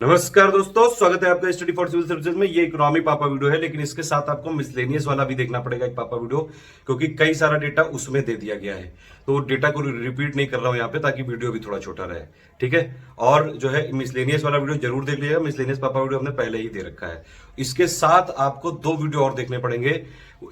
नमस्कार दोस्तों, स्वागत है आपका स्टडी फॉर सिविल सर्विसेज में। ये इकोनॉमी पापा वीडियो है, लेकिन इसके साथ आपको मिसलेनियस वाला भी देखना पड़ेगा एक पापा वीडियो, क्योंकि कई सारा डेटा उसमें दे दिया गया है। तो डेटा को रिपीट नहीं कर रहा हूं यहाँ पे, ताकि वीडियो भी थोड़ा छोटा रहे। ठीक है। और जो है मिसलेनियस वाला वीडियो जरूर देख लीजिएगा। मिसलेनियस पापा वीडियो हमने पहले ही दे रखा है। इसके साथ आपको दो वीडियो और देखने पड़ेंगे।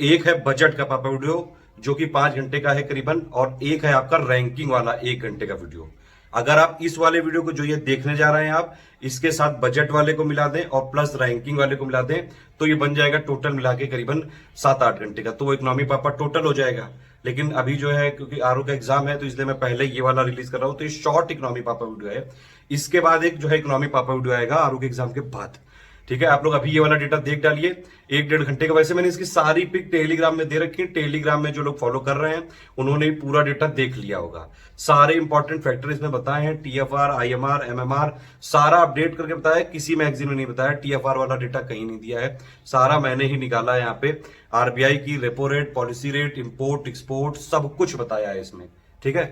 एक है बजट का पापा वीडियो, जो कि 5 घंटे का है करीबन, और एक है आपका रैंकिंग वाला 1 घंटे का वीडियो। अगर आप इस वाले वीडियो को जो ये देखने जा रहे हैं आप इसके साथ बजट वाले को मिला दें और प्लस रैंकिंग वाले को मिला दें, तो ये बन जाएगा टोटल मिला के करीबन 7-8 घंटे का। तो वो इकोनॉमी पापा टोटल हो जाएगा। लेकिन अभी जो है, क्योंकि आरओ का एग्जाम है, तो इसलिए मैं पहले ये वाला रिलीज कर रहा हूं। तो ये शॉर्ट इकोनॉमी पापा वीडियो है। इसके बाद एक जो है इकोनॉमी पापा वीडियो आएगा आरओ के एग्जाम के बाद। ठीक है। आप लोग अभी ये वाला डेटा देख डालिए 1-1.5 घंटे का। वैसे मैंने इसकी सारी पिक टेलीग्राम में दे रखी है। टेलीग्राम में जो लोग फॉलो कर रहे हैं उन्होंने पूरा डेटा देख लिया होगा। सारे इंपॉर्टेंट फैक्टर इसमें बताए हैं, टीएफआर, आईएमआर, एमएमआर, सारा अपडेट करके बताया। किसी मैगजीन में नहीं बताया। टीएफआर वाला डेटा कहीं नहीं दिया है, सारा मैंने ही निकाला है यहाँ पे। आरबीआई की repo rate, policy rate, import export, सब कुछ बताया है इसमें। ठीक है।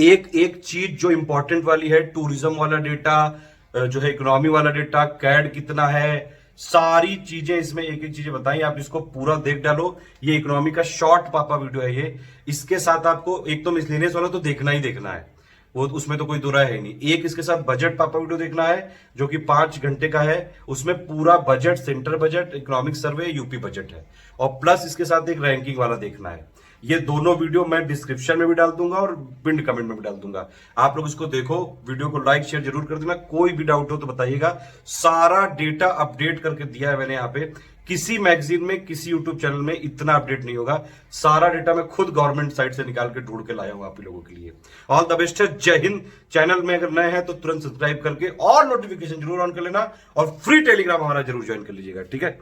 एक एक चीज जो इंपॉर्टेंट वाली है, टूरिज्म वाला डेटा, जो है इकोनॉमी वाला डेटा, कैड कितना है, सारी चीजें इसमें एक एक चीजें बताई। आप इसको पूरा देख डालो। ये इकोनॉमी का शॉर्ट पापा वीडियो है ये। इसके साथ आपको एक तो मिसलेनियस वाला तो देखना ही देखना है, वो उसमें तो कोई दो राय है नहीं। एक इसके साथ बजट पापा वीडियो देखना है, जो कि 5 घंटे का है। उसमें पूरा budget, centre budget, economic survey, UP budget है। और प्लस इसके साथ एक रैंकिंग वाला देखना है। ये दोनों वीडियो मैं डिस्क्रिप्शन में भी डाल दूंगा और पिंड कमेंट में भी डाल दूंगा। आप लोग इसको देखो, वीडियो को लाइक शेयर जरूर कर देना। कोई भी डाउट हो तो बताइएगा। सारा डेटा अपडेट करके दिया है मैंने यहाँ पे। किसी मैगजीन में, किसी यूट्यूब चैनल में इतना अपडेट नहीं होगा। सारा डेटा मैं खुद गवर्नमेंट साइट से निकाल के ढूंढ के लाया हूं आप लोगों के लिए। ऑल द बेस्ट है। जय हिंद। चैनल में अगर नए हैं तो तुरंत सब्सक्राइब करके और नोटिफिकेशन जरूर ऑन कर लेना, और फ्री टेलीग्राम हमारा जरूर ज्वाइन कर लीजिएगा। ठीक है।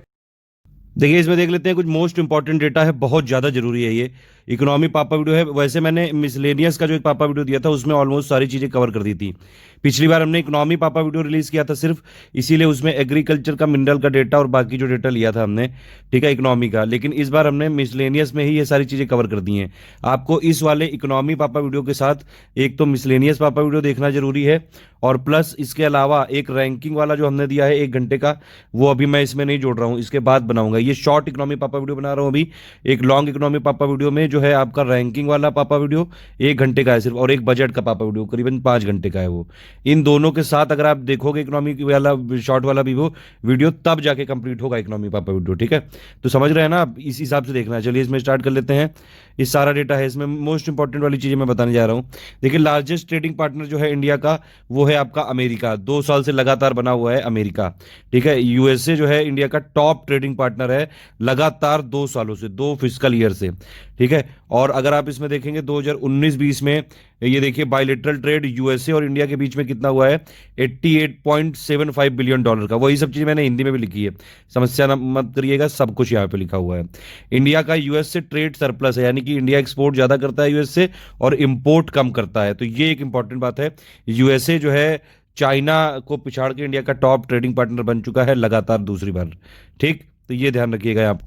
देखिए, इसमें देख लेते हैं कुछ मोस्ट इंपॉर्टेंट डेटा है, बहुत ज़्यादा जरूरी है ये। इकोनॉमी पापा वीडियो है। वैसे मैंने मिसलेनियस का जो एक पापा वीडियो दिया था उसमें ऑलमोस्ट सारी चीज़ें कवर कर दी थी। पिछली बार हमने इकोनॉमी पापा वीडियो रिलीज़ किया था सिर्फ, इसीलिए उसमें एग्रीकल्चर का, मिनरल का डेटा और बाकी जो डेटा लिया था हमने, ठीक है, इकोनॉमी का। लेकिन इस बार हमने मिसलेनियस में ही ये सारी चीज़ें कवर कर दी हैं। आपको इस वाले इकोनॉमी पापा वीडियो के साथ एक तो मिसलेनियस पापा वीडियो देखना जरूरी है, और प्लस इसके अलावा एक रैंकिंग वाला जो हमने दिया है 1 घंटे का, वो अभी मैं इसमें नहीं जोड़ रहा हूँ, इसके बाद बनाऊंगा। ये शॉर्ट इकोनॉमी पापा वीडियो बना रहा हूँ अभी। एक लॉन्ग इकोनॉमी पापा वीडियो में जो है आपका रैंकिंग वाला पापा वीडियो 1 घंटे का है सिर्फ, और एक बजट का पापा वीडियो करीबन 5 घंटे का है वो। इन दोनों के साथ अगर आप देखोगे इकोनॉमी वाला शॉर्ट वाला भी वो वीडियो, तब जाके कंप्लीट होगा इकोनॉमी पापा वीडियो। ठीक है। तो समझ रहे हैं ना आप, इस हिसाब से देखना है। चलिए इसमें स्टार्ट कर लेते हैं। इस सारा डेटा है इसमें। मोस्ट इंपॉर्टेंट वाली चीजें मैं बताने जा रहा हूँ। देखिए, लार्जेस्ट ट्रेडिंग पार्टनर जो है इंडिया का, वो है आपका अमेरिका। 2 साल से लगातार बना हुआ है अमेरिका। ठीक है। यूएसए जो है इंडिया का टॉप ट्रेडिंग पार्टनर है लगातार 2 सालों से, 2 फिस्कल ईयर से। ठीक है। और अगर आप इसमें देखेंगे 2019-20 में, ये देखिए बायलेटरल ट्रेड यूएसए और इंडिया के बीच में कितना हुआ है, $88.75 बिलियन का। वही सब चीज़ मैंने हिंदी में भी लिखी है, समस्या ना मत करिएगा, सब कुछ यहाँ पे लिखा हुआ है। इंडिया का यूएस से ट्रेड सरप्लस है, यानी कि इंडिया एक्सपोर्ट ज़्यादा करता है यूएस से और इंपोर्ट कम करता है। तो ये एक इंपॉर्टेंट बात है। यूएसए जो है चाइना को पिछाड़ के इंडिया का टॉप ट्रेडिंग पार्टनर बन चुका है लगातार दूसरी बार। ठीक। तो ये ध्यान रखिएगा आप।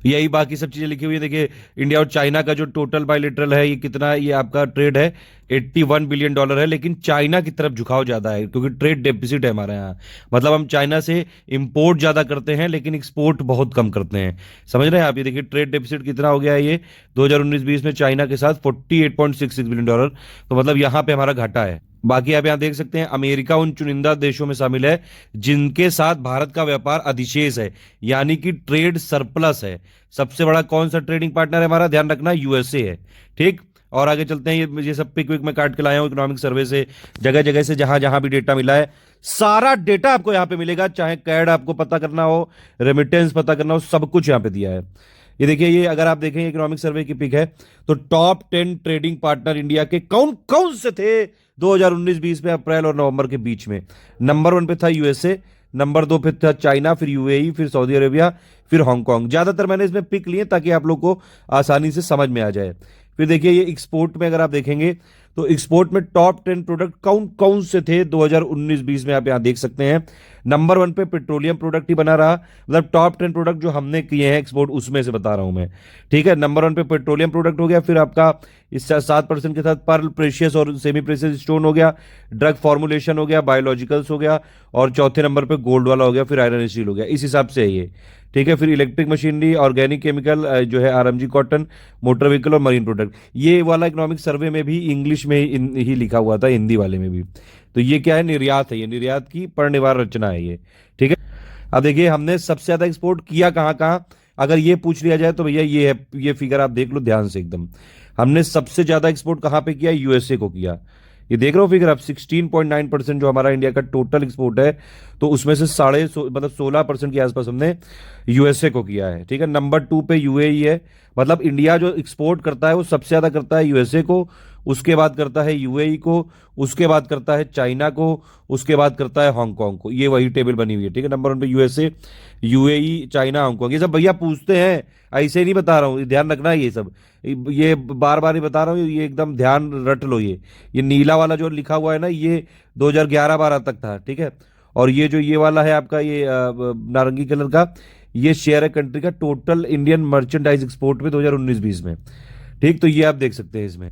यही बाकी सब चीजें लिखी हुई है। देखिए, इंडिया और चाइना का जो टोटल बायलेटरल है, ये कितना, ये आपका ट्रेड है $81 बिलियन है। लेकिन चाइना की तरफ झुकाव ज्यादा है, क्योंकि ट्रेड डेफिसिट है हमारे यहाँ। मतलब हम चाइना से इंपोर्ट ज्यादा करते हैं लेकिन एक्सपोर्ट बहुत कम करते हैं। समझ रहे हैं आप। ये देखिए ट्रेड डेफिसिट कितना हो गया है ये 2019-20 में चाइना के साथ $48.66 बिलियन। तो मतलब यहाँ पे हमारा घाटा है। बाकी आप यहाँ देख सकते हैं, अमेरिका उन चुनिंदा देशों में शामिल है जिनके साथ भारत का व्यापार अधिशेष है, यानी कि ट्रेड सरप्लस है। सबसे बड़ा कौन सा ट्रेडिंग पार्टनर है हमारा, ध्यान रखना, यूएसए है। ठीक। और आगे चलते हैं। ये सब पिक विक में काट के लाया हूं इकोनॉमिक सर्वे से, जगह जगह से, जहां जहां भी डेटा मिला है, सारा डेटा आपको यहां पे मिलेगा। चाहे कैड आपको पता करना हो, रेमिटेंस पता करना हो, सब कुछ यहां पे दिया है। ये देखिए, ये अगर आप देखें इकोनॉमिक सर्वे की पिक है, तो टॉप 10 ट्रेडिंग पार्टनर इंडिया के कौन कौन से थे 2019-20 में, अप्रैल और नवंबर के बीच में। नंबर 1 पे था यूएसए, नंबर 2 पे था चाइना, फिर यूएई, फिर सऊदी अरेबिया, फिर हांगकांग। ज्यादातर मैंने इसमें पिक लिए ताकि आप लोग को आसानी से समझ में आ जाए। फिर देखिए, ये एक्सपोर्ट में अगर आप देखेंगे तो एक्सपोर्ट में टॉप 10 प्रोडक्ट कौन कौन से थे 2019-20 में, आप यहाँ देख सकते हैं। नंबर 1 पे पेट्रोलियम प्रोडक्ट ही बना रहा, मतलब टॉप 10 प्रोडक्ट जो हमने किए हैं एक्सपोर्ट उसमें से बता रहा हूं मैं, ठीक है। नंबर 1 पे पेट्रोलियम प्रोडक्ट हो गया, फिर आपका इस 7% के साथ पर्ल, प्रेशियस और सेमी प्रेशियस स्टोन हो गया, ड्रग फॉर्मुलेशन हो गया, बायोलॉजिकल्स हो गया, और चौथे नंबर पे गोल्ड वाला हो गया, फिर आयरन स्टील हो गया, इस हिसाब से है ये, ठीक है। फिर इलेक्ट्रिक मशीनरी, ऑर्गेनिक केमिकल जो है आरएमजी कॉटन, मोटर व्हीकल और मरीन प्रोडक्ट, ये वाला इकोनॉमिक सर्वे में भी इंग्लिश में ही लिखा हुआ था, हिंदी वाले में भी। तो ये क्या है, निर्यात है, ये निर्यात की परिनिर्वाण रचना है ये, ठीक है। अब देखिए हमने सबसे ज्यादा एक्सपोर्ट किया कहाँ कहाँ, अगर ये पूछ लिया जाए तो भैया ये है, ये फिगर आप देख लो ध्यान से एकदम। हमने सबसे ज्यादा एक्सपोर्ट कहाँ पे किया, यूएसए को किया। ये देख रहे हो फिगर आप, 16.9% जो हमारा इंडिया का टोटल एक्सपोर्ट है, तो उसमें से मतलब 16% के आसपास हमने यूएसए को किया है, ठीक है। नंबर 2 पे यूएई है, मतलब इंडिया जो एक्सपोर्ट करता है वो सबसे ज्यादा करता है यूएसए को, उसके बाद करता है यूएई को, उसके बाद करता है चाइना को, उसके बाद करता है हांगकांग को। ये वही टेबल बनी हुई है, ठीक है। नंबर 1 पे यूएसए, यूएई, चाइना, हांगकांग, ये सब भैया पूछते हैं, ऐसे नहीं बता रहा हूँ, ध्यान रखना है ये सब, ये बार बार ही बता रहा हूँ, ये एकदम ध्यान रट लो। ये नीला वाला जो लिखा हुआ है ना, ये 2011-12 तक था, ठीक है। और ये जो ये वाला है आपका, ये नारंगी कलर का, ये शेयर है कंट्री का टोटल इंडियन मर्चेंडाइज एक्सपोर्ट में 2019-20 में, ठीक। तो ये आप देख सकते हैं इसमें,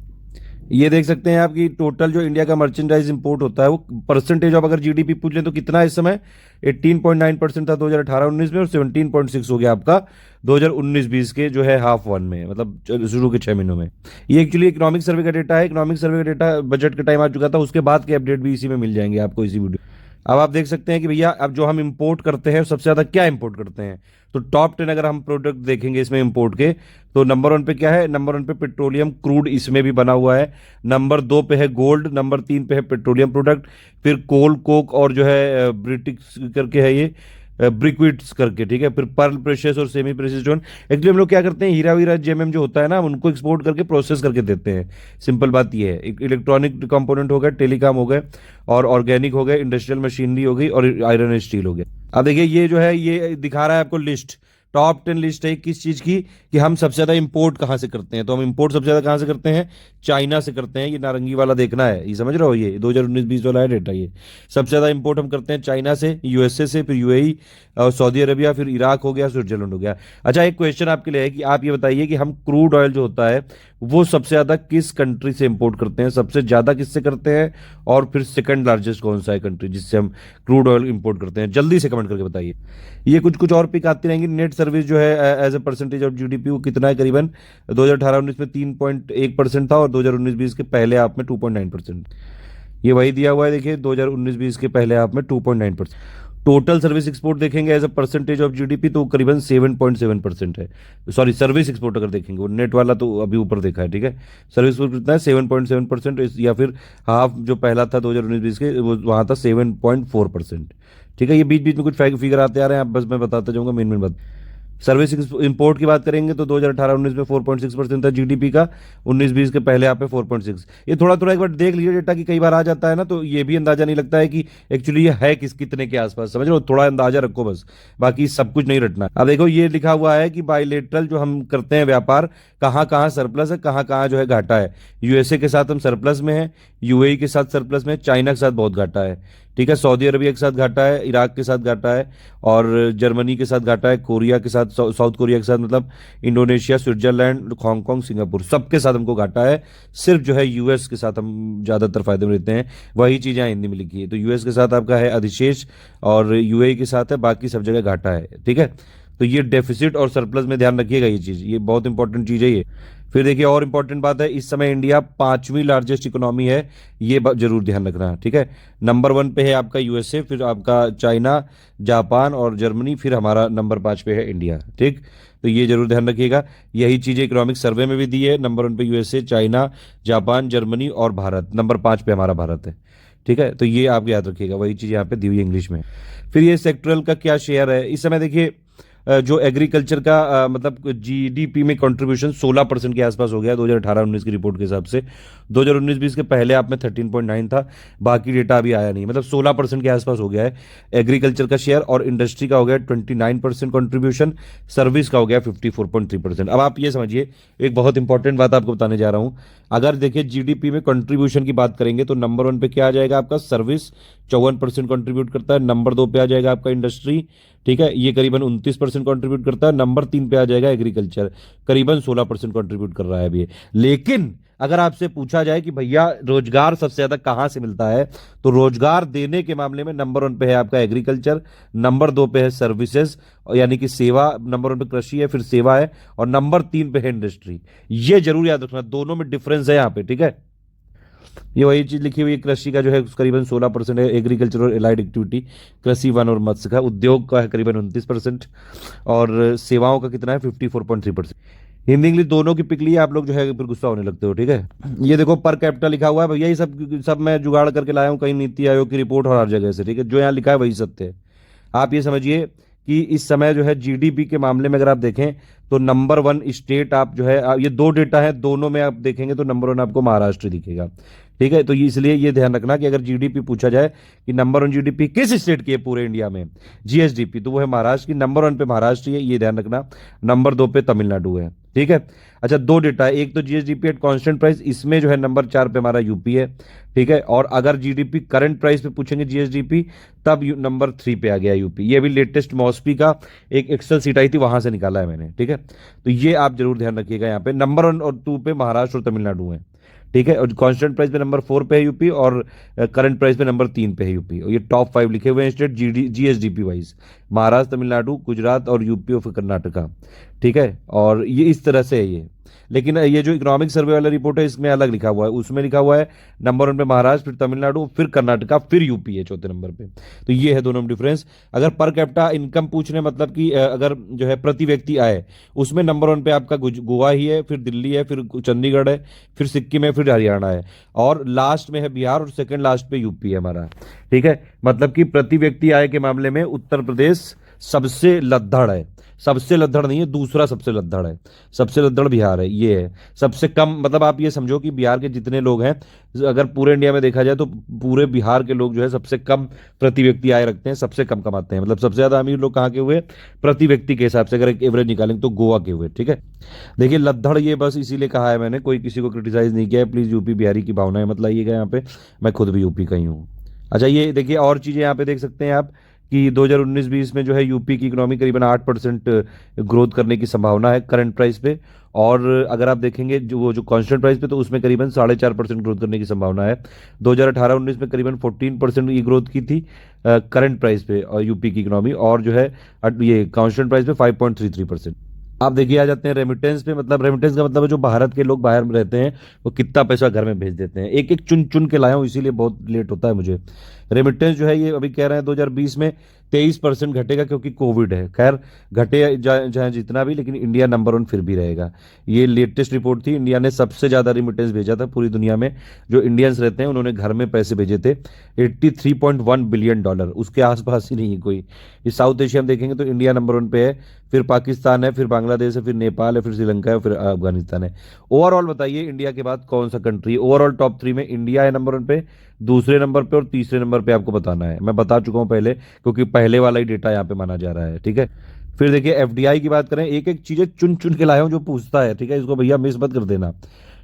ये देख सकते हैं आप कि टोटल जो इंडिया का मर्चेंडाइज इंपोर्ट होता है वो परसेंटेज ऑफ अगर जीडीपी पूछ लें तो कितना है इस समय, 18.9% था 2018-19 में, और 17.6 हो गया आपका 2019-20 के जो है हाफ वन में, मतलब शुरू के 6 महीनों में। ये एक्चुअली इकोनॉमिक सर्वे का डेटा है, इकोनॉमिक सर्वे का डेटा बजट का टाइम आ चुका था, उसके बाद के अपडेट भी इसी में मिल जाएंगे आपको, इसी वीडियो। अब आप देख सकते हैं कि भैया अब जो हम इंपोर्ट करते हैं सबसे ज्यादा क्या इंपोर्ट करते हैं, तो टॉप 10 अगर हम प्रोडक्ट देखेंगे इसमें इंपोर्ट के, तो नंबर 1 पे क्या है, नंबर 1 पे पेट्रोलियम क्रूड, इसमें भी बना हुआ है। नंबर 2 पे है गोल्ड, नंबर 3 पे है पेट्रोलियम प्रोडक्ट, फिर कोल, कोक और जो है ब्रिटिक्स करके है ये ब्रिक्विट्स करके, ठीक है। फिर पर्ल, प्रेशियस और सेमी प्रेशियस स्टोन। एक्चुअली हम लोग क्या करते हैं, हीरा वीरा जेएमएम जो होता है ना, हम उनको एक्सपोर्ट करके प्रोसेस करके देते हैं, सिंपल बात ये है। इलेक्ट्रॉनिक कंपोनेंट हो गए, टेलीकॉम हो गए, और ऑर्गेनिक हो गए, इंडस्ट्रियल मशीनरी हो गई, और आयरन स्टील हो गया। अब देखिए ये जो है ये दिखा रहा है आपको लिस्ट, टॉप 10 लिस्ट है किस चीज की, कि हम सबसे ज्यादा इंपोर्ट कहां से करते हैं। तो हम इंपोर्ट सबसे ज्यादा कहां से करते हैं, चाइना से करते हैं। ये नारंगी वाला देखना है, ये समझ रहे हो, ये 2019-20 वाला है डेटा। ये सबसे ज्यादा इंपोर्ट हम करते हैं चाइना से, यूएसए से, फिर यूएई और सऊदी अरबिया, फिर इराक हो गया, स्विट्जरलैंड हो गया। अच्छा एक क्वेश्चन आपके लिए है कि आप ये बताइए कि हम क्रूड ऑयल जो होता है वो सबसे ज्यादा किस कंट्री से इंपोर्ट करते हैं, सबसे ज्यादा किससे करते हैं, और फिर सेकंड लार्जेस्ट कौन सा है कंट्री जिससे हम क्रूड ऑयल इंपोर्ट करते हैं, जल्दी से कमेंट करके बताइए। ये कुछ कुछ और पिक आती रहेंगी। नेट सर्विस जो है as a percentage of GDP वो कितना है, करीबन 2018-19 में 3.1% था, और 2019-20 के पहले हाफ में 2.9%। ये वही दिया हुआ है, देखिए 2019-20 के पहले हाफ में 2.9%। टोटल सर्विस एक्सपोर्ट देखेंगे as a percentage of GDP तो करीबन 7.7% है। सॉरी सर्विस एक्सपोर्ट अगर देखेंगे, वो नेट वाला तो अभी ऊपर देखा है, ठीक है। सर्विस एक्सपोर्ट कितना है, 7.7%, या फिर हाफ जो पहला था 2019-20 के वो वहाँ था 7.4%, ठीक है। ये बीच बीच में कुछ फिगर आते आ रहे हैं, आप बस मैं बताता जाऊंगा मेन मेन बात। सर्विस इंपोर्ट की बात करेंगे तो 2018-19 में 4.6% था जीडीपी का, 19-20 के पहले आप पे 4.6। ये थोड़ा थोड़ा एक बार देख लीजिए डेटा कि कई बार आ जाता है ना, तो ये भी अंदाजा नहीं लगता है कि एक्चुअली ये है कितने के आसपास, समझ लो, थोड़ा अंदाजा रखो बस, बाकी सब कुछ नहीं रटना। अब देखो ये लिखा हुआ है कि बायलेटरल जो हम करते हैं व्यापार, कहाँ कहाँ सरप्लस है, कहाँ कहाँ जो है घाटा है। यूएसए के साथ हम सरप्लस में है, यूएई के साथ सरप्लस में, चाइना के साथ बहुत घाटा है, ठीक है। सऊदी अरबिया के साथ घाटा है, इराक के साथ घाटा है, और जर्मनी के साथ घाटा है, कोरिया के साथ, साउथ कोरिया के साथ, मतलब इंडोनेशिया, स्विट्जरलैंड, हांगकांग, सिंगापुर, सबके साथ हमको घाटा है। सिर्फ जो है यूएस के साथ हम ज्यादातर फायदे में रहते हैं, वही चीजें हिंदी में लिखी है। तो यूएस के साथ आपका है अधिशेष, और यूएई के साथ है, बाकी सब जगह घाटा है, ठीक है। तो ये डेफिसिट और सरप्लस में ध्यान रखिएगा, ये चीज, ये बहुत इंपॉर्टेंट चीज है ये। फिर देखिए और इंपॉर्टेंट बात है, इस समय इंडिया 5वीं लार्जेस्ट इकोनॉमी है, ये जरूर ध्यान रखना, ठीक है। नंबर 1 पे है आपका यूएसए, फिर आपका चाइना, जापान और जर्मनी, फिर हमारा नंबर 5 पे है इंडिया, ठीक। तो ये जरूर ध्यान रखिएगा, यही चीजें इकोनॉमिक सर्वे में भी दी है। नंबर 1 पे यूएसए, चाइना, जापान, जर्मनी और भारत, नंबर 5 पे हमारा भारत है, ठीक है। तो ये आप याद रखिएगा, वही चीज यहाँ पे दी हुई इंग्लिश में। फिर ये सेक्टरल का क्या शेयर है इस समय, देखिए जो एग्रीकल्चर का मतलब जीडीपी में कंट्रीब्यूशन 16% के आसपास हो गया 2018-19 की रिपोर्ट के हिसाब से। 2019-20 के पहले आप में 13.9 था, बाकी डेटा अभी आया नहीं, मतलब 16% के आसपास हो गया है एग्रीकल्चर का शेयर, और इंडस्ट्री का हो गया 29% कंट्रीब्यूशन, सर्विस का हो गया 54.3%। अब आप ये समझिए, एक बहुत इंपॉर्टेंट बात आपको बताने जा रहा हूं। अगर देखिए जीडीपी में कंट्रीब्यूशन की बात करेंगे तो नंबर 1 पे क्या आ जाएगा आपका, सर्विस 54% कंट्रीब्यूट करता है। नंबर 2 पे आ जाएगा आपका इंडस्ट्री, ठीक है, ये करीबन 29% कंट्रीब्यूट करता है। नंबर 3 पे आ जाएगा एग्रीकल्चर, करीबन 16% कंट्रीब्यूट कर रहा है अभी। लेकिन अगर आपसे पूछा जाए कि भैया रोजगार सबसे ज्यादा कहां से मिलता है, तो रोजगार देने के मामले में नंबर 1 पे है आपका एग्रीकल्चर, नंबर 2 पे है सर्विसेज यानी कि सेवा, नंबर 1 पे कृषि है, फिर सेवा है, और नंबर 3 पे है इंडस्ट्री। ये जरूर याद रखना, दोनों में डिफरेंस है यहाँ पे, ठीक है। ये वही चीज लिखी हुई है, कृषि का जो है करीबन 16% है, एग्रीकल्चर और एलाइड एक्टिविटी, कृषि वन और मत्स्य का, उद्योग का है करीबन 29%, और सेवाओं का कितना है 54.3%। हिंदी इंग्लिश दोनों की पिक ली है, आप लोग जो है फिर गुस्सा होने लगते हो, ठीक है। ये देखो पर कैपिटा लिखा हुआ है भैया, ये सब सब मैं जुगाड़ करके लाया हूँ कहीं नीति आयोग की रिपोर्ट और हर जगह से, ठीक है। जो यहाँ लिखा है वही सत्य है। आप ये समझिए कि इस समय जो है जीडीपी के मामले में अगर आप देखें तो नंबर 1 स्टेट आप जो है, ये दो डेटा है, दोनों में आप देखेंगे तो नंबर 1 आपको महाराष्ट्र दिखेगा, ठीक है। तो इसलिए ये ध्यान रखना कि अगर जीडीपी पूछा जाए कि नंबर 1 जीडीपी किस स्टेट की है पूरे इंडिया में, जीएसडीपी, तो वो है महाराष्ट्र की। नंबर 1 पे महाराष्ट्र है, ये ध्यान रखना। नंबर 2 पे तमिलनाडु है, ठीक है। अच्छा, दो डेटा है, एक तो जीएसडीपी एट कांस्टेंट प्राइस, इसमें जो है नंबर 4 पे हमारा यूपी है, ठीक है। और अगर जीडीपी करंट प्राइस पे पूछेंगे जीएसडीपी, तब नंबर 3 पे आ गया यूपी। ये भी लेटेस्ट मॉस्पी का एक एक्सेल सीट आई थी, वहां से निकाला है मैंने, ठीक है। तो ये आप जरूर ध्यान रखिएगा, यहाँ पे नंबर 1 और 2 पे महाराष्ट्र और तमिलनाडु है, ठीक है। और कांस्टेंट प्राइस पे नंबर 4 पे है यूपी, और करंट प्राइस पे नंबर 3 पे है यूपी। और ये टॉप 5 लिखे हुए हैं state GSDP wise, Maharashtra, Tamil Nadu, Gujarat और यूपी और फिर कर्नाटका, ठीक है। और ये इस तरह से है ये। लेकिन ये जो इकोनॉमिक सर्वे वाला रिपोर्ट है इसमें अलग लिखा हुआ है, उसमें लिखा हुआ है नंबर 1 पे महाराष्ट्र, फिर तमिलनाडु, फिर कर्नाटका, फिर यूपी है चौथे नंबर पे। तो ये है दोनों में डिफरेंस। अगर पर कैपिटा इनकम पूछ रहे हैं, मतलब कि अगर जो है प्रति व्यक्ति आय, उसमें नंबर 1 पे आपका गोवा ही है, फिर दिल्ली है, फिर चंडीगढ़ है, फिर सिक्किम है, फिर हरियाणा है, और लास्ट में है बिहार, और सेकंड लास्ट पे यूपी है हमारा, ठीक है। मतलब कि प्रति व्यक्ति आय के मामले में उत्तर प्रदेश सबसे लद्दड़ है, सबसे लद्दड़ नहीं है, दूसरा सबसे लद्दड़ है, सबसे लद्दड़ बिहार है, ये है सबसे कम। मतलब आप ये समझो कि बिहार के जितने लोग हैं, अगर पूरे इंडिया में देखा जाए तो पूरे बिहार के लोग जो है सबसे कम प्रति व्यक्ति आय रखते हैं, सबसे कम कमाते हैं। मतलब सबसे ज्यादा अमीर लोग कहाँ के हुए प्रति व्यक्ति के हिसाब से, अगर एक एवरेज निकालेंगे तो गोवा के हुए, ठीक है। देखिए लद्दड़ ये बस इसीलिए कहा है मैंने, कोई किसी को क्रिटिसाइज नहीं किया है, प्लीज यूपी बिहारी की भावनाएं मत लाइएगा यहाँ पे, मैं खुद भी यूपी का ही हूँ। अच्छा, ये देखिए और चीजें यहाँ पे देख सकते हैं आप कि 2019-20 में जो है यूपी की इकोनॉमी करीबन 8% ग्रोथ करने की संभावना है करंट प्राइस पे। और अगर आप देखेंगे जो कांस्टेंट प्राइस पे, तो उसमें करीबन 4.5% ग्रोथ करने की संभावना है। 2018-19 में करीबन 14% की ग्रोथ की थी करंट प्राइस पे और यूपी की इकोनॉमी, और जो है ये कांस्टेंट प्राइस पे 5.33%। आप देखिए आ जाते हैं रेमिटेंस पे। मतलब रेमिटेंस का मतलब है जो भारत के लोग बाहर में रहते हैं वो कितना पैसा घर में भेज देते हैं। एक एक चुन चुन के लाया हूँ, इसीलिए बहुत लेट होता है मुझे। रेमिटेंस जो है ये अभी कह रहे हैं 2020 में 23% घटेगा क्योंकि कोविड है। खैर घटे चाहे जितना भी, लेकिन इंडिया नंबर 1 फिर भी रहेगा। ये लेटेस्ट रिपोर्ट थी, इंडिया ने सबसे ज्यादा रेमिटेंस भेजा था पूरी दुनिया में। जो इंडियंस रहते हैं उन्होंने घर में पैसे भेजे थे 83.1 बिलियन डॉलर, उसके आसपास ही नहीं है कोई। इस साउथ एशिया में देखेंगे तो इंडिया नंबर 1 पे है, फिर पाकिस्तान है, फिर बांग्लादेश है, फिर नेपाल है, फिर श्रीलंका है, फिर अफगानिस्तान है। ओवरऑल बताइए इंडिया के बाद कौन सा कंट्री ओवरऑल टॉप 3 में? इंडिया है नंबर 1 पे, दूसरे नंबर पे और तीसरे नंबर पे आपको बताना है। मैं बता चुका हूं पहले, क्योंकि पहले वाला ही डेटा यहाँ पे माना जा रहा है, ठीक है। फिर देखिए एफडीआई की बात करें, एक एक चीजें चुन चुन के लाया हूं जो पूछता है, ठीक है, इसको भैया मिस मत कर देना।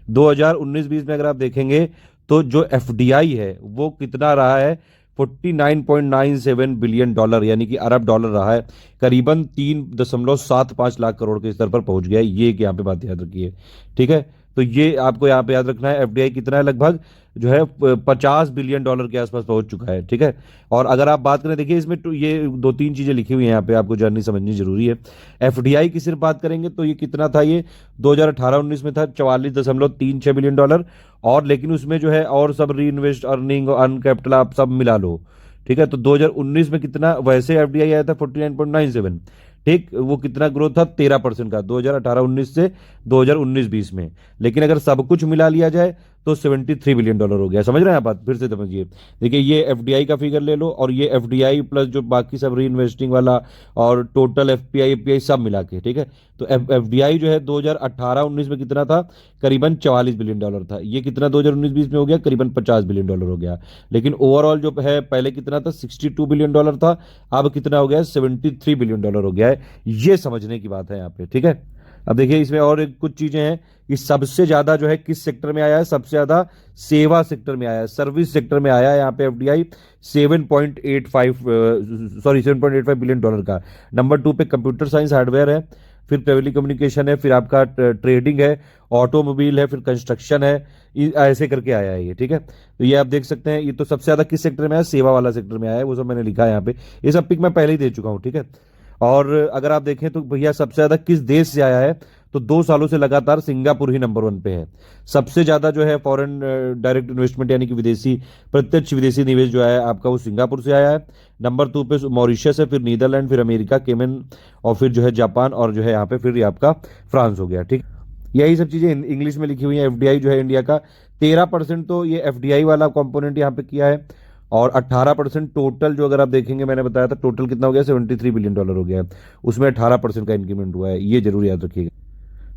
2019-20 में अगर आप देखेंगे तो जो एफडीआई है वो कितना रहा है, 49.97 बिलियन डॉलर यानी कि अरब डॉलर रहा है, करीबन 3.75 लाख करोड़ के स्तर पर पहुंच गया है। ये एक यहाँ पे बात याद रखिए, ठीक है। तो ये आपको यहाँ पे याद रखना है, एफडीआई कितना है, लगभग जो है 50 बिलियन डॉलर के आसपास पहुंच चुका है, ठीक है। और अगर आप बात करें, देखिए इसमें ये 2-3 चीजें लिखी हुई हैं यहाँ पे, आपको जाननी समझनी जरूरी है। एफडीआई की सिर्फ बात करेंगे तो ये कितना था, ये 2018-19 में था 44.36 बिलियन डॉलर। और लेकिन उसमें जो है और सब री इन्वेस्ट, अर्निंग, अर्न कैपिटल आप सब मिला लो, ठीक है। तो 2019 में कितना वैसे एफडीआई आया था 49.97, ठीक, वो कितना ग्रोथ था 13% का 2018-19 से 2019-20 में। लेकिन अगर सब कुछ मिला लिया जाए तो $73 बिलियन हो गया। समझ रहे हैं आप बात? फिर से समझिए। देखिए ये एफडीआई का फिगर ले लो और ये एफडीआई प्लस जो बाकी सब री इन्वेस्टिंग वाला और टोटल एफपीआई एफपीआई सब मिला के, ठीक है। तो एफडीआई जो है 2018-19 में कितना था? करीबन $44 बिलियन था। ये कितना 2019-20 में हो गया? करीबन $50 बिलियन हो गया। लेकिन ओवरऑल जो है पहले कितना था? $62 बिलियन था। अब कितना हो गया? $73 बिलियन हो गया है। ये समझने की बात है यहाँ पे, ठीक है। अब देखिए इसमें और कुछ चीजें हैं कि सबसे ज्यादा जो है किस सेक्टर में आया है? सबसे ज्यादा सेवा सेक्टर में आया है, सर्विस सेक्टर में आया है यहाँ पे एफडीआई 7.85 बिलियन का। नंबर 2 पे कंप्यूटर साइंस हार्डवेयर है, फिर टेलीकम्युनिकेशन है, फिर आपका ट्रेडिंग है, ऑटोमोबाइल है, फिर कंस्ट्रक्शन है, ऐसे करके आया है ये, ठीक है। तो ये आप देख सकते हैं। ये तो सबसे ज्यादा किस सेक्टर में आया? सेवा वाला सेक्टर में आया है, वो सब मैंने लिखा है यहाँ पे। ये सब पिक मैं पहले ही दे चुका हूँ, ठीक है। और अगर आप देखें तो भैया सबसे ज्यादा किस देश से आया है? तो 2 सालों से लगातार सिंगापुर ही नंबर 1 पे है। सबसे ज्यादा जो है फॉरेन डायरेक्ट इन्वेस्टमेंट यानी कि विदेशी प्रत्यक्ष विदेशी निवेश जो है आपका वो सिंगापुर से आया है। नंबर 2 पे मॉरिशस है, फिर नीदरलैंड, फिर अमेरिका, केमन, और फिर जो है जापान, और जो है यहाँ पे फिर ये आपका फ्रांस हो गया, ठीक। यही सब चीजें इंग्लिश में लिखी हुई हैं। एफडीआई जो है इंडिया का 13% तो ये एफडीआई वाला कंपोनेंट यहाँ पे किया है, और 18% टोटल जो अगर आप देखेंगे, मैंने बताया था टोटल कितना हो गया? $73 बिलियन हो गया है। उसमें 18% का इंक्रीमेंट हुआ है, ये जरूर याद रखिएगा,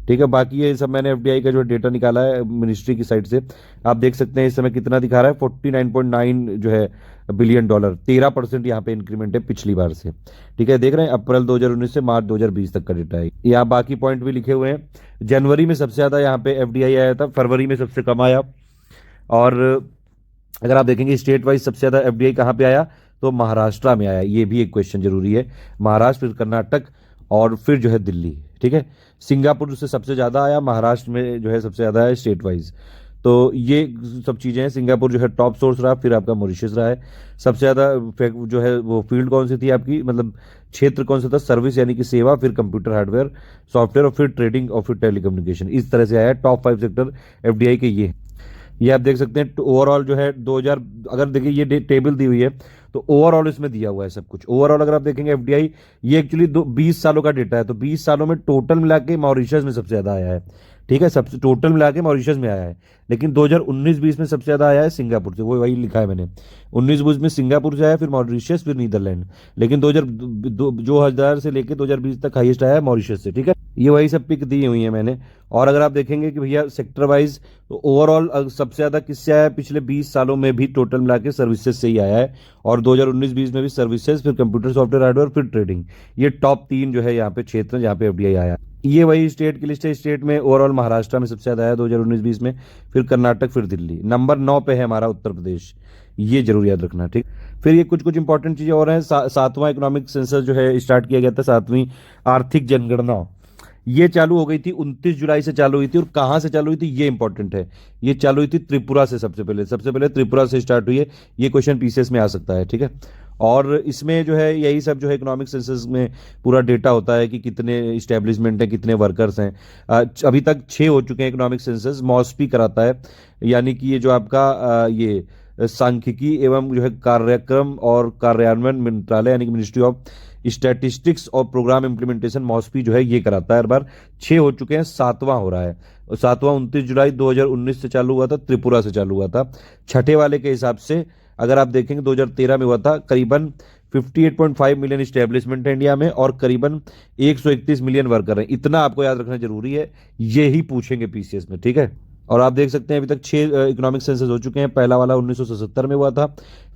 ठीक है। बाकी ये सब मैंने एफडीआई का जो डेटा निकाला है मिनिस्ट्री की साइड से, आप देख सकते हैं इस समय कितना दिखा रहा है? 49.9 जो है बिलियन डॉलर। 13% यहाँ पे इंक्रीमेंट है पिछली बार से, ठीक है। देख रहे हैं अप्रैल 2019 से मार्च 2020 तक का डेटा है। यहाँ बाकी पॉइंट भी लिखे हुए हैं। जनवरी में सबसे ज्यादा यहाँ पे एफडीआई आया था, फरवरी में सबसे कम आया। और अगर आप देखेंगे स्टेट वाइज सबसे ज्यादा एफडीआई कहाँ पे आया? तो महाराष्ट्र में आया। ये भी एक क्वेश्चन जरूरी है। महाराष्ट्र, फिर कर्नाटक, और फिर जो है दिल्ली, ठीक है। सिंगापुर से सबसे ज्यादा आया, महाराष्ट्र में जो है सबसे ज्यादा है स्टेट वाइज। तो ये सब चीजें हैं। सिंगापुर जो है टॉप सोर्स रहा, फिर आपका मॉरिशस रहा है। सबसे ज्यादा जो है वो फील्ड कौन सी थी आपकी, मतलब क्षेत्र कौन सा था? सर्विस यानी कि सेवा, फिर कंप्यूटर हार्डवेयर सॉफ्टवेयर, और फिर ट्रेडिंग, और फिर टेलीकम्युनिकेशन। इस तरह से आया है। टॉप 5 सेक्टर एफडीआई के ये आप देख सकते हैं। ओवरऑल जो है 2000, अगर देखिए ये टेबल दी हुई है तो ओवरऑल इसमें दिया हुआ है सब कुछ। ओवरऑल अगर आप देखेंगे एफडीआई, ये एक्चुअली 20 सालों का डेटा है, तो 20 सालों में टोटल मिला के मॉरिशस में सबसे ज्यादा आया है, ठीक है। सबसे टोटल मिला के मॉरिशस में आया है। लेकिन 2019-20 में सबसे ज्यादा आया है सिंगापुर से, वो वही लिखा है मैंने। 19-20 में सिंगापुर से आया, फिर मॉरिशस, फिर नीदरलैंड। लेकिन 2000 से लेकर 2020 तक हाईएस्ट आया है मॉरिशस से, ठीक है। ये वही सब पिक दी हुई है मैंने। और अगर आप देखेंगे कि भैया सेक्टर वाइज, तो ओवरऑल सबसे ज्यादा किससे आया है? पिछले 20 सालों में भी टोटल मिला के सर्विसेज से ही आया है। और 2019-20 में भी सर्विसेज, फिर कंप्यूटर सॉफ्टवेयर हार्डवेयर, फिर ट्रेडिंग। ये टॉप 3 जो है यहाँ पे क्षेत्र जहाँ पे एफडीआई आया। ये वही स्टेट की लिस्ट है। स्टेट में ओवरऑल महाराष्ट्र में सबसे ज्यादा आया 2019-20 में, फिर कर्नाटक, फिर दिल्ली। नंबर 9 पे है हमारा उत्तर प्रदेश, ये जरूर याद रखना, ठीक। फिर ये कुछ कुछ इंपॉर्टेंट चीजें और हैं। 7वां इकोनॉमिक सेंसस जो है स्टार्ट किया गया था, 7वीं आर्थिक जनगणना। ये चालू हो गई थी 29 जुलाई से चालू हुई थी। और कहाँ से चालू हुई थी ये इंपॉर्टेंट है। ये चालू हुई थी त्रिपुरा से। सबसे पहले त्रिपुरा से स्टार्ट हुई है। ये क्वेश्चन पीसीएस में आ सकता है, ठीक है। और इसमें जो है यही सब जो है इकोनॉमिक सेंसस में पूरा डेटा होता है कि कितने इस्टेब्लिशमेंट हैं, कितने वर्कर्स हैं। अभी तक 6 हो चुके हैं इकोनॉमिक सेंसस। मॉस्पी कराता है, यानी कि ये जो आपका ये सांख्यिकी एवं जो है कार्यक्रम और कार्यान्वयन मंत्रालय यानी कि मिनिस्ट्री ऑफ स्टैटिस्टिक्स और प्रोग्राम इम्प्लीमेंटेशन, मॉस्पी जो है ये कराता है हर बार। 6 हो चुके हैं, 7वां हो रहा है। 7वां 29 जुलाई 2019 से चालू हुआ था, त्रिपुरा से चालू हुआ था। छठे वाले के हिसाब से अगर आप देखेंगे 2013 में हुआ था। करीबन 58.5 मिलियन इस्टेब्लिशमेंट है इंडिया में, और करीबन 131 मिलियन वर्कर हैं। इतना आपको याद रखना जरूरी है, ये ही पूछेंगे पीसीएस में, ठीक है। और आप देख सकते हैं अभी तक 6 इकोनॉमिक सेंसस हो चुके हैं। पहला वाला 1977 में हुआ था,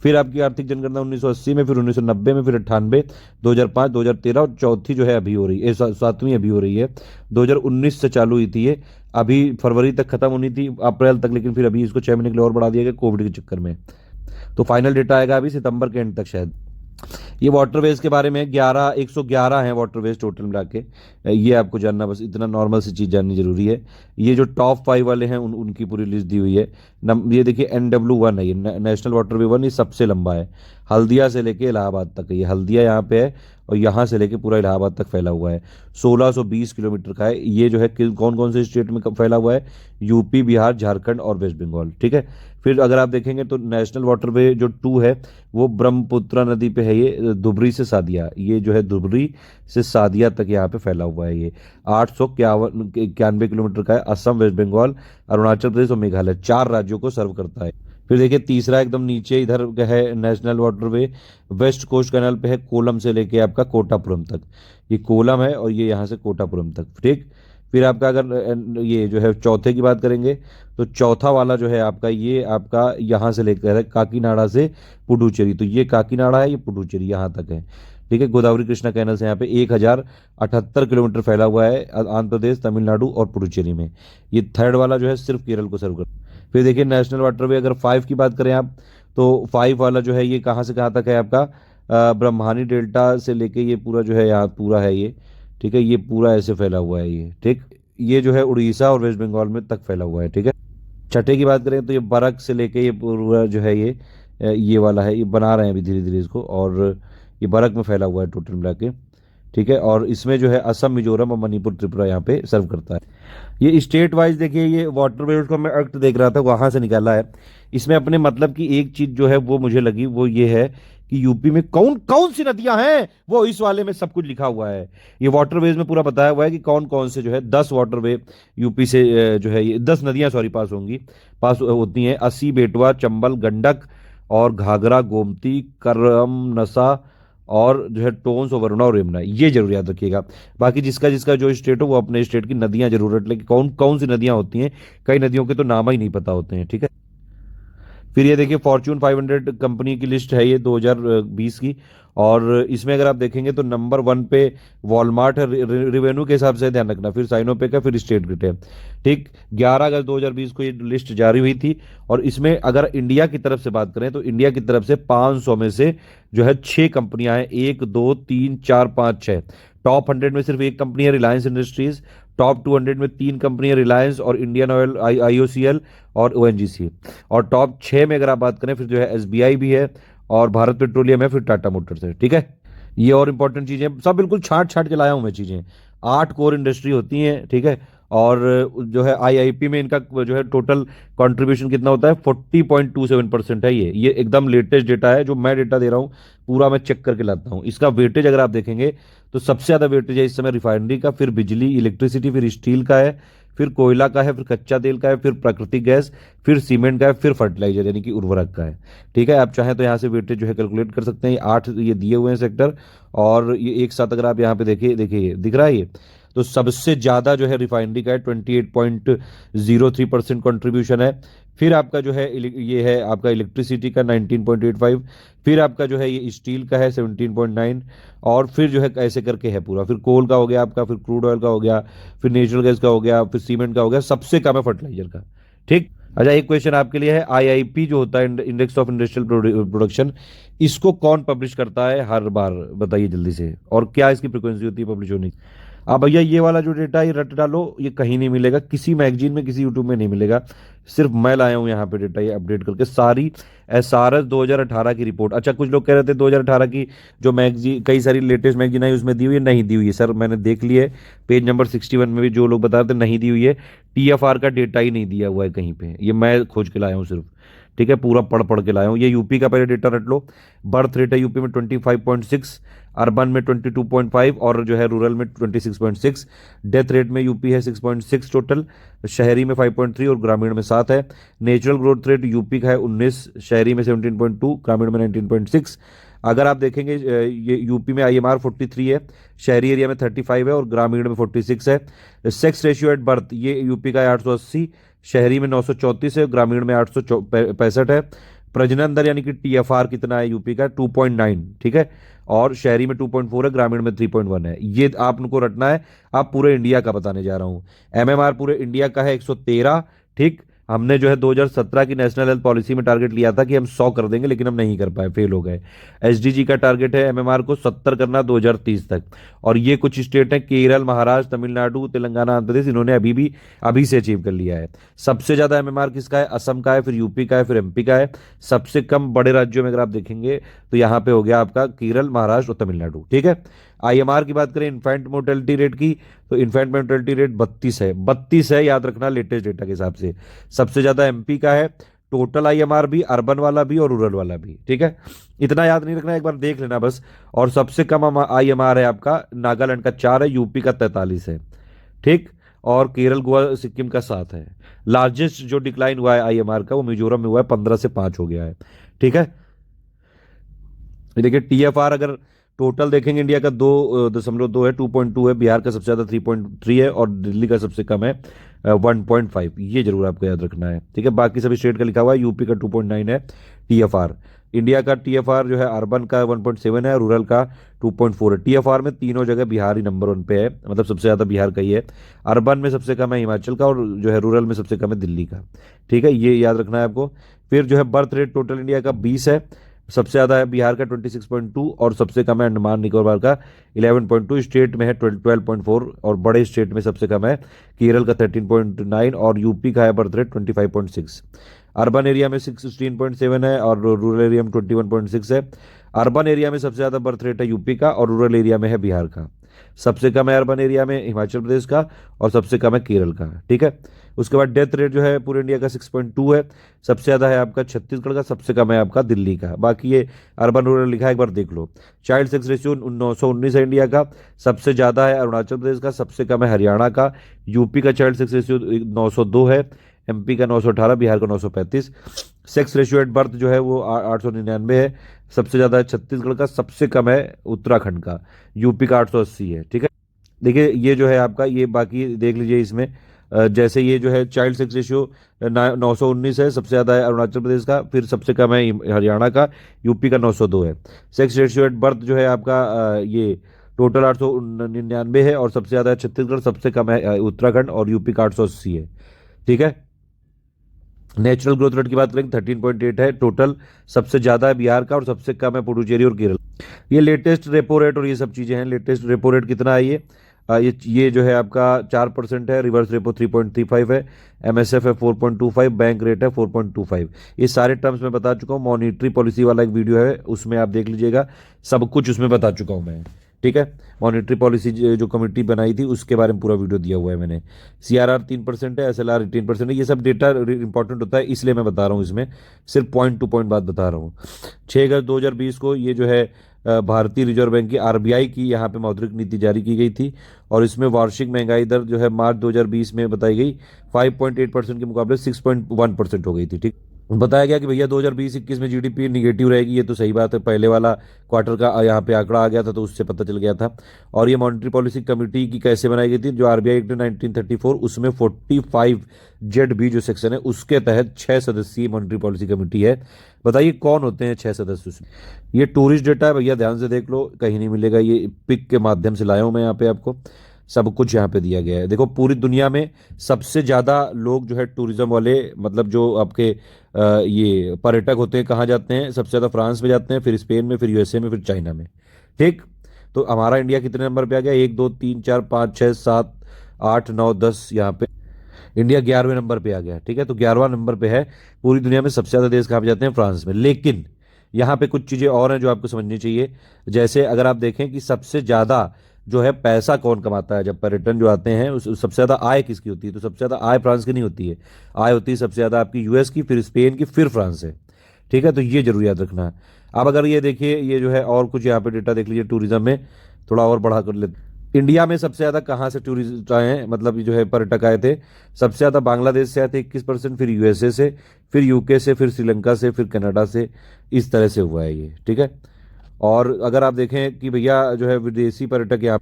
फिर आपकी आर्थिक जनगणना 1980 में, फिर 1990 में, फिर 98, 2005, 2013, और चौथी जो है अभी हो रही है, 7वीं अभी हो रही है। 2019 से चालू हुई थी ये, अभी फरवरी तक खत्म होनी थी, अप्रैल तक, लेकिन फिर अभी इसको 6 महीने के लिए और बढ़ा दिया गया कोविड के चक्कर में। तो फाइनल डेटा आएगा अभी सितंबर के एंड तक शायद। ये वाटरवेज के बारे में 111 हैं वाटरवेज टोटल मिला के। ये आपको जानना, बस इतना नॉर्मल सी चीज़ जाननी जरूरी है। ये जो टॉप 5 वाले हैं उनकी पूरी लिस्ट दी हुई है। ये देखिए NW1 है, ये नेशनल वाटरवे 1, ये सबसे लंबा है। हल्दिया से लेके इलाहाबाद तक है। ये हल्दिया यहाँ पे है और यहाँ से लेके पूरा इलाहाबाद तक फैला हुआ है। 1620 किलोमीटर का है। ये जो है कौन कौन से स्टेट में फैला हुआ है? यूपी, बिहार, झारखंड और वेस्ट बंगाल, ठीक है। फिर अगर आप देखेंगे तो नेशनल वाटरवे जो 2 है वो ब्रह्मपुत्रा नदी पे है। ये धुबरी से सादिया, ये जो है धुबरी से सादिया तक यहाँ पे फैला हुआ है। ये 891 किलोमीटर का है। असम, वेस्ट बंगाल, अरुणाचल प्रदेश और मेघालय 4 राज्यों राज्यों को सर्व करता है। फिर देखिए तीसरा एकदम नीचे इधर है national waterway, west coast canal पे है कोलम से लेके आपका कोटापुरम तक। ये कोलम है और ये यहाँ से कोटापुरम तक, ठीक। फिर आपका अगर ये जो है चौथे की बात करेंगे तो चौथा वाला जो है आपका ये आपका यहाँ से लेकर है काकीनाडा से पुडुचेरी। तो ये काकीनाडा है, ये पुडुचेरी यहाँ तक है, ठीक है। गोदावरी कृष्णा कैनल से यहाँ पे 1078 किलोमीटर फैला हुआ है आंध्र प्रदेश, तमिलनाडु और पुडुचेरी में। ये थर्ड वाला जो है सिर्फ केरल को सर्व करता है। फिर देखिए नेशनल वाटरवे अगर 5 की बात करें आप तो 5 वाला जो है ये कहाँ से कहाँ तक है आपका ब्रह्मानी डेल्टा से लेके ये पूरा जो है यहाँ पूरा है ये, ठीक है। ये पूरा ऐसे फैला हुआ है ये, ठीक। ये जो है उड़ीसा और वेस्ट बंगाल में तक फैला हुआ है, ठीक है। छठे की बात करें तो ये बरक से लेके ये पूरा जो है ये वाला है, ये बना रहे हैं अभी धीरे धीरे इसको, और ये बरक में फैला हुआ है टोटल मिला के, ठीक है। और इसमें जो है असम, मिजोरम और मणिपुर, त्रिपुरा यहाँ पे सर्व करता है। ये स्टेट वाइज देखिए ये वाटरवे को मैं एक्ट देख रहा था वहां से निकाला है। इसमें अपने मतलब की एक चीज जो है वो मुझे लगी, वो ये है कि यूपी में कौन कौन सी नदियां हैं, वो इस वाले में सब कुछ लिखा हुआ है। ये वाटरवेज में पूरा बताया हुआ है कि कौन कौन से जो है 10 वाटरवे यूपी से जो है ये 10 नदियां सॉरी पास होती हैं। अस्सी, बेटवा, चंबल, गंडक और घाघरा, गोमती, करम, नसा और जो है टोंस और वरुणा और यमुना। ये जरूर याद रखिएगा। बाकी जिसका जिसका जो स्टेट हो वो अपने स्टेट की नदियां जरूर रख ले कि कौन कौन सी नदियां होती हैं। कई नदियों के तो नाम ही नहीं पता होते हैं, ठीक है। फिर ये देखिए फॉर्च्यून 500 कंपनी की लिस्ट है ये 2020 की, और इसमें अगर आप देखेंगे तो नंबर 1 पे वॉलमार्ट है रिवेन्यू के हिसाब से, ध्यान रखना। फिर साइनोपेक है, फिर स्टेट ग्रिड है, ठीक। 11 अगस्त 2020 को ये लिस्ट जारी हुई थी। और इसमें अगर इंडिया की तरफ से बात करें तो इंडिया की तरफ से 500 में से जो है 6 कंपनियां हैं, 1 2 3 4 5 6। टॉप 100 में सिर्फ एक कंपनी है रिलायंस इंडस्ट्रीज। टॉप 200 में 3 कंपनियां रिलायंस और इंडियन ऑयल, आईओसीएल और ओएनजीसी। और टॉप 6 में अगर आप बात करें फिर जो है एसबीआई भी है और भारत पेट्रोलियम है, फिर टाटा मोटर्स है, ठीक है। ये और इंपॉर्टेंट चीजें सब बिल्कुल छांट छांट के लाया हूं मैं चीजें। 8 कोर इंडस्ट्री होती हैं, ठीक है। और जो है आईआईपी में इनका जो है टोटल कंट्रीब्यूशन कितना होता है 40.27% है। ये एकदम लेटेस्ट डेटा है, जो मैं डेटा दे रहा हूँ पूरा मैं चेक करके लाता हूँ। इसका वेटेज अगर आप देखेंगे तो सबसे ज्यादा वेटेज है इस समय रिफाइनरी का, फिर बिजली इलेक्ट्रिसिटी, फिर स्टील का है, फिर कोयला का है, फिर कच्चा तेल का है, फिर प्राकृतिक गैस, फिर सीमेंट का है, फिर फर्टिलाइजर यानी कि उर्वरक का है, ठीक है। आप चाहें तो यहाँ से वेटेज जो है कैलकुलेट कर सकते हैं। ये 8 ये दिए हुए हैं सेक्टर, और ये एक साथ अगर आप यहाँ पे देखिए देखिए दिख रहा है ये, तो सबसे ज्यादा जो है रिफाइनरी का है 28.03% कंट्रीब्यूशन है। फिर आपका जो है ये है आपका इलेक्ट्रिसिटी का 19.85, फिर आपका जो है ये स्टील का है 17.9, और फिर जो है ऐसे करके है पूरा। फिर कोल का हो गया आपका, फिर क्रूड ऑयल का हो गया, फिर नेचुरल गैस का हो गया, फिर सीमेंट का हो गया, सबसे कम है फर्टिलाइजर का, ठीक। अच्छा एक क्वेश्चन आपके लिए है, आईआईपी जो होता है इंडेक्स ऑफ इंडस्ट्रियल प्रोडक्शन, इसको कौन पब्लिश करता है हर बार, बताइए जल्दी से, और क्या इसकी फ्रिक्वेंसी होती है पब्लिश होने की। अब भैया ये वाला जो डेटा ये रट डालो, ये कहीं नहीं मिलेगा, किसी मैगजीन में, किसी यूट्यूब में नहीं मिलेगा। सिर्फ मैं लाया हूँ यहाँ पे डेटा ये अपडेट करके सारी एसआरएस 2018 की रिपोर्ट। अच्छा कुछ लोग कह रहे थे 2018 की जो मैगजीन, कई सारी लेटेस्ट मैगजीन आई उसमें दी हुई है, नहीं दी हुई है सर, मैंने देख ली है। पेज नंबर 61 में भी जो लोग बता रहे थे नहीं दी हुई है। टीएफआर का डेटा ही नहीं दिया हुआ है कहीं पे, ये मैं खोज के लाया हूँ सिर्फ, ठीक है। पूरा पढ़ पढ़ के लाया हूँ। ये यूपी का पहले डेटा रट लो। बर्थ रेट है यूपी में 25.6, अर्बन में 22.5 और जो है रूरल में 26.6। डेथ रेट में यूपी है 6.6 टोटल, शहरी में 5.3 और ग्रामीण में 7 है। नेचुरल ग्रोथ रेट यूपी का है 19, शहरी में 17.2, ग्रामीण में 19.6। अगर आप देखेंगे ये यूपी में आईएमआर 43 है, शहरी एरिया में 35 है और ग्रामीण में 46 है। सेक्स रेशियो एट बर्थ ये यूपी का है 880, शहरी में 934 है, ग्रामीण में 865 है। प्रजनन दर यानी कि टीएफआर कितना है यूपी का 2.9, ठीक है, और शहरी में 2.4 है, ग्रामीण में 3.1 है। ये आपको रटना है। आप पूरे इंडिया का बताने जा रहा हूं। एमएमआर पूरे इंडिया का है 113, ठीक। हमने जो है 2017 की नेशनल हेल्थ पॉलिसी में टारगेट लिया था कि हम 100 कर देंगे, लेकिन हम नहीं कर पाए, फेल हो गए। एसडीजी का टारगेट है एमएमआर को 70 करना 2030 तक। और ये कुछ स्टेट हैं केरल, महाराष्ट्र, तमिलनाडु, तेलंगाना, आंध्र प्रदेश, इन्होंने अभी से अचीव कर लिया है। सबसे ज्यादा एमएमआर किसका है, असम का है, फिर यूपी का है, फिर एमपी का है। सबसे कम बड़े राज्यों में अगर आप देखेंगे तो यहाँ पे हो गया आपका केरल, महाराष्ट्र और तमिलनाडु, ठीक है। आईएमआर की बात करें इन्फेंट मोर्टेलिटी रेट की, तो इन्फेंट मोर्टेलिटी रेट 32 है, याद रखना लेटेस्ट डेटा के हिसाब से। सबसे ज्यादा एमपी का है, टोटल आईएमआर भी, अर्बन वाला भी और रूरल वाला भी, ठीक है। इतना याद नहीं रखना, एक बार देख लेना बस। और सबसे कम आईएमआर है आपका नागालैंड का 4 है, यूपी का 43 है, ठीक। और केरल गोवा सिक्किम का 7 है। लार्जेस्ट जो डिक्लाइन हुआ है आईएमआर का वो मिजोरम में हुआ है, 15 से 5 हो गया है। ठीक है, ये देखिए टीएफआर अगर टोटल देखेंगे इंडिया का 2.2 है, 2.2 है, बिहार का सबसे ज्यादा 3.3 है और दिल्ली का सबसे कम है 1.5। ये जरूर आपको याद रखना है। ठीक है, बाकी सभी स्टेट का लिखा हुआ है। यूपी का 2.9 है टीएफआर। इंडिया का टीएफआर जो है अर्बन का 1.7 है, रूरल का 2.4 है। टीएफआर में तीनों जगह बिहार ही नंबर 1 पे है, मतलब सबसे ज्यादा बिहार का ही है। अर्बन में सबसे कम है हिमाचल का और जो है रूरल में सबसे कम है दिल्ली का। ठीक है, ये याद रखना है आपको। फिर जो है बर्थ रेट टोटल इंडिया का 20 है, सबसे ज्यादा है बिहार का 26.2 और सबसे कम है अंडमान निकोबार का 11.2। स्टेट में है 12.4 और बड़े स्टेट में सबसे कम है केरल का 13.9 और यूपी का है बर्थ रेट 25.6। अर्बन एरिया में 16.7 है और रूरल एरिया में 21.6 है। अर्बन एरिया में सबसे ज़्यादा बर्थ रेट है यूपी का और रूरल एरिया में है बिहार का। सबसे कम है अर्बन एरिया में हिमाचल प्रदेश का और सबसे कम है केरल का। ठीक है, उसके बाद डेथ रेट जो है पूरे इंडिया का 6.2 है, सबसे ज़्यादा है आपका छत्तीसगढ़ का, सबसे कम है आपका दिल्ली का। बाकी ये अर्बन रूरल लिखा है, एक बार देख लो। चाइल्ड सेक्स रेशियो 919 है इंडिया का, सबसे ज़्यादा है अरुणाचल प्रदेश का, सबसे कम है हरियाणा का। यूपी का चाइल्ड सेक्स रेशियो 902 है, एमपी का 918, बिहार का 935। सेक्स रेशियो एट बर्थ जो है वो 899 है, सबसे ज़्यादा है छत्तीसगढ़ का, सबसे कम है उत्तराखंड का। यूपी का 880 है। ठीक है, देखिए ये जो है आपका, ये बाकी देख लीजिए इसमें। जैसे ये जो है चाइल्ड सेक्स रेशियो 919 है, सबसे ज़्यादा है अरुणाचल प्रदेश का, फिर सबसे कम है हरियाणा का, यूपी का 902 है। सेक्स रेशियो एट बर्थ जो है आपका ये टोटल 899 है और सबसे ज़्यादा है छत्तीसगढ़, सबसे कम है उत्तराखंड और यूपी का 880 है। ठीक है, नेचुरल ग्रोथ रेट की बात करें 13.8 है टोटल, सबसे ज़्यादा है बिहार का और सबसे कम है पुडुचेरी और केरल। ये लेटेस्ट रेपो रेट और ये सब चीज़ें हैं। लेटेस्ट रेपो रेट कितना है ये जो है आपका 4% है, रिवर्स रेपो 3.35 है, एमएसएफ है 4.25, बैंक रेट है 4.25। ये सारे टर्म्स मैं बता चुका हूँ। मॉनिटरी पॉलिसी वाला एक वीडियो है, उसमें आप देख लीजिएगा, सब कुछ उसमें बता चुका हूँ मैं। ठीक है, मॉनिटरी पॉलिसी जो कमेटी बनाई थी उसके बारे में पूरा वीडियो दिया हुआ है मैंने। सीआरआर 3% है, एसएलआर 18% है। ये सब डेटा इंपॉर्टेंट होता है, इसलिए मैं बता रहा हूँ, इसमें सिर्फ पॉइंट टू पॉइंट बात बता रहा हूँ। 6 अगस्त 2020 को ये जो है भारतीय रिजर्व बैंक की आरबीआई की यहाँ पे मौद्रिक नीति जारी की गई थी और इसमें वार्षिक महंगाई दर जो है मार्च 2020 में बताई गई 5.8% के मुकाबले 6.1% हो गई थी। ठीक, बताया गया कि भैया 2020-21 में जीडीपी निगेटिव रहेगी। ये तो सही बात है, पहले वाला क्वार्टर का यहाँ पे आंकड़ा आ गया था तो उससे पता चल गया था। और ये मॉनेटरी पॉलिसी कमेटी की कैसे बनाई गई थी, जो आरबीआई एक्ट 1934 उसमें 45 जेड बी जो सेक्शन है उसके तहत 6 सदस्यीय मॉनेटरी पॉलिसी कमेटी है। बताइए कौन होते हैं 6 सदस्य उसमें। ये टूरिस्ट डेटा है भैया, ध्यान से देख लो, कहीं नहीं मिलेगा, ये पिक के माध्यम से लाया हूँ मैं यहाँ पे, आपको सब कुछ यहाँ पे दिया गया है। देखो पूरी दुनिया में सबसे ज़्यादा लोग जो है टूरिज्म वाले, मतलब जो आपके ये पर्यटक होते हैं, कहाँ जाते हैं, सबसे ज़्यादा फ्रांस में जाते हैं, फिर स्पेन में, फिर यूएसए में, फिर चाइना में। ठीक, तो हमारा इंडिया कितने नंबर पे आ गया, 1 2 3 4 5 6 7 8 9 10, यहाँ पे इंडिया 11वें नंबर पे आ गया। ठीक है, तो 11वां नंबर पे है। पूरी दुनिया में सबसे ज़्यादा देश कहाँ पे जाते हैं, फ्रांस में। लेकिन यहाँ पे कुछ चीज़ें और हैं जो आपको समझनी चाहिए। जैसे अगर आप देखें कि सबसे ज़्यादा जो है पैसा कौन कमाता है, जब पर्यटन जो आते हैं उस सबसे ज़्यादा आय किसकी होती है, तो सबसे ज़्यादा आय फ्रांस की नहीं होती है, आय होती है सबसे ज़्यादा आपकी यूएस की, फिर स्पेन की, फिर फ्रांस है। ठीक है, तो ये जरूर याद रखना है। अब अगर ये देखिए, ये जो है और कुछ यहाँ पे डेटा देख लीजिए टूरिज्म में, थोड़ा और बढ़ा कर लेते। इंडिया में सबसे ज़्यादा कहाँ से टूरिस्ट आए हैं, मतलब जो है पर्यटक आए थे, सबसे ज़्यादा बांग्लादेश से आए थे 21%, फिर यूएसए से, फिर यूके से, फिर श्रीलंका से, फिर कनाडा से, इस तरह से हुआ है ये। ठीक है, और अगर आप देखें कि भैया जो है विदेशी पर्यटक यहाँ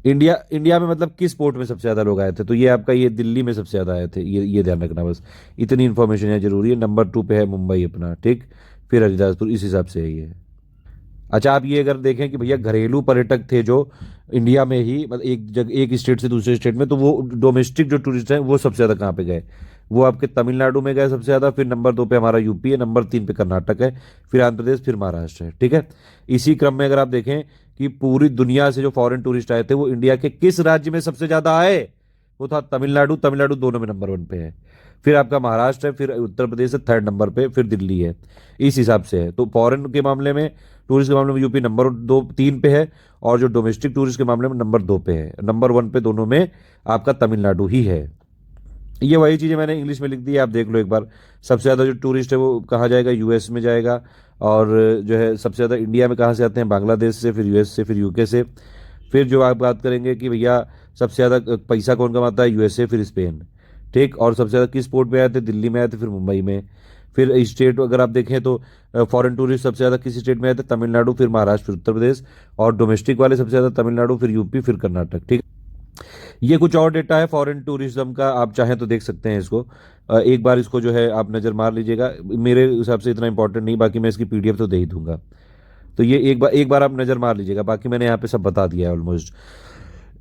इंडिया में मतलब किस पोर्ट में सबसे ज़्यादा लोग आए थे, तो ये आपका ये दिल्ली में सबसे ज़्यादा आए थे। ये ध्यान रखना, बस इतनी इन्फॉर्मेशन है जरूरी है। नंबर 2 पे है मुंबई अपना। ठीक, फिर हरिदासपुर, इस हिसाब से है ये। अच्छा, आप ये अगर देखें कि भैया घरेलू पर्यटक थे जो इंडिया में ही, मतलब एक स्टेट से दूसरे स्टेट में, तो वो डोमेस्टिक जो टूरिस्ट हैं वो सबसे ज़्यादा कहाँ पे गए, वो आपके तमिलनाडु में गए सबसे ज़्यादा, फिर नंबर 2 पे हमारा यूपी है, नंबर 3 पे कर्नाटक है, फिर आंध्र प्रदेश, फिर महाराष्ट्र है। ठीक है, इसी क्रम में अगर आप देखें कि पूरी दुनिया से जो फॉरेन टूरिस्ट आए थे वो इंडिया के किस राज्य में सबसे ज़्यादा आए, वो था तमिलनाडु। तमिलनाडु दोनों में नंबर 1 पे है, फिर आपका महाराष्ट्र है, फिर उत्तर प्रदेश है 3rd नंबर पे, फिर दिल्ली है। इस हिसाब से है। तो फॉरेन के मामले में, टूरिस्ट के मामले में यूपी नंबर 3 पे है और जो डोमेस्टिक टूरिस्ट के मामले में नंबर 2 पे है। नंबर 1 पे दोनों में आपका तमिलनाडु ही है। ये वही चीज़ें मैंने इंग्लिश में लिख दी है, आप देख लो एक बार। सबसे ज़्यादा जो टूरिस्ट है वो कहाँ जाएगा, यूएस में जाएगा। और जो है सबसे ज़्यादा इंडिया में कहाँ से आते हैं, बांग्लादेश से, फिर यूएस से, फिर यूके से, फिर जो आप बात करेंगे कि भैया सबसे ज़्यादा पैसा कौन कमाता है, यूएसए, फिर स्पेन, ठीक। और सबसे ज़्यादा किस पोर्ट में आए थे, दिल्ली में आए थे, फिर मुंबई में। फिर स्टेट अगर आप देखें तो फॉरेन टूरिस्ट सबसे ज़्यादा किस स्टेट में आए थे, तमिलनाडु, फिर महाराष्ट्र, फिर उत्तर प्रदेश। और डोमेस्टिक वाले सबसे ज़्यादा तमिलनाडु, फिर यूपी, फिर कर्नाटक, ठीक। ये कुछ और डेटा है फॉरेन टूरिज्म का, आप चाहें तो देख सकते हैं इसको। एक बार इसको जो है आप नज़र मार लीजिएगा, मेरे हिसाब से इतना इंपॉर्टेंट नहीं, बाकी मैं इसकी पीडीएफ तो दे ही दूंगा। तो ये एक बार आप नज़र मार लीजिएगा, बाकी मैंने यहाँ पे सब बता दिया है ऑलमोस्ट।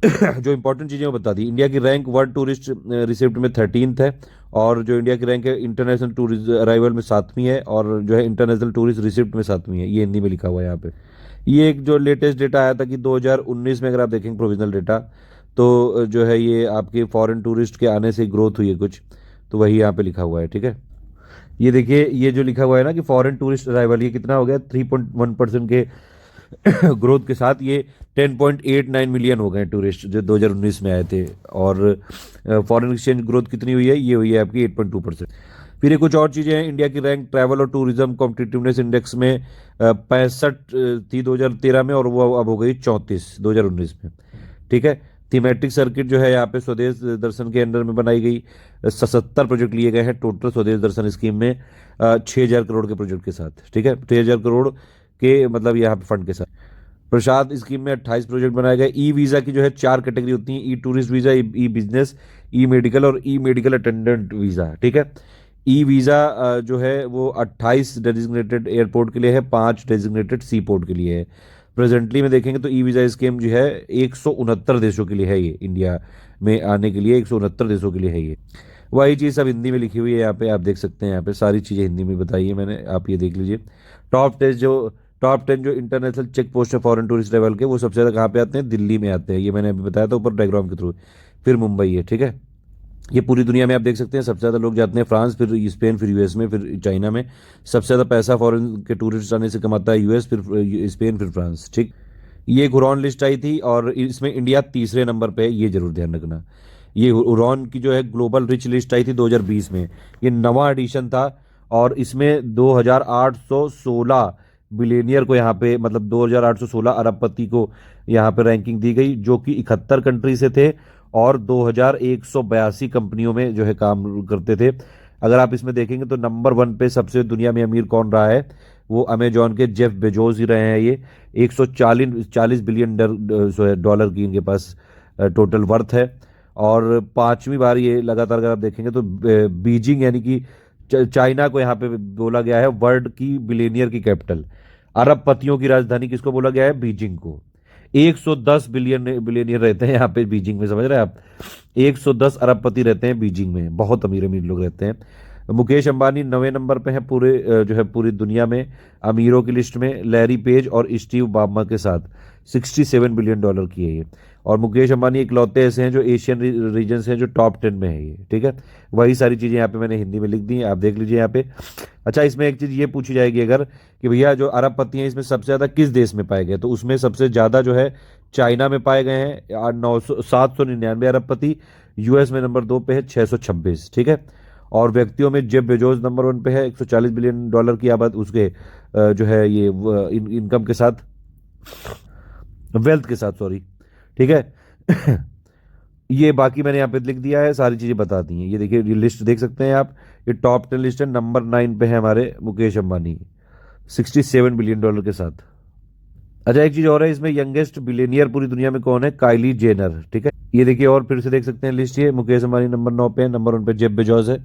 जो इंपॉर्टेंट चीज़ें वो बता दी। इंडिया की रैंक वर्ल्ड टूरिस्ट रिसिप्ट में 13th है, और जो इंडिया की रैंक है इंटरनेशनल टूरिस्ट अराइवल में 7वीं है, और जो है इंटरनेशनल टूरिस्ट रिसिप्ट में 7वीं है। ये हिंदी में लिखा हुआ है यहाँ पे। ये एक जो लेटेस्ट डेटा आया था कि 2019 में अगर आप देखेंगे प्रोविजनल डेटा, तो जो है ये आपके फॉरेन टूरिस्ट के आने से ग्रोथ हुई है कुछ, तो वही यहाँ पे लिखा हुआ है, ठीक है। ये देखिए, ये जो लिखा हुआ है ना कि फॉरेन टूरिस्ट अराइवल, ये कितना हो गया, 3.1% के ग्रोथ के साथ ये 10.89 मिलियन हो गए टूरिस्ट जो 2019 में आए थे। और फॉरेन एक्सचेंज ग्रोथ कितनी हुई है, ये हुई है आपकी 8.2%। फिर ये कुछ और चीज़ें हैं। इंडिया की रैंक ट्रैवल और टूरिज्म कॉम्पिटिटिवनेस इंडेक्स में 65 थी 2013 में, और वो अब हो गई 34 2019 में, ठीक है। थीमेटिक सर्किट जो है यहाँ पे स्वदेश दर्शन के अंडर में बनाई गई। 77 प्रोजेक्ट लिए गए हैं टोटल स्वदेश दर्शन स्कीम में, 6,000 करोड़ के प्रोजेक्ट के साथ, ठीक है। 6,000 करोड़ के मतलब यहाँ पे फंड के साथ। प्रसाद स्कीम में 28 प्रोजेक्ट बनाए गए। ई वीज़ा की जो है 4 कैटेगरी होती हैं, ई टूरिस्ट वीज़ा, ई बिजनेस, ई मेडिकल और ई मेडिकल अटेंडेंट वीज़ा, ठीक है। ई वीज़ा जो है वो 28 डेजिग्नेटेड एयरपोर्ट के लिए है, 5 डेजिग्नेटेड सी पोर्ट के लिए है। प्रेजेंटली में देखेंगे तो ई वीज़ा स्कीम जो है 169 देशों के लिए है, ये इंडिया में आने के लिए 169 देशों के लिए है ये। वही चीज़ सब हिंदी में लिखी हुई है यहाँ पे, आप देख सकते हैं। यहाँ पे सारी चीज़ें हिंदी में बताई है मैंने, आप ये देख लीजिए। टॉप 10 जो इंटरनेशनल चेक पोस्ट है फॉरेन टूरिस्ट लेवल के, वो सबसे ज़्यादा कहाँ पे आते हैं, दिल्ली में आते हैं। ये मैंने अभी बताया था ऊपर डायग्राम के थ्रू। फिर मुंबई है, ठीक है। ये पूरी दुनिया में आप देख सकते हैं सबसे ज़्यादा लोग जाते हैं फ्रांस, फिर स्पेन, फिर यूएस में, फिर चाइना में। सबसे ज़्यादा पैसा फॉरेन के टूरिस्ट आने से कमाता है यूएस, फिर स्पेन, फिर फ्रांस, ठीक। ये एक हुरॉन लिस्ट आई थी और इसमें इंडिया तीसरे नंबर पे है, ये जरूर ध्यान रखना। ये हुरॉन की जो है ग्लोबल रिच लिस्ट आई थी 2020 में, ये नवा एडिशन था, और इसमें 2,816 बिलियनियर को यहाँ पे, मतलब 2,816 अरबपति को यहाँ पे रैंकिंग दी गई, जो कि 71 कंट्री से थे और 2,182 कंपनियों में जो है काम करते थे। अगर आप इसमें देखेंगे तो नंबर 1 पे सबसे दुनिया में अमीर कौन रहा है, वो अमेजॉन के जेफ बेजोस ही रहे हैं। ये 140 बिलियन डॉलर की इनके पास टोटल वर्थ है। और 5वीं बार ये लगातार अगर आप देखेंगे तो बीजिंग यानी कि चाइना को यहाँ पे बोला गया है वर्ल्ड की बिलियनियर की कैपिटल। अरबपतियों की राजधानी किसको बोला गया है, बीजिंग को। 110 बिलियनियर रहते हैं यहाँ पे बीजिंग में, समझ रहे हैं आप। 110 अरबपति रहते हैं बीजिंग में, बहुत अमीर अमीर लोग रहते हैं। मुकेश अंबानी 9वें नंबर पे हैं पूरे जो है पूरी दुनिया में अमीरों की लिस्ट में, लैरी पेज और स्टीव बाबमा के साथ। 67 बिलियन डॉलर की है ये। और मुकेश अंबानी इकलौते ऐसे हैं जो एशियन रीजन से हैं जो टॉप 10 में है ये, ठीक है। वही सारी चीज़ें यहाँ पे मैंने हिंदी में लिख दी हैं, आप देख लीजिए यहाँ पे। अच्छा, इसमें एक चीज़ ये पूछी जाएगी अगर कि भैया जो अरबपति हैं इसमें सबसे ज़्यादा किस देश में पाए गए, तो उसमें सबसे ज़्यादा जो है चाइना में पाए गए हैं 799 अरबपति। यूएस में नंबर 2 पे है 626, ठीक है। और व्यक्तियों में जेफ बेजोस नंबर 1 पे है 140 बिलियन डॉलर की आबाद उसके जो है ये इनकम के साथ, वेल्थ के साथ, सॉरी, ठीक है। ये बाकी मैंने यहाँ पे लिख दिया है, सारी चीज़ें बता दी हैं। ये देखिए, ये लिस्ट देख सकते हैं आप, ये टॉप 10 लिस्ट है। नंबर 9 पे है हमारे मुकेश अंबानी 67 बिलियन डॉलर के साथ। अच्छा, एक चीज़ और है इसमें, यंगेस्ट बिलियनियर पूरी दुनिया में कौन है, काइली जेनर, ठीक है। ये देखिए और फिर से देख सकते हैं लिस्ट, ये मुकेश अंबानी नंबर 9 पे है, नंबर 1 पे जेफ बेजोस है,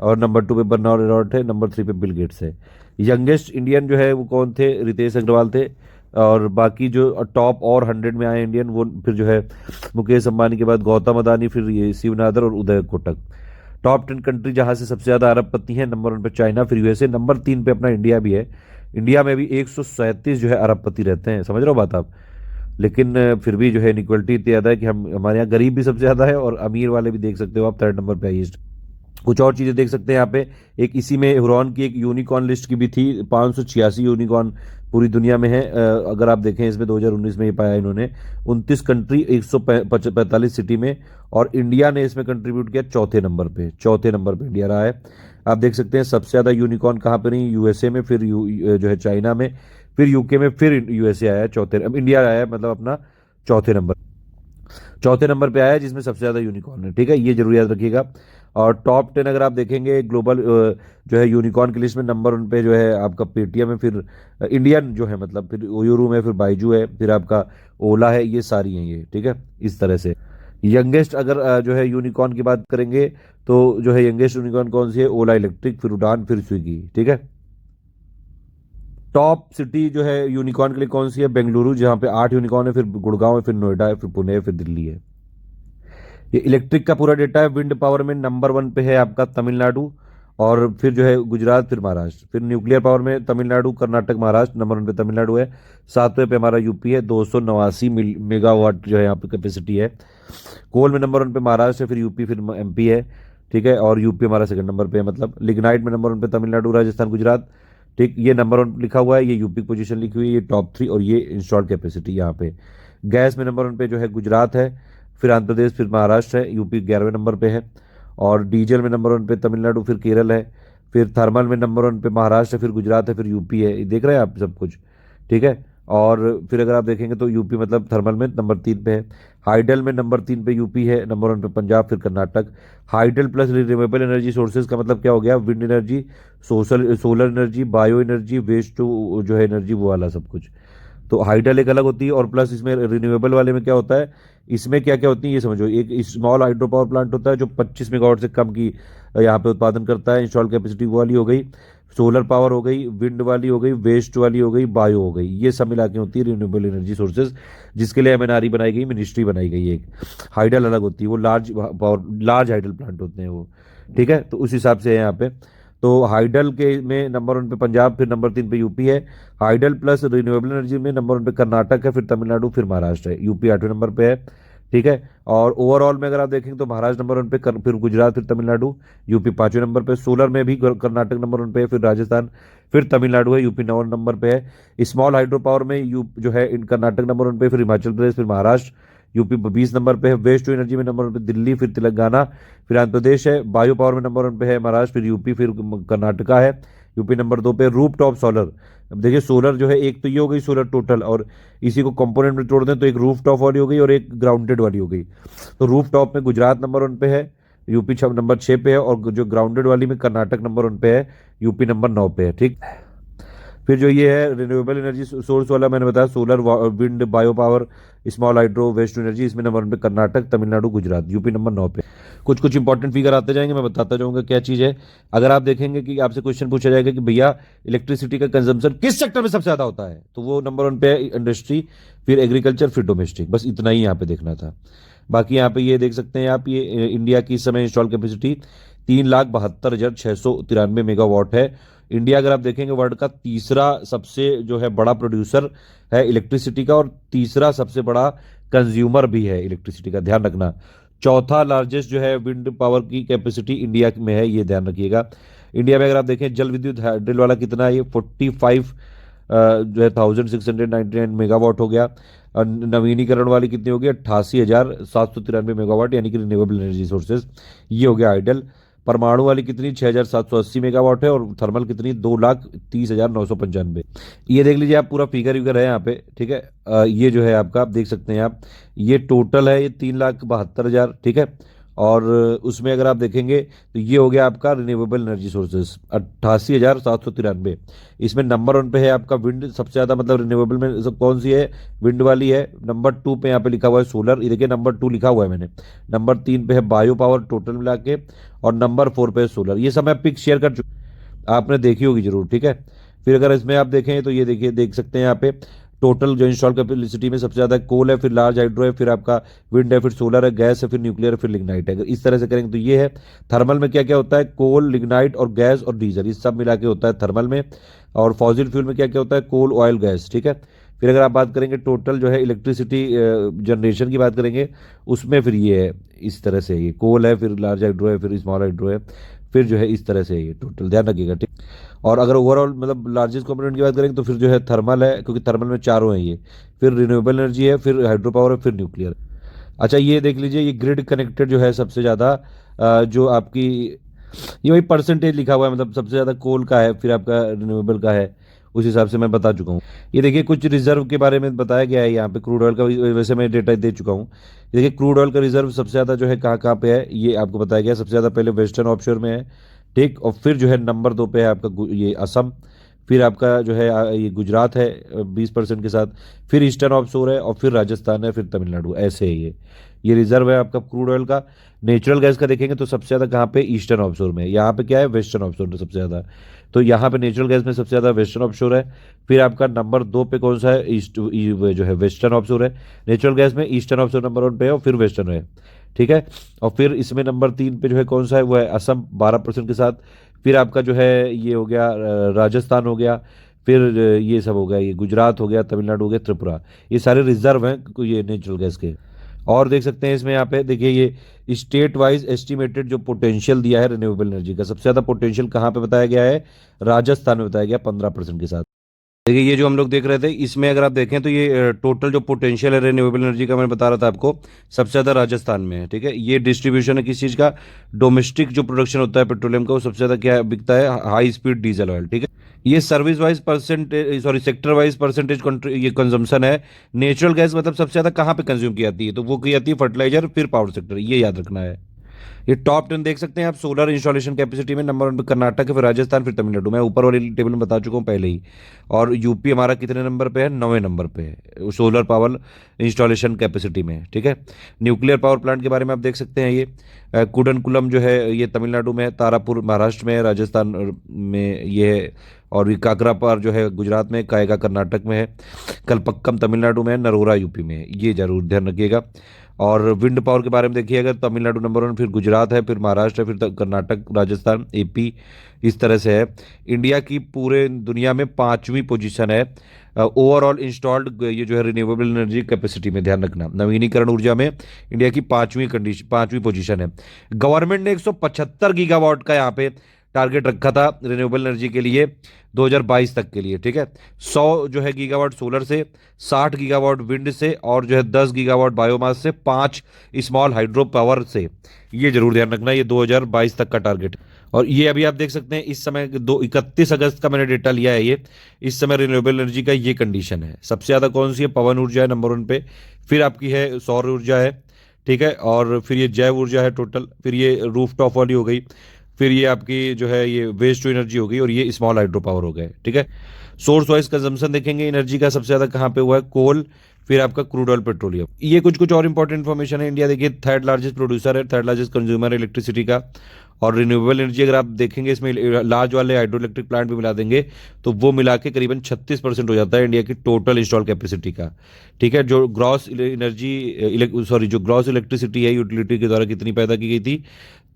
और नंबर 2 पे बर्नार्ड अराउंट है, नंबर 3 पे बिल गेट्स है। यंगेस्ट इंडियन जो है वो कौन थे, रितेश अग्रवाल थे। और बाकी जो टॉप और 100 में आए इंडियन, वो फिर जो है मुकेश अंबानी के बाद गौतम अदानी, फिर ये शिव नादर और उदय कोटक। टॉप 10 कंट्री जहाँ से सबसे ज़्यादा अरबपति हैं, नंबर 1 पे चाइना, फिर यूएसए, नंबर 3 पे अपना इंडिया भी है। इंडिया में भी 137 जो है अरबपति रहते हैं, समझ रहे हो बात आप। लेकिन फिर भी जो है इनइक्वलिटी इतनी ज़्यादा है कि हमारे यहाँ गरीब भी सबसे ज़्यादा है और अमीर वाले भी देख सकते हो आप, 3rd नंबर पे हाईएस्ट। कुछ और चीज़ें देख सकते हैं यहाँ पे, एक इसी में हुरॉन की एक यूनिकॉर्न लिस्ट की भी थी, 586 यूनिकॉर्न पूरी दुनिया में है। अगर आप देखें इसमें 2019 में ये पाया इन्होंने 29 कंट्री 145 सिटी में, और इंडिया ने इसमें कंट्रीब्यूट किया 4थे नंबर पे इंडिया रहा है। आप देख सकते हैं सबसे ज़्यादा यूनिकॉर्न कहाँ पर नहीं, यूएसए में, फिर जो है चाइना में, फिर यूके में, फिर यूएसए आया है 4थे, अब इंडिया आया है मतलब अपना चौथे नंबर पे आया है, जिसमें सबसे ज़्यादा यूनिकॉर्न है। ठीक है, ये जरूर याद रखिएगा। और टॉप 10 अगर आप देखेंगे ग्लोबल जो है यूनिकॉर्न की लिस्ट में, नंबर 1 पे जो है आपका पेटीएम है, फिर इंडियन जो है मतलब, फिर ओयो रूम है, फिर बाइजू है, फिर आपका ओला है, ये सारी हैं ये। ठीक है, इस तरह से। यंगेस्ट अगर जो है यूनिकॉर्न की बात करेंगे तो जो है यंगेस्ट यूनिकॉर्न कौन सी है? ओला इलेक्ट्रिक, फिर उड़ान, फिर स्विगी। ठीक है। टॉप सिटी जो है यूनिकॉर्न के लिए कौन सी है? बेंगलुरु, जहाँ पे 8 यूनिकॉर्न है, फिर गुड़गांव है, फिर नोएडा है, फिर पुणे है, फिर दिल्ली है। ये इलेक्ट्रिक का पूरा डेटा है। विंड पावर में नंबर 1 पे है आपका तमिलनाडु, और फिर जो है गुजरात, फिर महाराष्ट्र। फिर न्यूक्लियर पावर में तमिलनाडु, कर्नाटक, महाराष्ट्र, नंबर 1 पे तमिलनाडु है। 7वें पे हमारा यूपी है, 289 मेगावाट जो है यहाँ पे कैपेसिटी है। कोल में नंबर 1 पे महाराष्ट्र है, फिर यूपी, फिर एमपी है। ठीक है, और यूपी हमारा सेकंड नंबर पे है। मतलब लिग्नाइट में नंबर 1 पे तमिलनाडु, राजस्थान, गुजरात। ठीक, ये नंबर 1 लिखा हुआ है, ये यूपी की पोजीशन लिखी हुई है, ये टॉप 3, और ये इंस्टॉल्ड कैपेसिटी यहाँ पे। गैस में नंबर 1 पे जो है गुजरात है, फिर आंध्र प्रदेश, फिर महाराष्ट्र है, यूपी 11वें नंबर पे है। और डीजल में नंबर 1 पे तमिलनाडु, फिर केरल है। फिर थर्मल में नंबर 1 पे महाराष्ट्र, फिर गुजरात है, फिर यूपी है। ये देख रहे हैं आप सब कुछ। ठीक है। और फिर अगर आप देखेंगे तो यूपी मतलब थर्मल में नंबर 3 पे है। हाइडल में नंबर 3 पे यूपी है, नंबर 1 पे पंजाब, फिर Karnataka. Hydel plus renewable energy sources का मतलब क्या हो गया? Wind energy, solar energy, bio energy, waste to जो है एनर्जी, वो वाला सब कुछ। तो हाइडल एक अलग होती है, और प्लस इसमें रिन्यूएबल वाले में क्या होता है, इसमें क्या क्या होती है ये समझो। एक स्मॉल हाइड्रो पावर प्लांट होता है जो 25 मेगावाट से कम की यहाँ पे उत्पादन करता है, इंस्टॉल कैपेसिटी वो वाली हो गई। सोलर पावर हो गई, विंड वाली हो गई, वेस्ट वाली हो गई, बायो हो गई, ये सब मिला के होती है रिन्यूएबल एनर्जी सोर्सेज, जिसके लिए एमएनआरई बनाई गई, मिनिस्ट्री बनाई गई है एक। हाइडल अलग होती है, वो large power, large hydel plant होते हैं वो। ठीक है, तो उस हिसाब से है यहाँ पे। तो हाइडल के में नंबर 1 पे पंजाब, फिर नंबर 3 पे यूपी है। हाइडल प्लस रिन्यूएबल एनर्जी में नंबर 1 पे कर्नाटक है, फिर तमिलनाडु, फिर महाराष्ट्र है, यूपी 8वें नंबर पे है। ठीक है। और ओवरऑल में अगर आप देखेंगे तो महाराष्ट्र नंबर 1 पे, फिर गुजरात, फिर तमिलनाडु, यूपी 5वें नंबर पे। सोलर में भी कर्नाटक नंबर 1 पे है, फिर राजस्थान, फिर तमिलनाडु है, यूपी 9 नंबर पे है। स्मॉल हाइड्रो पावर में यू जो है इन कर्नाटक नंबर 1 पे, फिर हिमाचल प्रदेश, फिर महाराष्ट्र, यूपी 20 नंबर पे है। वेस्ट टू एनर्जी में नंबर 1 पे दिल्ली, फिर तेलंगाना, फिर आंध्र प्रदेश है। बायो पावर में नंबर 1 पे है महाराष्ट्र, फिर यूपी, फिर कर्नाटका है। यूपी नंबर 2 पे। रूप टॉप सोलर, अब देखिए सोलर जो है, एक तो ये हो गई सोलर टोटल, और इसी को कंपोनेंट में तोड़ दें तो एक रूफ टॉप वाली हो गई और एक ग्राउंडेड वाली हो गई। तो रूफ टॉप में गुजरात नंबर 1 पे है, यूपी नंबर 6 पे है, और जो ग्राउंडेड वाली में कर्नाटक नंबर 1 पे है, यूपी नंबर 9 पे है। ठीक। फिर जो ये है रिन्यूएबल एनर्जी सोर्स वाला, मैंने बताया solar, wind, bio power, small hydro, waste energy, इसमें नंबर 1 पे कर्नाटक, तमिलनाडु, गुजरात, यूपी नंबर 9 पे। कुछ कुछ इंपॉर्टेंट फिगर आते जाएंगे, मैं बताता जाऊंगा क्या चीज़ है। अगर आप देखेंगे कि आपसे क्वेश्चन पूछा जाएगा कि भैया इलेक्ट्रिसिटी का कंजम्पशन किस सेक्टर में सबसे ज़्यादा होता है, तो वो नंबर 1 पे है इंडस्ट्री, फिर एग्रीकल्चर, फिर डोमेस्टिक। बस इतना ही यहाँ पे देखना था। बाकी यहाँ पे ये देख सकते हैं आप, ये इंडिया की इस समय इंस्टॉल कैपेसिटी 3,72,693 मेगावाट है। इंडिया अगर आप देखेंगे वर्ल्ड का तीसरा सबसे जो है बड़ा प्रोड्यूसर है इलेक्ट्रिसिटी का, और तीसरा सबसे बड़ा कंज्यूमर भी है इलेक्ट्रिसिटी का, ध्यान रखना। चौथा लार्जेस्ट जो है विंड पावर की कैपेसिटी इंडिया में है, ये ध्यान रखिएगा। इंडिया में अगर आप देखें जल विद्युत हाइड्रल वाला कितना है, ये 45 जो है 1699 मेगावाट हो गया। और नवीनीकरण वाली कितनी होगी? 88,793 मेगावाट, यानी कि रिन्यूएबल एनर्जी सोर्सेज, ये हो गया आइडल। परमाणु वाली कितनी? 6,780 मेगावाट है, और थर्मल कितनी? 2,30,995। ये देख लीजिए आप, पूरा फिगर विगर है यहाँ पे। ठीक है। ये जो है आपका, आप देख सकते हैं आप, ये टोटल है, ये 3,72,000। ठीक है। और उसमें अगर आप देखेंगे तो ये हो गया आपका रिन्यूएबल एनर्जी सोर्सेज 88,793। इसमें नंबर 1 पे है आपका विंड, सबसे ज़्यादा मतलब रिन्यूएबल में सब कौन सी है? विंड वाली है। नंबर 2 पे यहाँ पे लिखा हुआ है सोलर, ये देखिए नंबर 2 लिखा हुआ है मैंने। नंबर 3 पे है बायो पावर टोटल मिला के, और नंबर 4 पे है सोलर। ये सब मैं पिक शेयर कर चुका, आपने देखी होगी जरूर। ठीक है। फिर अगर इसमें आप देखें तो ये देखिए, देख सकते हैं यहाँ पे टोटल जो इंस्टॉल कैपेसिटी में सबसे ज़्यादा कोल है, फिर लार्ज हाइड्रो है, फिर आपका विंड है, फिर सोलर है, गैस है, फिर न्यूक्लियर है, फिर लिग्नाइट है। अगर इस तरह से करेंगे तो ये है। थर्मल में क्या क्या होता है? कोल, लिग्नाइट और गैस और डीजल, ये सब मिला के होता है थर्मल में। और फॉसिल फ्यूल में क्या क्या होता है? कोल, ऑयल, गैस। ठीक है। फिर अगर आप बात करेंगे टोटल जो है इलेक्ट्रिसिटी जनरेशन की बात करेंगे, उसमें फिर ये है इस तरह से, ये कोल है, फिर लार्ज हाइड्रो है, फिर स्मॉल हाइड्रो है, फिर जो है इस तरह से ये टोटल, ध्यान रखिएगा। ठीक। और अगर ओवरऑल मतलब लार्जेस्ट कंपोनेंट की बात करेंगे तो फिर जो है थर्मल है, क्योंकि थर्मल में चारों हैं ये, फिर रिन्यूएबल एनर्जी है, फिर हाइड्रो पावर है, फिर न्यूक्लियर। अच्छा, ये देख लीजिए, ये ग्रिड कनेक्टेड जो है सबसे ज़्यादा जो आपकी, ये वही परसेंटेज लिखा हुआ है, मतलब सबसे ज़्यादा कोल का है, फिर आपका रिन्यूएबल का है, उस हिसाब से मैं बता चुका हूँ। ये देखिए कुछ रिजर्व के बारे में बताया गया है यहाँ पे, क्रूड ऑयल का वैसे मैं डेटा दे चुका हूँ। ये देखिए क्रूड ऑयल का रिजर्व सबसे ज़्यादा जो है कहाँ कहाँ पे है ये आपको बताया गया। सबसे ज़्यादा पहले वेस्टर्न ऑफशोर में है, ठीक, और फिर जो है नंबर 2 पे है आपका ये असम, फिर आपका जो है ये गुजरात है 20% के साथ, फिर ईस्टर्न ऑफशोर है, और फिर राजस्थान है, फिर तमिलनाडु, ऐसे है ये रिजर्व है आपका क्रूड ऑयल का। नेचुरल गैस का देखेंगे तो सबसे ज़्यादा कहाँ पे, ईस्टर्न ऑफशोर में। यहाँ पे क्या है, वेस्टर्न ऑफशोर में सबसे ज़्यादा। तो यहाँ पे नेचुरल गैस में सबसे ज़्यादा वेस्टर्न ऑफशोर है। फिर आपका नंबर 2 पे कौन सा है, जो है वेस्टर्न ऑफशोर है। नेचुरल गैस में ईस्टर्न ऑफशोर नंबर 1 पे है और फिर वेस्टर्न है, ठीक है। और फिर इसमें नंबर 3 पे जो है कौन सा है, वो है असम 12% के साथ। फिर आपका जो है ये हो गया राजस्थान हो गया, फिर ये सब हो गया, ये गुजरात हो गया, तमिलनाडु हो गया, त्रिपुरा। ये सारे रिजर्व हैं ये नेचुरल गैस के। और देख सकते हैं इसमें यहाँ पे देखिए ये स्टेट वाइज एस्टिमेटेड जो पोटेंशियल दिया है रिन्यूएबल एनर्जी का, सबसे ज़्यादा पोटेंशियल कहाँ पे बताया गया है, राजस्थान में बताया गया 15% के साथ। देखिए ये जो हम लोग देख रहे थे इसमें अगर आप देखें तो ये टोटल जो पोटेंशियल है रिन्यूएबल एनर्जी का, मैं बता रहा था आपको, सबसे ज़्यादा राजस्थान में है, ठीक है। ये डिस्ट्रीब्यूशन है किस चीज़ का, डोमेस्टिक जो प्रोडक्शन होता है पेट्रोलियम का, वो सबसे ज़्यादा क्या बिकता है, हाई स्पीड डीजल ऑयल, ठीक है। ये service wise percentage, sorry sector wise percentage ये कंजम्पशन है। नेचुरल गैस मतलब सबसे ज़्यादा कहाँ पे कंज्यूम की जाती है, तो वो की जाती है फर्टिलाइजर, फिर पावर सेक्टर, ये याद रखना है। ये टॉप 10 देख सकते हैं आप सोलर इंस्टॉलेशन कैपेसिटी में, नंबर 1 पे कर्नाटक है, फिर राजस्थान, फिर तमिलनाडु। मैं ऊपर वाली टेबल में बता चुका हूँ पहले ही। और यूपी हमारा कितने नंबर पे है, 9वें नंबर पे है सोलर पावर इंस्टॉलेशन कैपेसिटी में, ठीक है। न्यूक्लियर पावर प्लांट के बारे में आप देख सकते हैं, ये कुडनकुलम जो है ये तमिलनाडु में है, तारापुर महाराष्ट्र में है, राजस्थान में ये है, और ये काकरापार जो है गुजरात में, कायगा कर्नाटक में है, कलपक्कम तमिलनाडु में है, नरोरा यूपी में है, ये जरूर ध्यान रखिएगा। और विंड पावर के बारे में देखिएगा, तमिलनाडु नंबर 1, फिर गुजरात है, फिर महाराष्ट्र है, फिर कर्नाटक, राजस्थान, एपी, इस तरह से है। इंडिया की पूरे दुनिया में 5वीं पोजीशन है ओवरऑल इंस्टॉल्ड ये जो है रिन्यूएबल एनर्जी कैपेसिटी में, ध्यान रखना, नवीनीकरण ऊर्जा में इंडिया की 5वीं पोजीशन है। गवर्नमेंट ने 175 गीगावाट का यहाँ पे टारगेट रखा था रिन्यूएबल एनर्जी के लिए 2022 तक के लिए, ठीक है। 100 जो है गीगावाट सोलर से, 60 गीगावाट विंड से, और जो है 10 गीगावाट बायोमास से, 5 स्मॉल हाइड्रो पावर से। ये जरूर ध्यान रखना, ये 2022 तक का टारगेट। और ये अभी आप देख सकते हैं इस समय 31 अगस्त का मैंने डेटा लिया है ये, इस समय रिन्यूएबल एनर्जी का ये कंडीशन है। सबसे ज़्यादा कौन सी है, पवन ऊर्जा है नंबर 1 पे, फिर आपकी है सौर ऊर्जा है, ठीक है, और फिर ये जैव ऊर्जा है टोटल, फिर ये रूफ टॉप वाली हो गई, फिर ये आपकी जो है ये वेस्ट टू एनर्जी हो गई, और ये स्मॉल हाइड्रो पावर हो गए, ठीक है। सोर्स वाइज कंजम्पशन देखेंगे एनर्जी का सबसे ज़्यादा कहाँ पे हुआ है, कोल, फिर आपका क्रूड ऑयल पेट्रोलियम। ये कुछ और इंपॉर्टेंट इन्फॉर्मेशन है। इंडिया देखिए थर्ड लार्जेस्ट प्रोड्यूसर है, थर्ड लार्जेस्ट कंज्यूमर है इलेक्ट्रिसिटी का। और रिन्यूएबल एनर्जी अगर आप देखेंगे इसमें लार्ज वाले हाइड्रो इलेक्ट्रिक प्लांट भी मिला देंगे तो वो मिला के करीबन 36% हो जाता है इंडिया की टोटल इंस्टॉल कैपेसिटी का, ठीक है। जो ग्रॉस जो ग्रॉस इलेक्ट्रिसिटी है यूटिलिटी के द्वारा कितनी पैदा की गई थी,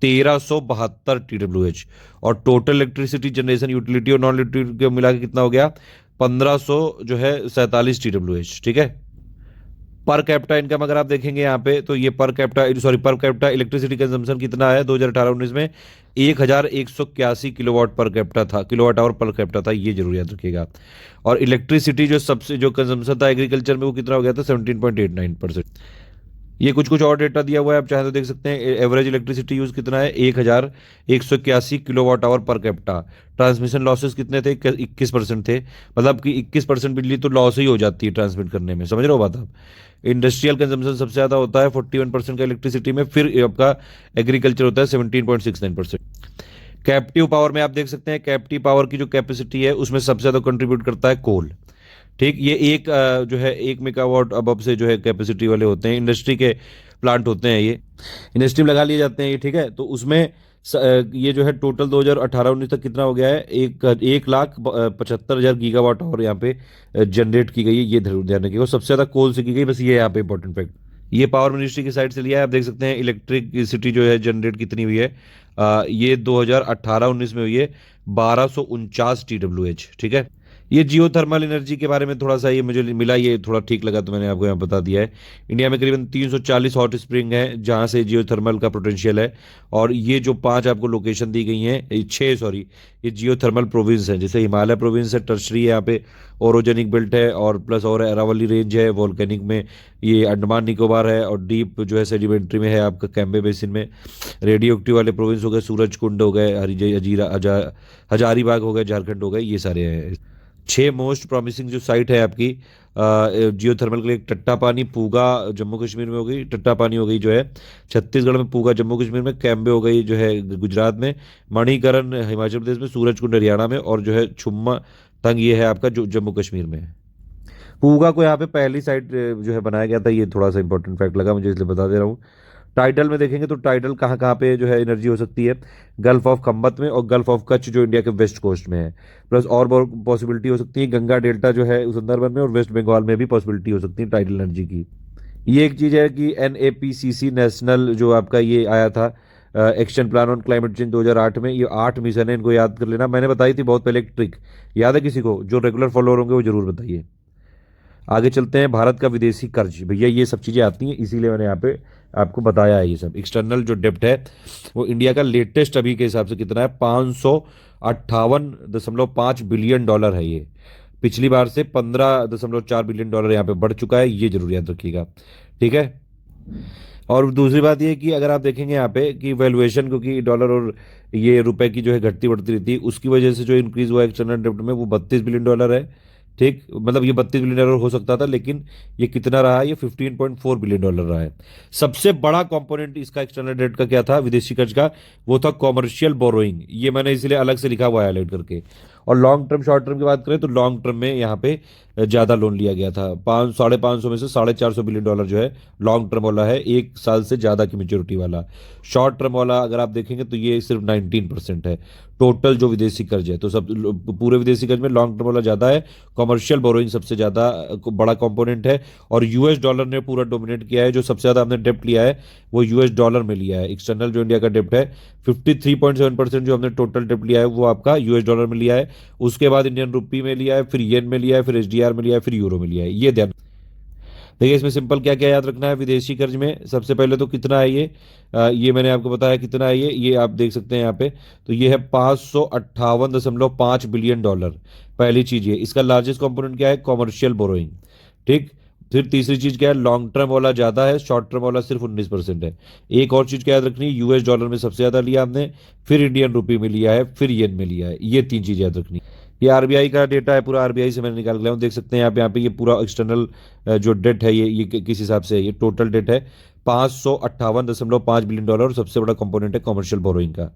1372 TWH, और टोटल इलेक्ट्रिसिटी जनरेशन यूटिलिटी और नॉन यूटिलिटी को मिला के कितना हो गया, 1500 जो है 47 TWH, ठीक है। पर कैपिटा इनकम अगर आप देखेंगे यहाँ पे तो ये पर कैपिटा इलेक्ट्रिसिटी कंजम्पशन कितना है 2018-19 में, 1181 किलोवाट आवर पर कैपिटा था, ये जरूर याद रखिएगा। और इलेक्ट्रिसिटी जो सबसे जो कंजम्पशन था एग्रीकल्चर में वो कितना हो गया था, 17.89%। ये कुछ और डेटा दिया हुआ है, आप चाहे तो देख सकते हैं। एवरेज इलेक्ट्रिसिटी यूज कितना है, 1181 kilowatt hour per capita. Transmission losses कितने थे, 21% थे, मतलब कि 21% बिजली तो लॉस ही हो जाती है ट्रांसमिट करने में, समझ रहे हो बात आप। इंडस्ट्रियल कंजम्पशन सबसे ज़्यादा होता है 41% का इलेक्ट्रिसिटी में, फिर आपका एग्रीकल्चर होता है 17.69%। कैप्टिव पावर में आप देख सकते हैं, कैप्टिव पावर की जो कैपेसिटी है उसमें सबसे ज़्यादा कंट्रीब्यूट करता है कोल, ठीक। ये जो है 1 मेगावाट अब से जो है कैपेसिटी वाले होते हैं, इंडस्ट्री के प्लांट होते हैं, ये इंडस्ट्री में लगा लिए जाते हैं ये, ठीक है। तो उसमें ये जो है टोटल 2018-19 तक कितना हो गया है, 1,75,000 गीगावाट आवर यहाँ पे जनरेट की गई है, ये जरूर ध्यान रखिएगा। सबसे ज़्यादा कोल से की गई, बस ये यहाँ पे इंपॉर्टेंट फैक्ट। ये पावर मिनिस्ट्री की साइड से लिया है, आप देख सकते हैं इलेक्ट्रिसिटी जो है जनरेट कितनी हुई है, ये 2018-19 में हुई है 1249 TWH, ठीक है। ये जियो थर्मल एनर्जी के बारे में थोड़ा सा ये मुझे मिला, ये थोड़ा ठीक लगा तो मैंने आपको यहाँ बता दिया है। इंडिया में करीबन 340 हॉट स्प्रिंग है जहाँ से जियो थर्मल का पोटेंशियल है। और ये जो 5 आपको लोकेशन दी गई हैं, 6 ये जियो थर्मल प्रोविंस हैं, जैसे हिमालय प्रोविंस है, टर्शरी है यहाँ पे, ओरोजेनिक बेल्ट है, और प्लस और अरावली रेंज है, वोल्केनिक में ये अंडमान निकोबार है, और डीप जो है सेडिमेंट्री में है आपका कैम्बे बेसिन में। रेडियो एक्टिव वाले प्रोविंस हो गए, सूरज कुंड हो गए, हजारीबाग हो गए, झारखंड हो गए, ये सारे हैं। 6 मोस्ट प्रॉमिसिंग जो साइट है आपकी जियोथर्मल के लिए, टट्टा पानी पूगा जम्मू कश्मीर में हो गई, टट्टा पानी हो गई जो है छत्तीसगढ़ में, पूगा जम्मू कश्मीर में, कैम्बे हो गई जो है गुजरात में, मणिकरण हिमाचल प्रदेश में, सूरजकुंड हरियाणा में, और जो है छुम्मा तंग ये है आपका जो जम्मू कश्मीर में है। पूगा को यहाँ पे पहली साइट जो है बनाया गया था, ये थोड़ा सा इंपॉर्टेंट फैक्ट लगा मुझे इसलिए बता दे रहा हूँ। टाइडल में देखेंगे तो टाइडल कहाँ कहाँ पे जो है एनर्जी हो सकती है, गल्फ ऑफ खम्बत में और गल्फ ऑफ कच्छ जो इंडिया के वेस्ट कोस्ट में है। प्लस और बहुत पॉसिबिलिटी हो सकती है गंगा डेल्टा जो है सुंदरबन में और वेस्ट बंगाल में भी पॉसिबिलिटी हो सकती है टाइडल एनर्जी की। ये एक चीज़ है कि NAPCC नेशनल जो आपका ये आया था action plan on climate change 2008 में, ये 8 मिशन है, इनको याद कर लेना। मैंने बताई थी बहुत पहले एक ट्रिक, याद है किसी को? जो रेगुलर फॉलोअर होंगे वो जरूर बताइए। आगे चलते हैं, भारत का विदेशी कर्ज, भैया ये सब चीज़ें आती हैं इसीलिए मैंने यहाँ पे आपको बताया है। ये सब एक्सटर्नल जो डेप्ट है वो इंडिया का लेटेस्ट अभी के हिसाब से कितना है, 558.5 बिलियन डॉलर है ये। पिछली बार से 15.4 बिलियन डॉलर यहाँ पे बढ़ चुका है, ये जरूर याद रखिएगा, ठीक है। और दूसरी बात ये कि अगर आप देखेंगे यहाँ पे कि वैल्यूएशन, क्योंकि डॉलर और ये रुपए की जो है घटती बढ़ती रहती है, उसकी वजह से जो इंक्रीज हुआ एक्सटर्नल डेप्ट में वो 32 बिलियन डॉलर है, ठीक। मतलब ये 32 बिलियन डॉलर हो सकता था, लेकिन ये कितना रहा है, ये 15.4 बिलियन डॉलर रहा है। सबसे बड़ा कंपोनेंट इसका एक्सटर्नल डेट का क्या था, विदेशी कर्ज का, वो था कॉमर्शियल बोरोइंग। ये मैंने इसलिए अलग से लिखा हुआ है हाईलाइट करके। और लॉन्ग टर्म शॉर्ट टर्म की बात करें तो लॉन्ग टर्म में यहाँ पे ज़्यादा लोन लिया गया था, 550 में से 450 बिलियन डॉलर जो है लॉन्ग टर्म वाला है, 1 साल से ज़्यादा की मेच्योरिटी वाला। शॉर्ट टर्म वाला अगर आप देखेंगे तो ये सिर्फ 19% है टोटल जो विदेशी कर्ज है। तो सब पूरे विदेशी कर्ज में लॉन्ग टर्म वाला ज़्यादा है, कॉमर्शियल बोरोइंग सबसे ज़्यादा बड़ा कंपोनेंट है, और US डॉलर ने पूरा डोमिनेट किया है। जो सबसे ज़्यादा हमने डेप्ट लिया है वो US डॉलर में लिया है। एक्सटर्नल जो इंडिया का डेप्ट है 53.7% जो हमने टोटल डेप्ट लिया है वो आपका US डॉलर में लिया है। उसके बाद इंडियन रुपी में लिया है, फिर येन में लिया है, फिर SDR में लिया है, फिर यूरो में लिया है। ये ध्यान देखिए। इसमें सिंपल क्या क्या याद रखना है विदेशी कर्ज में, सबसे पहले तो कितना है ये मैंने आपको बताया कितना है ये आप देख सकते हैं यहाँ पे। तो ये है 558.5 बिलियन डॉलर, पहली चीज ये। इसका लार्जेस्ट कंपोनेंट क्या है, कॉमर्शियल बोरोइंग, ठीक। फिर तीसरी चीज क्या है, लॉन्ग टर्म वाला ज्यादा है, शॉर्ट टर्म वाला सिर्फ 19% है। एक और चीज क्या याद रखनी है, US डॉलर में सबसे ज्यादा लिया हमने, फिर इंडियन रुपी में लिया है, फिर येन में लिया है। ये 3 चीजें याद रखनी है। ये RBI का डेटा है, पूरा RBI से मैंने निकाल के लाया हूँ, देख सकते हैं आप यहाँ पे। ये पूरा एक्सटर्नल जो डेट है ये किस हिसाब से है, ये टोटल डेट है 558.5 बिलियन डॉलर, और सबसे बड़ा कंपोनेंट है कॉमर्शियल बोरोइंग का।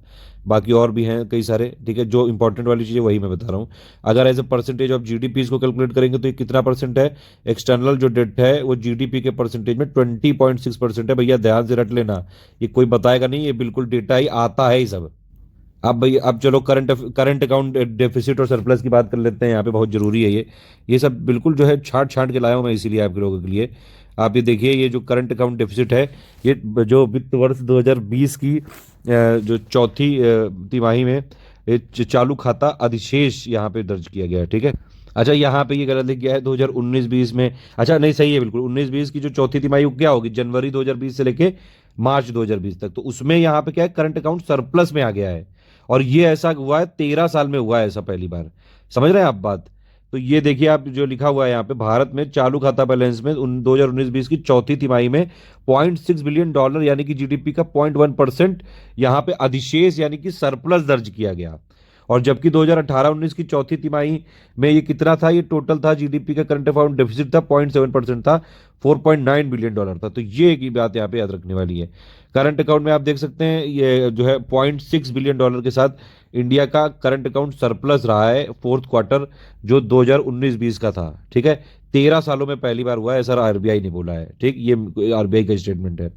बाकी और भी हैं कई सारे, ठीक है। जो इंपॉर्टेंट वाली चीज़ है वही मैं बता रहा हूँ। अगर as a percentage of GDP इसको कैलकुलेट करेंगे तो ये कितना परसेंट है, एक्सटर्नल जो डेट है वो GDP के परसेंटेज में 20.6% है। भैया ध्यान से रट लेना, ये कोई बताएगा नहीं, ये बिल्कुल डेटा ही आता है ही सब। अब भाई अब चलो करंट अकाउंट डेफिसिट और सरप्लस की बात कर लेते हैं, यहाँ पे बहुत जरूरी है ये सब बिल्कुल जो है छांट छांट के लाया हूँ मैं इसीलिए आपके लोगों के लिए। आप ये देखिए, ये जो करंट अकाउंट डेफिसिट है, ये जो वित्त वर्ष 2020 की जो चौथी तिमाही में ये चालू खाता अधिशेष यहाँ पे दर्ज किया गया है, ठीक है। अच्छा, यहाँ पे ये गलत लिख गया है 2019-20 में, अच्छा नहीं सही है बिल्कुल। 19-20 की जो चौथी तिमाही क्या होगी, जनवरी 2020 से लेके मार्च 2020 तक, तो उसमें यहाँ पे क्या है, करंट अकाउंट सरप्लस में आ गया है। और ये ऐसा हुआ है 13 साल में हुआ है ऐसा पहली बार, समझ रहे हैं आप बात। तो ये देखिए आप जो लिखा हुआ है यहाँ पे, भारत में चालू खाता बैलेंस में 2019-20 की चौथी तिमाही में 0.6 बिलियन डॉलर यानी कि GDP का 0.1% यहाँ पे अधिशेष यानी कि सरप्लस दर्ज किया गया। और जबकि 2018-19 की चौथी तिमाही में ये कितना था, ये टोटल था GDP का करंट अकाउंट डेफिसिट था 0.7% था, 4.9 बिलियन डॉलर था। तो ये एक ही बात यहाँ पे याद रखने वाली है। करंट अकाउंट में आप देख सकते हैं ये जो है 0.6 बिलियन डॉलर के साथ इंडिया का करंट अकाउंट सरप्लस रहा है फोर्थ क्वार्टर जो 2019-20 का था, ठीक है। 13 सालों में पहली बार हुआ है, ऐसा RBI ने बोला है, ठीक। ये RBI का स्टेटमेंट है।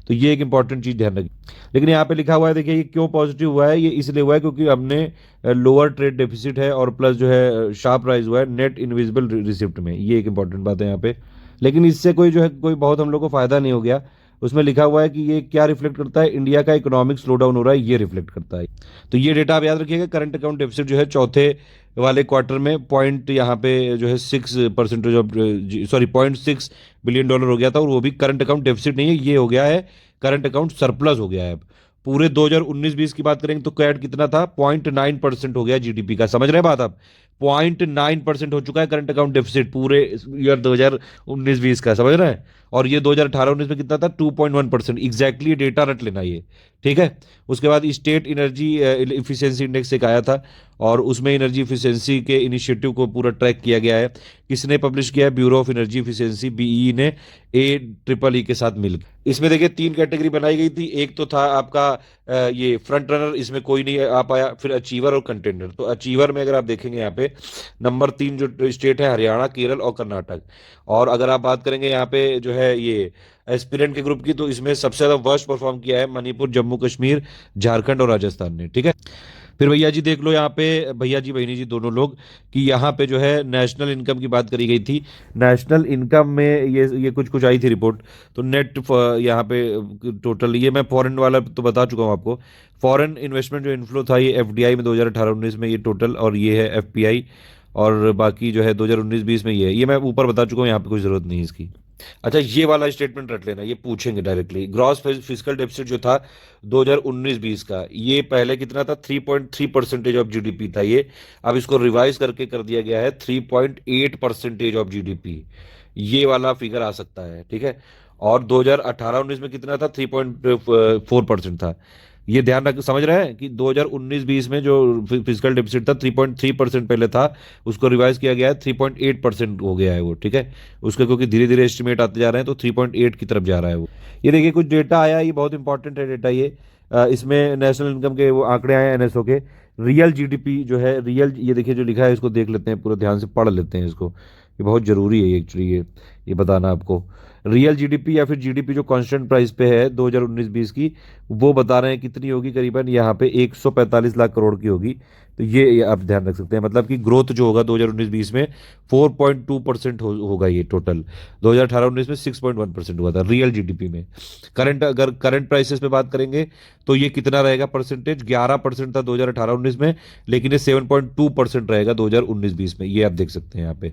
तो ये एक इंपॉर्टेंट चीज ध्यान रखिए। लेकिन यहाँ पे लिखा हुआ है, देखिए ये क्यों पॉजिटिव हुआ है, ये इसलिए हुआ है क्योंकि हमने लोअर ट्रेड डेफिसिट है और प्लस जो है शार्प राइज हुआ है नेट इनविजिबल रिसिप्ट में। ये एक इंपॉर्टेंट बात है यहाँ पे। लेकिन इससे कोई जो है कोई बहुत हम लोग को फायदा नहीं हो गया। उसमें लिखा हुआ है कि ये क्या रिफ्लेक्ट करता है, इंडिया का इकोनॉमिक स्लो डाउन हो रहा है, ये रिफ्लेक्ट करता है। तो ये डेटा आप याद रखिएगा। करंट अकाउंट डेफिसिट जो है चौथे वाले क्वार्टर में पॉइंट यहाँ पे जो है 6% ऑफ 0.6 बिलियन डॉलर हो गया था, और वो भी करंट अकाउंट डेफिसिट नहीं है, ये हो गया है करंट अकाउंट सरप्लस हो गया है। अब पूरे 2019-20 की बात करेंगे तो कैट कितना था, 0.9% हो गया GDP का, समझ रहे हैं बात आप। 0.9% हो चुका है करंट अकाउंट डेफिसिट पूरे ईयर 2019-20 का, समझ रहे हैं। और ये 2018-19 में कितना था, 2.1%। एग्जैक्टली डेटा रट लेना ये, ठीक है। उसके बाद स्टेट एनर्जी इफिशियंसी इंडेक्स एक आया था, और उसमें एनर्जी इफिशियंसी के इनिशिएटिव को पूरा ट्रैक किया गया है। किसने पब्लिश किया है, bureau of energy efficiency, BE ने AEEE के साथ मिलकर। इसमें देखिए 3 कैटेगरी बनाई गई थी। एक तो था आपका ये फ्रंट रनर, इसमें कोई नहीं आ पाया। फिर अचीवर और कंटेंडर। तो अचीवर में अगर आप देखेंगे यहाँ पे नंबर 3 जो स्टेट है, हरियाणा, केरल और कर्नाटक। और अगर आप बात करेंगे यहाँ पे जो है ये एस्पिरेंट के ग्रुप की, तो इसमें सबसे ज्यादा वर्स्ट परफॉर्म किया है मणिपुर, जम्मू कश्मीर, झारखंड और राजस्थान ने, ठीक है। फिर भैया जी देख लो यहाँ पे, भैया जी बहनी जी दोनों लोग, कि यहाँ पे जो है नेशनल इनकम की बात करी गई थी। नेशनल इनकम में ये कुछ कुछ आई थी रिपोर्ट। तो नेट यहाँ पे टोटल, ये मैं फॉरेन वाला तो बता चुका हूँ आपको। फॉरेन इन्वेस्टमेंट जो इन्फ्लो था ये एफडीआई में 2018-19 में ये टोटल, और ये है एफपीआई। और बाकी जो है 2019-20 में ये मैं ऊपर बता चुका हूँ, यहाँ पे कोई जरूरत नहीं है इसकी। अच्छा, ये वाला स्टेटमेंट रख लेना, ये पूछेंगे डायरेक्टली। ग्रॉस फिजिकल डेफिसिट जो था 2019-20 का, ये पहले कितना था, 3.3% ऑफ जीडीपी था ये। अब इसको रिवाइज करके कर दिया गया है 3.8% ऑफ जीडीपी। ये वाला फिगर आ सकता है, ठीक है। और 2018-19 में कितना था, 3.4% था। ये ध्यान रख, समझ रहे हैं कि 2019-20 में जो फिजिकल डेफिसिट था 3.3% पहले था, उसको रिवाइज किया गया है, 3.8% हो गया है वो, ठीक है। उसके क्योंकि धीरे धीरे एस्टिमेट आते जा रहे हैं, तो 3.8 की तरफ जा रहा है वो। ये देखिए कुछ डेटा आया, ये बहुत इंपॉर्टेंट है डेटा ये। इसमें नेशनल इनकम के वो आंकड़े आए हैं एनएसओ के। रियल जीडीपी जो है, रियल, ये देखिए जो लिखा है इसको देख लेते हैं, पूरा ध्यान से पढ़ लेते हैं इसको। ये बहुत जरूरी है एक्चुअली, ये बताना आपको। रियल जीडीपी या फिर जीडीपी जो कांस्टेंट प्राइस पे है 2019-20 की, वो बता रहे हैं कितनी होगी, करीबन यहाँ पे 145 लाख करोड़ की होगी। तो ये आप ध्यान रख सकते हैं, मतलब कि ग्रोथ जो होगा 2019-20 में 4.2% होगा ये टोटल। 2018-19 में 6.1% हुआ था रियल जीडीपी में। अगर करंट प्राइसेस पे बात करेंगे तो ये कितना रहेगा परसेंटेज, 11% था 2018-19 में, लेकिन ये 7.2% रहेगा 2019-20 में। ये आप देख सकते हैं यहाँ पे,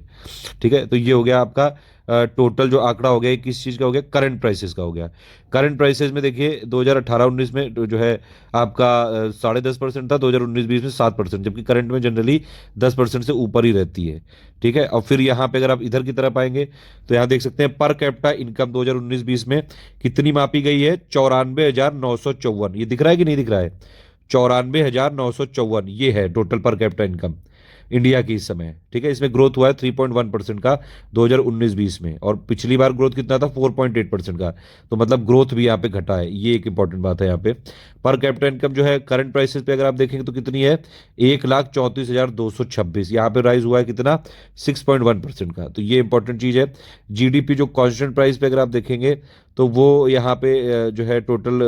ठीक है। तो ये हो गया आपका टोटल जो आंकड़ा हो गया, ये किस चीज़ का हो गया, करंट प्राइसेस का हो गया। करंट प्राइसेस में देखिए 2018-19 में जो है आपका 10.5% था, 2019-20 में 7%, जबकि करंट में जनरली 10% से ऊपर ही रहती है, ठीक है। और फिर यहाँ पे अगर आप इधर की तरफ आएंगे तो यहाँ देख सकते हैं पर कैपिटा इनकम 2019-20 में कितनी मापी गई है, 94,954। ये दिख रहा है कि नहीं दिख रहा है, 94,954 ये है total per capita income India की इस समय, ठीक है। इसमें ग्रोथ हुआ है 3.1% का 2019-20 में, और पिछली बार ग्रोथ कितना था, 4.8% का। तो मतलब ग्रोथ भी यहाँ पे घटा है, ये एक इंपॉर्टेंट बात है यहाँ पे। पर कैपिटा इनकम जो है करंट प्राइसेस पे अगर आप देखेंगे तो कितनी है, 1,34,226। यहाँ पे राइज हुआ है कितना, 6.1% का। तो ये इंपॉर्टेंट चीज़ है। जीडीपी जो कॉन्स्टेंट प्राइस पे अगर आप देखेंगे तो वो यहाँ पे जो है टोटल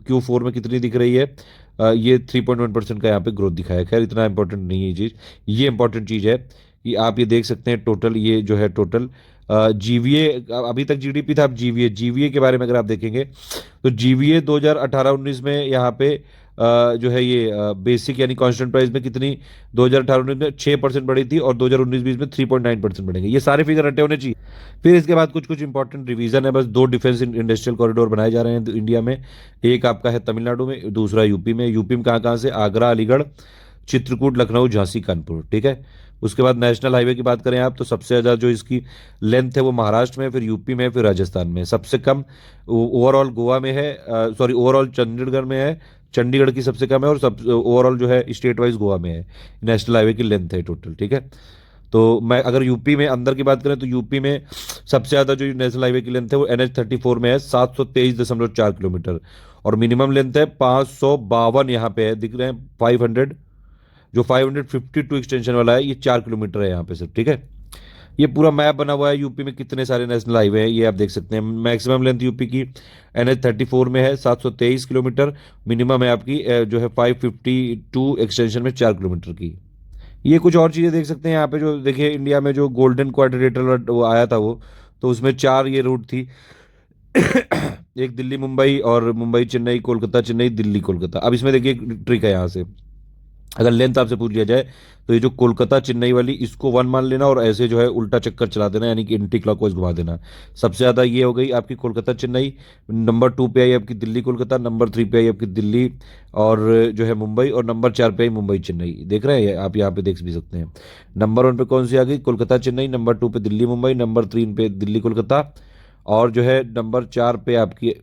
Q4 में कितनी दिख रही है, ये 3.1% का यहाँ पे ग्रोथ दिखाया। खैर इतना इंपॉर्टेंट नहीं है ये चीज़। ये इंपॉर्टेंट चीज़ है कि आप ये देख सकते हैं टोटल, ये जो है टोटल जीवीए, अभी तक जीडीपी था, अब जीवीए के बारे में अगर आप देखेंगे तो जीवीए 2018-19 में यहाँ पे जो है ये बेसिक यानी कांस्टेंट प्राइस में कितनी, 2018-19 में 6% बढ़ी थी, और 2019-20 में 3.9% बढ़ेंगे। ये सारे फिगर रटे होने चाहिए। फिर इसके बाद कुछ कुछ इंपॉर्टेंट रिवीजन है, बस 2 डिफेंस इंडस्ट्रियल कॉरिडोर बनाए जा रहे हैं इंडिया में। एक आपका है तमिलनाडु में, दूसरा यूपी में। यूपी में कहाँ कहाँ से, आगरा, अलीगढ़, चित्रकूट, लखनऊ, झांसी, कानपुर, ठीक है। उसके बाद नेशनल हाईवे की बात करें आप तो सबसे ज़्यादा जो इसकी लेंथ है वो महाराष्ट्र में, फिर यूपी में, फिर राजस्थान में। सबसे कम ओवरऑल गोवा में है, सॉरी ओवरऑल चंडीगढ़ में है, चंडीगढ़ की सबसे कम है, और सब ओवरऑल जो है स्टेट वाइज गोवा में है नेशनल हाईवे की लेंथ है टोटल, ठीक है। तो मैं अगर यूपी में अंदर की बात करें तो यूपी में सबसे ज़्यादा जो नेशनल हाईवे की लेंथ है वो NH34 में है, 723.4 किलोमीटर, और मिनिमम लेंथ है 552 यहाँ पे है, दिख रहे हैं 500, जो 552 एक्सटेंशन वाला है ये 4 किलोमीटर है यहाँ पे सिर्फ, ठीक है। ये पूरा मैप बना हुआ है यूपी में कितने सारे नेशनल हाईवे हैं, ये आप देख सकते हैं। मैक्सिमम लेंथ यूपी की NH34 में है 723 किलोमीटर, मिनिमम है आपकी जो है 552 एक्सटेंशन में 4 किलोमीटर की। ये कुछ और चीज़ें देख सकते हैं यहाँ पे, जो देखिए इंडिया में जो गोल्डन क्वाड्रिलेटरल वो आया था वो, तो उसमें 4 ये रूट थी एक दिल्ली मुंबई, और मुंबई चेन्नई, कोलकाता चेन्नई, दिल्ली कोलकाता। अब इसमें देखिए ट्रिक है यहाँ से, अगर लेंथ आपसे पूछ लिया जाए तो ये जो कोलकाता चेन्नई वाली इसको 1 मान लेना और ऐसे जो है उल्टा चक्कर चला देना, यानी कि एंटी क्लॉकवाइज घुमा देना। सबसे ज़्यादा ये हो गई आपकी कोलकाता चेन्नई, नंबर 2 पे आई आपकी दिल्ली कोलकाता, नंबर 3 पे आई आपकी दिल्ली और जो है मुंबई, और नंबर 4 पे आई मुंबई चेन्नई। देख रहे हैं आप, यहाँ पे देख भी सकते हैं। नंबर 1 पे कौन सी आ गई? कोलकाता चेन्नई, नंबर 2 पे दिल्ली मुंबई, नंबर 3 पे दिल्ली कोलकाता, और जो है नंबर 4 पे आपकी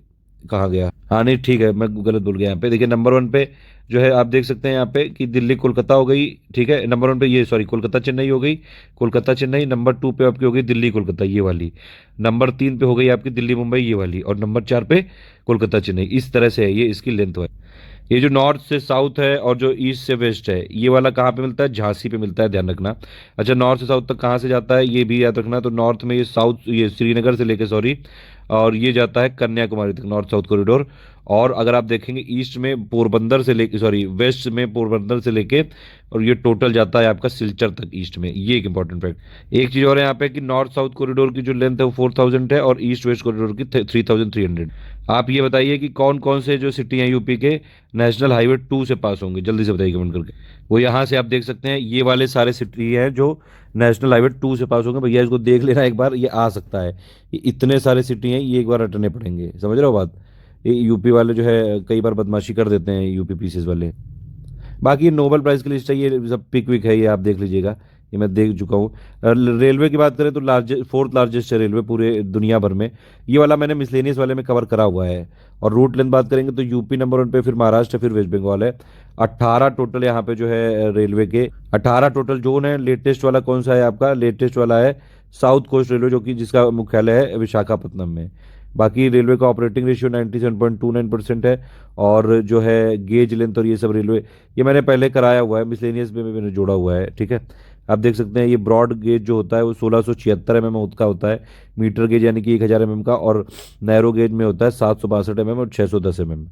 कहाँ गया, हाँ नहीं ठीक है मैं गलत बोल गया। यहाँ पे देखिए नंबर 1 पे जो है आप देख सकते हैं यहाँ पे कि दिल्ली कोलकाता हो गई, ठीक है। नंबर 1 पे ये सॉरी कोलकाता चेन्नई हो गई, कोलकाता चेन्नई। नंबर 2 पे आपकी हो गई दिल्ली कोलकाता ये वाली, नंबर 3 पे हो गई आपकी दिल्ली मुंबई ये वाली, और नंबर 4 पे कोलकाता चेन्नई। इस तरह से है ये, इसकी लेंथ है। ये जो नॉर्थ से साउथ है और जो ईस्ट से वेस्ट है, ये वाला कहाँ पे मिलता है? झांसी पे मिलता है, ध्यान रखना। अच्छा, नॉर्थ से साउथ तक कहाँ से जाता है ये भी याद रखना। तो नॉर्थ में ये साउथ, ये श्रीनगर से लेके सॉरी, और ये जाता है कन्याकुमारी तक, नॉर्थ साउथ कॉरिडोर। और अगर आप देखेंगे ईस्ट में पोरबंदर से लेके सॉरी वेस्ट में पोरबंदर से लेके, और ये टोटल जाता है आपका सिलचर तक ईस्ट में। ये एक इंपॉर्टेंट फैक्ट। एक चीज़ और है यहाँ पे कि नॉर्थ साउथ कॉरिडोर की जो लेंथ है वो 4000 है और ईस्ट वेस्ट कॉरिडोर की 3300। आप ये बताइए कि कौन कौन से जो सिटी हैं यूपी के नेशनल हाईवे 2 से पास होंगे, जल्दी से बताइए कमेंट करके। वो यहाँ से आप देख सकते हैं, ये वाले सारे सिटी हैं जो नेशनल हाईवे 2 से पास होंगे। भैया इसको देख लेना एक बार, ये आ सकता है। ये इतने सारे सिटी हैं, ये एक बार रटने पड़ेंगे, समझ रहे हो बात। ये यूपी वाले जो है कई बार बदमाशी कर देते हैं, यूपी पीसीस वाले। बाकी ये नोबेल प्राइज़ की लिस्ट है, ये सब पिक विक है, ये आप देख लीजिएगा, ये मैं देख चुका हूँ। रेलवे की बात करें तो लार्जेस्ट 4th लार्जेस्ट है रेलवे पूरे दुनिया भर में। ये वाला मैंने मिसलेनियस वाले में कवर करा हुआ है। और रूट लेंथ बात करेंगे तो यूपी नंबर 1 पे, फिर महाराष्ट्र, फिर वेस्ट बंगाल है। 18 टोटल यहाँ पे जो है रेलवे के 18 टोटल जोन है। लेटेस्ट वाला कौन सा है आपका? लेटेस्ट वाला है साउथ कोस्ट रेलवे, जो कि जिसका मुख्यालय है विशाखापत्तनम में। बाकी रेलवे का ऑपरेटिंग रेशियो 97.29% है। और जो है गेज लेंथ और ये सब रेलवे, ये मैंने पहले कराया हुआ है, मिसलेनियस में भी मैंने जोड़ा हुआ है, ठीक है। आप देख सकते हैं ये ब्रॉड गेज जो होता है वो 1676 mm का होता है, मीटर गेज यानी कि 1000 mm का, और नैरो गेज में होता है 762 mm और 610 mm।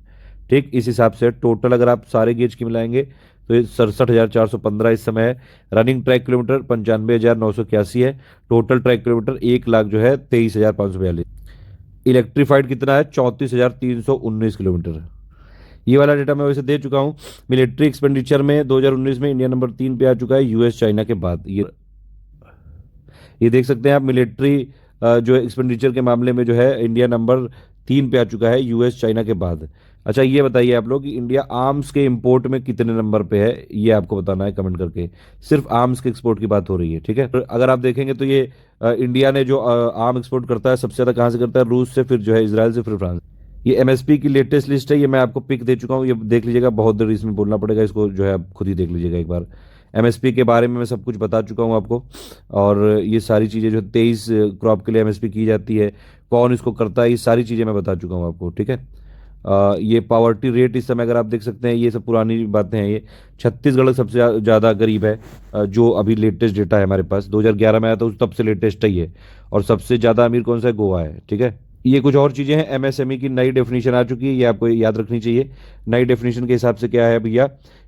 ठीक, इस हिसाब से टोटल अगर आप सारे गेज की मिलाएंगे तो ये 67,415 इस समय है। रनिंग ट्रैक किलोमीटर 95,981 है। टोटल ट्रैक किलोमीटर 1 लाख जो है 23,542। इलेक्ट्रीफाइड कितना है? 34,319 किलोमीटर। ये वाला डेटा मैं वैसे दे चुका हूँ। मिलिट्री एक्सपेंडिचर में 2019 में इंडिया नंबर 3 पे आ चुका है, यूएस चाइना के बाद। ये देख सकते हैं आप, मिलिट्री जो एक्सपेंडिचर के मामले में जो है इंडिया नंबर 3 पे आ चुका है, यूएस चाइना के बाद। अच्छा, ये बताइए आप लोग कि इंडिया आर्म्स के इंपोर्ट में कितने नंबर पे है, ये आपको बताना है कमेंट करके। सिर्फ आर्म्स के एक्सपोर्ट की बात हो रही है, ठीक है। अगर आप देखेंगे तो ये इंडिया ने जो आर्म एक्सपोर्ट करता है सबसे ज़्यादा कहाँ से करता है? रूस से, फिर जो है इसराइल से, फिर फ्रांस। ये एमएसपी की लेटेस्ट लिस्ट है, ये मैं आपको पिक दे चुका हूँ, ये देख लीजिएगा। बहुत देर इसमें बोलना पड़ेगा, इसको जो है आप खुद ही देख लीजिएगा एक बार। एमएसपी के बारे में मैं सब कुछ बता चुका हूँ आपको। और ये सारी चीज़ें जो 23 क्रॉप के लिए एमएसपी की जाती है, कौन इसको करता है, ये सारी चीज़ें मैं बता चुका हूँ आपको, ठीक है। ये पावर्टी रेट इस समय अगर आप देख सकते हैं, ये सब पुरानी बातें हैं। ये छत्तीसगढ़ सबसे ज़्यादा गरीब है, जो अभी लेटेस्ट डेटा है हमारे पास 2011 में आया था, उस तब से लेटेस्ट ही है। और सबसे ज़्यादा अमीर कौन सा है? गोवा है, ठीक है। ये कुछ और चीज़ें हैं। एमएसएमई की नई डेफिनेशन आ चुकी है, ये आपको याद रखनी चाहिए। नई डेफिनेशन के हिसाब से क्या है भैया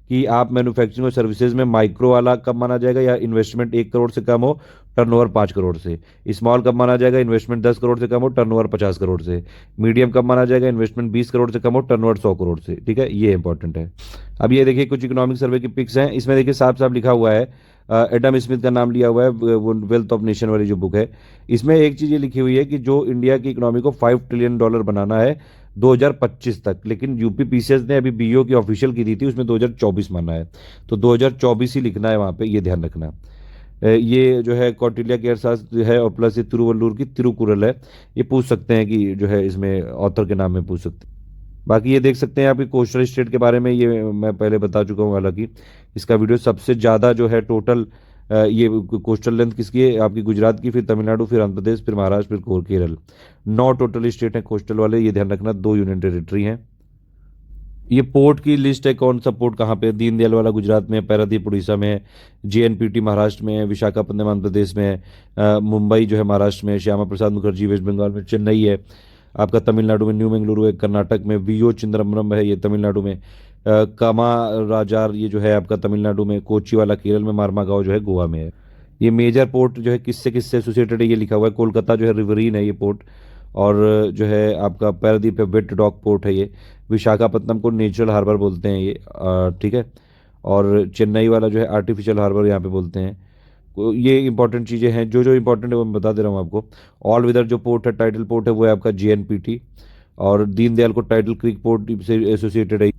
कि आप मैन्युफैक्चरिंग और सर्विसेज में माइक्रो वाला कब माना जाएगा? या इन्वेस्टमेंट 1 करोड़ से कम हो, टर्नओवर 5 करोड़ से। स्मॉल कब माना जाएगा? इन्वेस्टमेंट 10 करोड़ से कम हो, टर्नओवर 50 करोड़ से। मीडियम कब माना जाएगा? इन्वेस्टमेंट 20 करोड़ से कम हो, टर्नओवर 100 करोड़ से, ठीक है। ये इंपॉर्टेंट है। अब ये देखिए कुछ इकोनॉमिक सर्वे की पिक्स हैं, इसमें देखिए साफ साफ लिखा हुआ है, एडम स्मिथ का नाम लिया हुआ है, वो वेल्थ ऑफ नेशन वाली जो बुक है। इसमें एक चीज़ ये लिखी हुई है कि जो इंडिया की इकोनॉमी को $5 ट्रिलियन बनाना है 2025 तक, लेकिन यूपी पीसीएस ने अभी बीओ की ऑफिशियल की दी थी, उसमें 2024 माना है। तो 2024 ही लिखना है वहाँ पे, ये ध्यान रखना। ये जो है कौटिल्य केयर शास्त्र है, और प्लस ये तिरुवल्लुवर की तिरुकुरल है। ये पूछ सकते हैं कि जो है इसमें ऑथर के नाम में पूछ सकते हैं। बाकी ये देख सकते हैं आपकी कोस्टल स्टेट के बारे में, ये मैं पहले बता चुका हूँ। हालांकि इसका वीडियो सबसे ज़्यादा जो है टोटल ये कोस्टल लेंथ किसकी है? आपकी गुजरात की, फिर तमिलनाडु, फिर आंध्र प्रदेश, फिर महाराष्ट्र, फिर केरल। 9 टोटल स्टेट हैं कोस्टल वाले, ये ध्यान रखना। 2 यूनियन टेरिटरी हैं। ये पोर्ट की लिस्ट है, कौन सा पोर्ट कहाँ पे? दीनदयाल वाला गुजरात में है, पारादीप उड़ीसा में है, जेएनपीटी महाराष्ट्र में है, विशाखापत्तनम आंध्र प्रदेश में है, मुंबई जो है महाराष्ट्र में है, श्यामा प्रसाद मुखर्जी वेस्ट बंगाल में, चेन्नई है आपका तमिलनाडु में, न्यू बेंगलुरु है कर्नाटक में, वीओ चिदम्बरम है ये तमिलनाडु में, कामा राजार ये जो है आपका तमिलनाडु में, कोची वाला केरल में, मारमागांव जो है गोवा में है। ये मेजर पोर्ट जो है किससे किससे एसोसिएटेड है, ये लिखा हुआ है। कोलकाता जो है रिवरीन है ये पोर्ट, और जो है आपका पारादीप है वेट डॉक पोर्ट है ये। विशाखापत्तनम को नेचुरल हार्बर बोलते हैं ये, ठीक है। और चेन्नई वाला जो है आर्टिफिशियल हार्बर यहाँ पे बोलते हैं। ये इंपॉर्टेंट चीज़ें हैं, जो जो इंपॉर्टेंट है वो मैं बता दे रहा हूँ आपको। ऑल वेदर जो पोर्ट है, टाइटल पोर्ट है, वो है आपका JNPT, और दीनदयाल को टाइटल क्रीक पोर्ट से एसोसिएटेड है।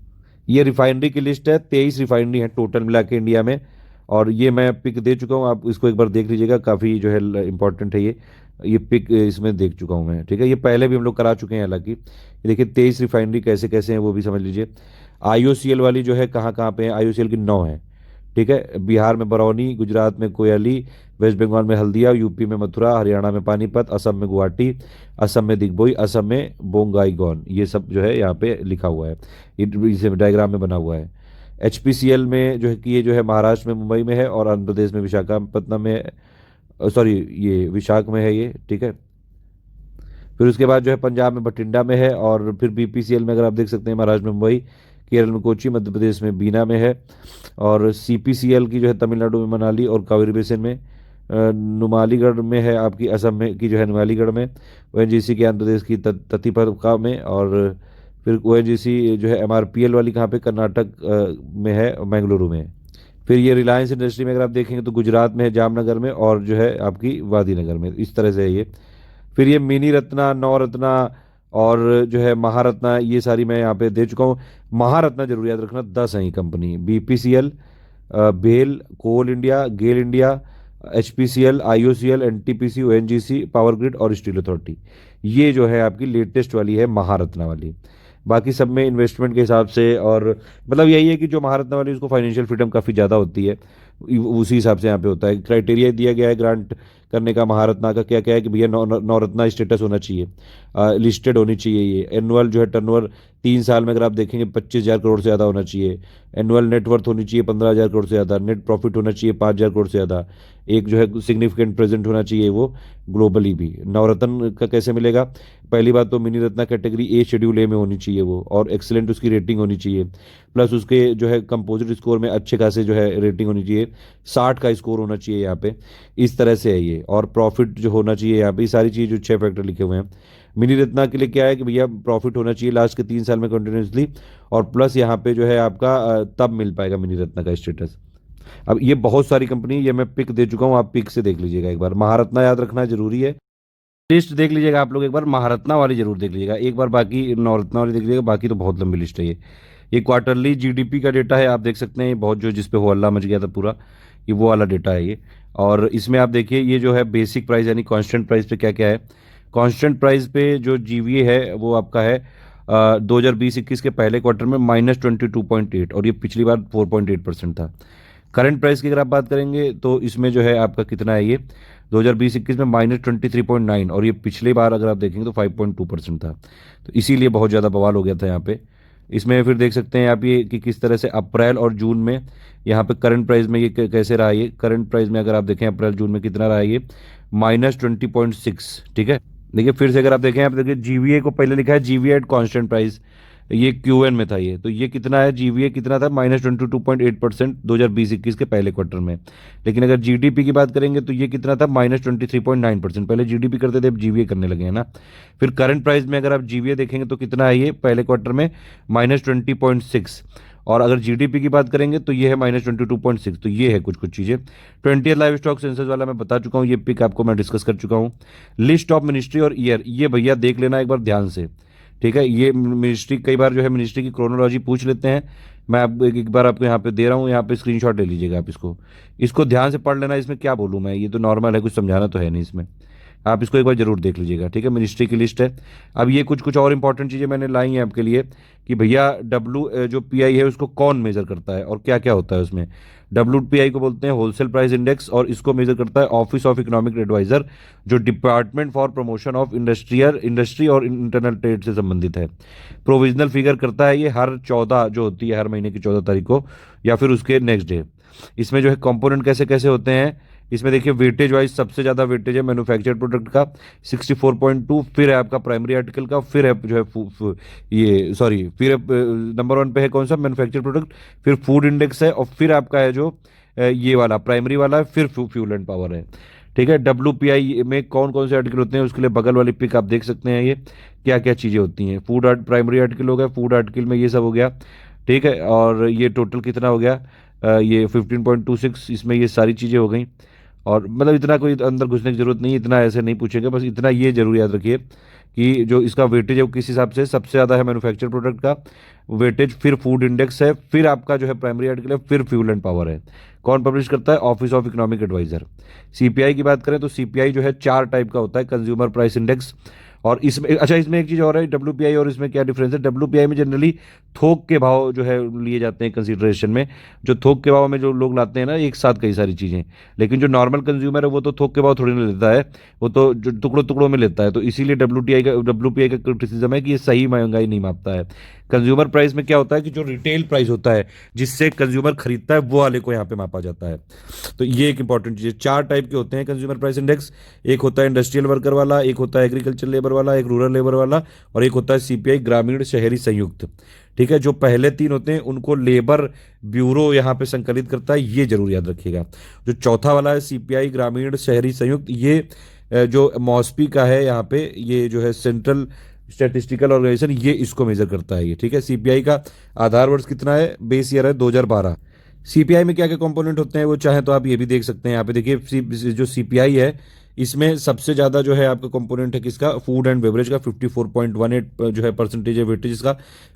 ये रिफाइनरी की लिस्ट है, 23 रिफाइनरी है टोटल मिला के इंडिया में, और ये मैं पिक दे चुका हूँ, आप इसको एक बार देख लीजिएगा, काफ़ी जो है इंपॉर्टेंट है ये पिक इसमें देख चुका हूँ मैं, ठीक है। ये पहले भी हम लोग करा चुके हैं हालांकि। ये देखिए 23 रिफाइनरी कैसे कैसे हैं वो भी समझ लीजिए। IOCL वाली जो है कहाँ कहाँ पे है, IOCL की 9 है, ठीक है। बिहार में बरौनी, गुजरात में कोयली, वेस्ट बंगाल में हल्दिया, यूपी में मथुरा, हरियाणा में पानीपत, असम में गुवाहाटी, असम में दिग्बोई, असम में बोंगाईगॉन, ये सब जो है यहाँ पे लिखा हुआ है, इसे डायग्राम में बना हुआ है। HPCL में जो है कि ये जो है महाराष्ट्र में मुंबई में है, और आंध्र प्रदेश में विशाखापट्टनम में, सॉरी ये विशाख में है ये, ठीक है। फिर उसके बाद जो है पंजाब में बठिंडा में है, और फिर BPCL में अगर आप देख सकते हैं महाराष्ट्र में मुंबई, केरल में कोची, मध्य प्रदेश में बीना में है, और CPCL की जो है तमिलनाडु में मनाली और कावेरी बेसिन में, नुमालीगढ़ में है आपकी, असम में की जो है नुमालीगढ़ में, ONGC की आंध्र प्रदेश की ततीपका में, और फिर ONGC जो है MRPL वाली कहाँ पे, कर्नाटक में है, बेंगलुरु में। फिर ये रिलायंस इंडस्ट्री में अगर आप देखेंगे तो गुजरात में है, जामनगर में, और जो है आपकी वादीनगर में, इस तरह से है ये। फिर ये मिनी रत्ना, नवरत्ना, और जो है महारत्ना, ये सारी मैं यहाँ पे दे चुका हूँ। महारत्ना जरूर याद रखना, 10 है ये company, BPCL, BEL, coal India, GAIL India, HPCL, IOCL, NTPC, ONGC, power grid और स्टील अथॉरिटी। ये जो है आपकी लेटेस्ट वाली है महारत्ना वाली। बाकी सब में इन्वेस्टमेंट के हिसाब से, और मतलब यही है कि जो महारत्ना वाली उसको फाइनेंशियल फ्रीडम काफ़ी ज़्यादा होती है, उसी हिसाब से यहाँ पे होता है। क्राइटेरिया दिया गया है ग्रांट करने का महारत्ना का, क्या क्या है कि भैया नवरत्ना स्टेटस होना चाहिए, लिस्टेड होनी चाहिए, ये एनुअल जो है टर्नओवर 3 साल में अगर आप देखेंगे 25,000 करोड़ से ज़्यादा होना चाहिए, एनुअल नेटवर्थ होनी चाहिए 15,000 करोड़ से ज़्यादा, नेट प्रॉफिट होना चाहिए 5,000 करोड़ से ज़्यादा, एक जो है सिग्निफिकेंट प्रेजेंट होना चाहिए वो ग्लोबली भी। नवरत्न का कैसे मिलेगा, पहली बात तो mini Ratna category A schedule A में होनी चाहिए वो, और एक्सेलेंट उसकी रेटिंग होनी चाहिए, प्लस उसके जो है कंपोजिट स्कोर में अच्छे खासे जो है रेटिंग होनी चाहिए, 60 का स्कोर होना चाहिए यहाँ पे, इस तरह से है ये। और प्रॉफिट जो होना चाहिए यहाँ पे, ये सारी चीज़ जो 6 फैक्टर लिखे हुए हैं। मिनी रत्ना के लिए क्या है कि भैया प्रॉफिट होना चाहिए लास्ट के 3 साल में कंटिन्यूसली, और प्लस यहाँ पे जो है आपका तब मिल पाएगा मिनी रत्ना का स्टेटस। अब ये बहुत सारी कंपनी, ये मैं पिक दे चुका हूँ, आप पिक से देख लीजिएगा एक बार। महारत्ना याद रखना जरूरी है, लिस्ट देख लीजिएगा आप लोग एक बार, महारत्ना वाली जरूर देख लीजिएगा एक बार, बाकी नवरत्ना वाली देख लीजिएगा, बाकी तो बहुत लंबी लिस्ट है ये क्वार्टरली GDP का डेटा है, आप देख सकते हैं, ये बहुत जो जिस पे हो हल्ला मच गया था पूरा, ये वो वाला डेटा है ये। और इसमें आप देखिए ये जो है बेसिक प्राइस यानी कांस्टेंट प्राइस पे क्या क्या है। कांस्टेंट प्राइस पे जो GVA है वो आपका है 2020-21 के पहले क्वार्टर में -22.8, और ये पिछली बार 4.8% था। करंट प्राइस की अगर आप बात करेंगे तो इसमें जो है आपका कितना है, ये 2020-21 में -23.9, और ये पिछली बार अगर आप देखेंगे तो 5.2% था। तो इसीलिए बहुत ज़्यादा बवाल हो गया था यहाँ पे। इसमें फिर देख सकते हैं आप ये कि किस तरह से अप्रैल और जून में यहाँ पे करंट प्राइस में ये कैसे रहा। ये करंट प्राइस में अगर आप देखें अप्रैल जून में कितना रहा, ये -20.6, ठीक है। देखिए फिर से अगर आप देखें, आप देखिए GVA को पहले लिखा है GVA एट कॉन्स्टेंट प्राइस, ये QN में था ये, तो ये कितना है, GVA कितना था, -22.8% 2020-21 के पहले क्वार्टर में। लेकिन अगर GDP की बात करेंगे तो ये कितना था, -23.9%। पहले GDP करते थे, अब GVA करने लगे हैं ना। फिर करंट प्राइस में अगर आप GVA देखेंगे तो कितना है, ये पहले क्वार्टर में -20.6, और अगर GDP की बात करेंगे तो ये है -22.6। तो ये है कुछ कुछ चीज़ें। 20th लाइव स्टॉक सेंसस वाला मैं बता चुका हूँ, ये पिक आपको मैं डिस्कस कर चुका हूँ। लिस्ट ऑफ मिनिस्ट्री और ईयर, ये भैया देख लेना एक बार ध्यान से, ठीक है। ये मिनिस्ट्री कई बार जो है मिनिस्ट्री की क्रोनोलॉजी पूछ लेते हैं, मैं आप एक बार आपको यहाँ पे दे रहा हूँ, यहाँ पे स्क्रीनशॉट ले लीजिएगा आप, इसको ध्यान से पढ़ लेना। इसमें क्या बोलूँ मैं, ये तो नॉर्मल है, कुछ समझाना तो है नहीं इसमें, आप इसको एक बार जरूर देख लीजिएगा, ठीक है। मिनिस्ट्री की लिस्ट है। अब ये कुछ कुछ और इंपॉर्टेंट चीज़ें मैंने लाई हैं आपके लिए कि भैया जो PI है उसको कौन मेजर करता है और क्या क्या होता है उसमें। WPI को बोलते हैं होलसेल प्राइस इंडेक्स, और इसको मेजर करता है ऑफिस ऑफ इकोनॉमिक एडवाइजर, जो department for promotion of industry और इंटरनल ट्रेड से संबंधित है। प्रोविजनल फिगर करता है ये हर 14 जो होती है, हर महीने की 14 तारीख को, या फिर उसके नेक्स्ट डे। इसमें जो है कंपोनेंट कैसे कैसे होते हैं, इसमें देखिए वेटेज वाइज सबसे ज़्यादा वेटेज है मैन्युफैक्चर्ड प्रोडक्ट का 64.2, फिर है आपका प्राइमरी आर्टिकल का, फिर है जो है ये सॉरी फिर नंबर 1 पे है कौन सा, मैन्युफैक्चर्ड प्रोडक्ट, फिर फूड इंडेक्स है, और फिर आपका है जो ये वाला प्राइमरी वाला है, फिर फ्यूल एंड पावर है, ठीक है। WPI में कौन कौन से आर्टिकल होते हैं उसके लिए बगल वाली पिक आप देख सकते हैं, ये क्या क्या चीज़ें होती हैं। प्राइमरी आर्टिकल हो गया, फूड आर्टिकल में ये सब हो गया, ठीक है। और ये टोटल कितना हो गया, ये 15.26, इसमें ये सारी चीज़ें हो गई। और मतलब इतना कोई अंदर घुसने की जरूरत नहीं, इतना ऐसे नहीं पूछेंगे, बस इतना ये जरूर याद रखिए कि जो इसका वेटेज है वो किस हिसाब से सबसे ज़्यादा है मैन्युफैक्चर प्रोडक्ट का वेटेज, फिर फूड इंडेक्स है, फिर आपका जो है प्राइमरी आर्टिकल है, फिर फ्यूल एंड पावर है। कौन पब्लिश करता है? Office of economic adviser. CPI की बात करें तो सीपीआई जो है 4 टाइप का होता है, कंज्यूमर प्राइस इंडेक्स। और इसमें अच्छा, इसमें एक चीज़ और है, डब्ल्यूपीआई और इसमें क्या डिफरेंस है? डब्ल्यूपीआई में जनरली थोक के भाव जो है लिए जाते हैं कंसीडरेशन में। जो थोक के भाव में जो लोग लाते हैं ना एक साथ कई सारी चीज़ें, लेकिन जो नॉर्मल कंज्यूमर है वो तो थोक के भाव थोड़ी ना लेता है, वो तो जो टुकड़ों टुकड़ों में लेता है। तो इसीलिए डब्ल्यूपीआई का क्रिटिसिज्म है कि ये सही महंगाई नहीं मापता है। कंज्यूमर प्राइस में क्या होता है कि जो रिटेल प्राइस होता है जिससे कंज्यूमर खरीदता है वो वाले को यहाँ पे मापा जाता है। तो ये एक इंपॉर्टेंट चीज़ है। 4 टाइप के होते हैं कंज्यूमर प्राइस इंडेक्स। एक होता है इंडस्ट्रियल वर्कर वाला, एक होता है एग्रीकल्चर लेबर वाला, एक रूरल लेबर वाला, और एक होता है सीपीआई ग्रामीण शहरी संयुक्त। ठीक है, जो पहले 3 होते हैं उनको लेबर ब्यूरो यहाँ पे संकलित करता है, ये जरूर याद रखिएगा। जो चौथा वाला है सीपीआई ग्रामीण शहरी संयुक्त, ये जो मॉस्पी का है यहाँ पे, ये जो है सेंट्रल स्टैटिस्टिकल ऑर्गेनाइजेशन, ये इसको मेजर करता है ये। ठीक है, सीपीआई का आधार वर्ष कितना है? बेस ईयर है 2012। सीपीआई में क्या क्या कंपोनेंट होते हैं वो चाहे तो आप ये भी देख सकते हैं। यहाँ पे देखिए जो सीपीआई है इसमें सबसे ज़्यादा जो है आपका कंपोनेंट है किसका? फूड एंड बेवरेज का 54.18 जो है परसेंटेज है वेटेज इसका।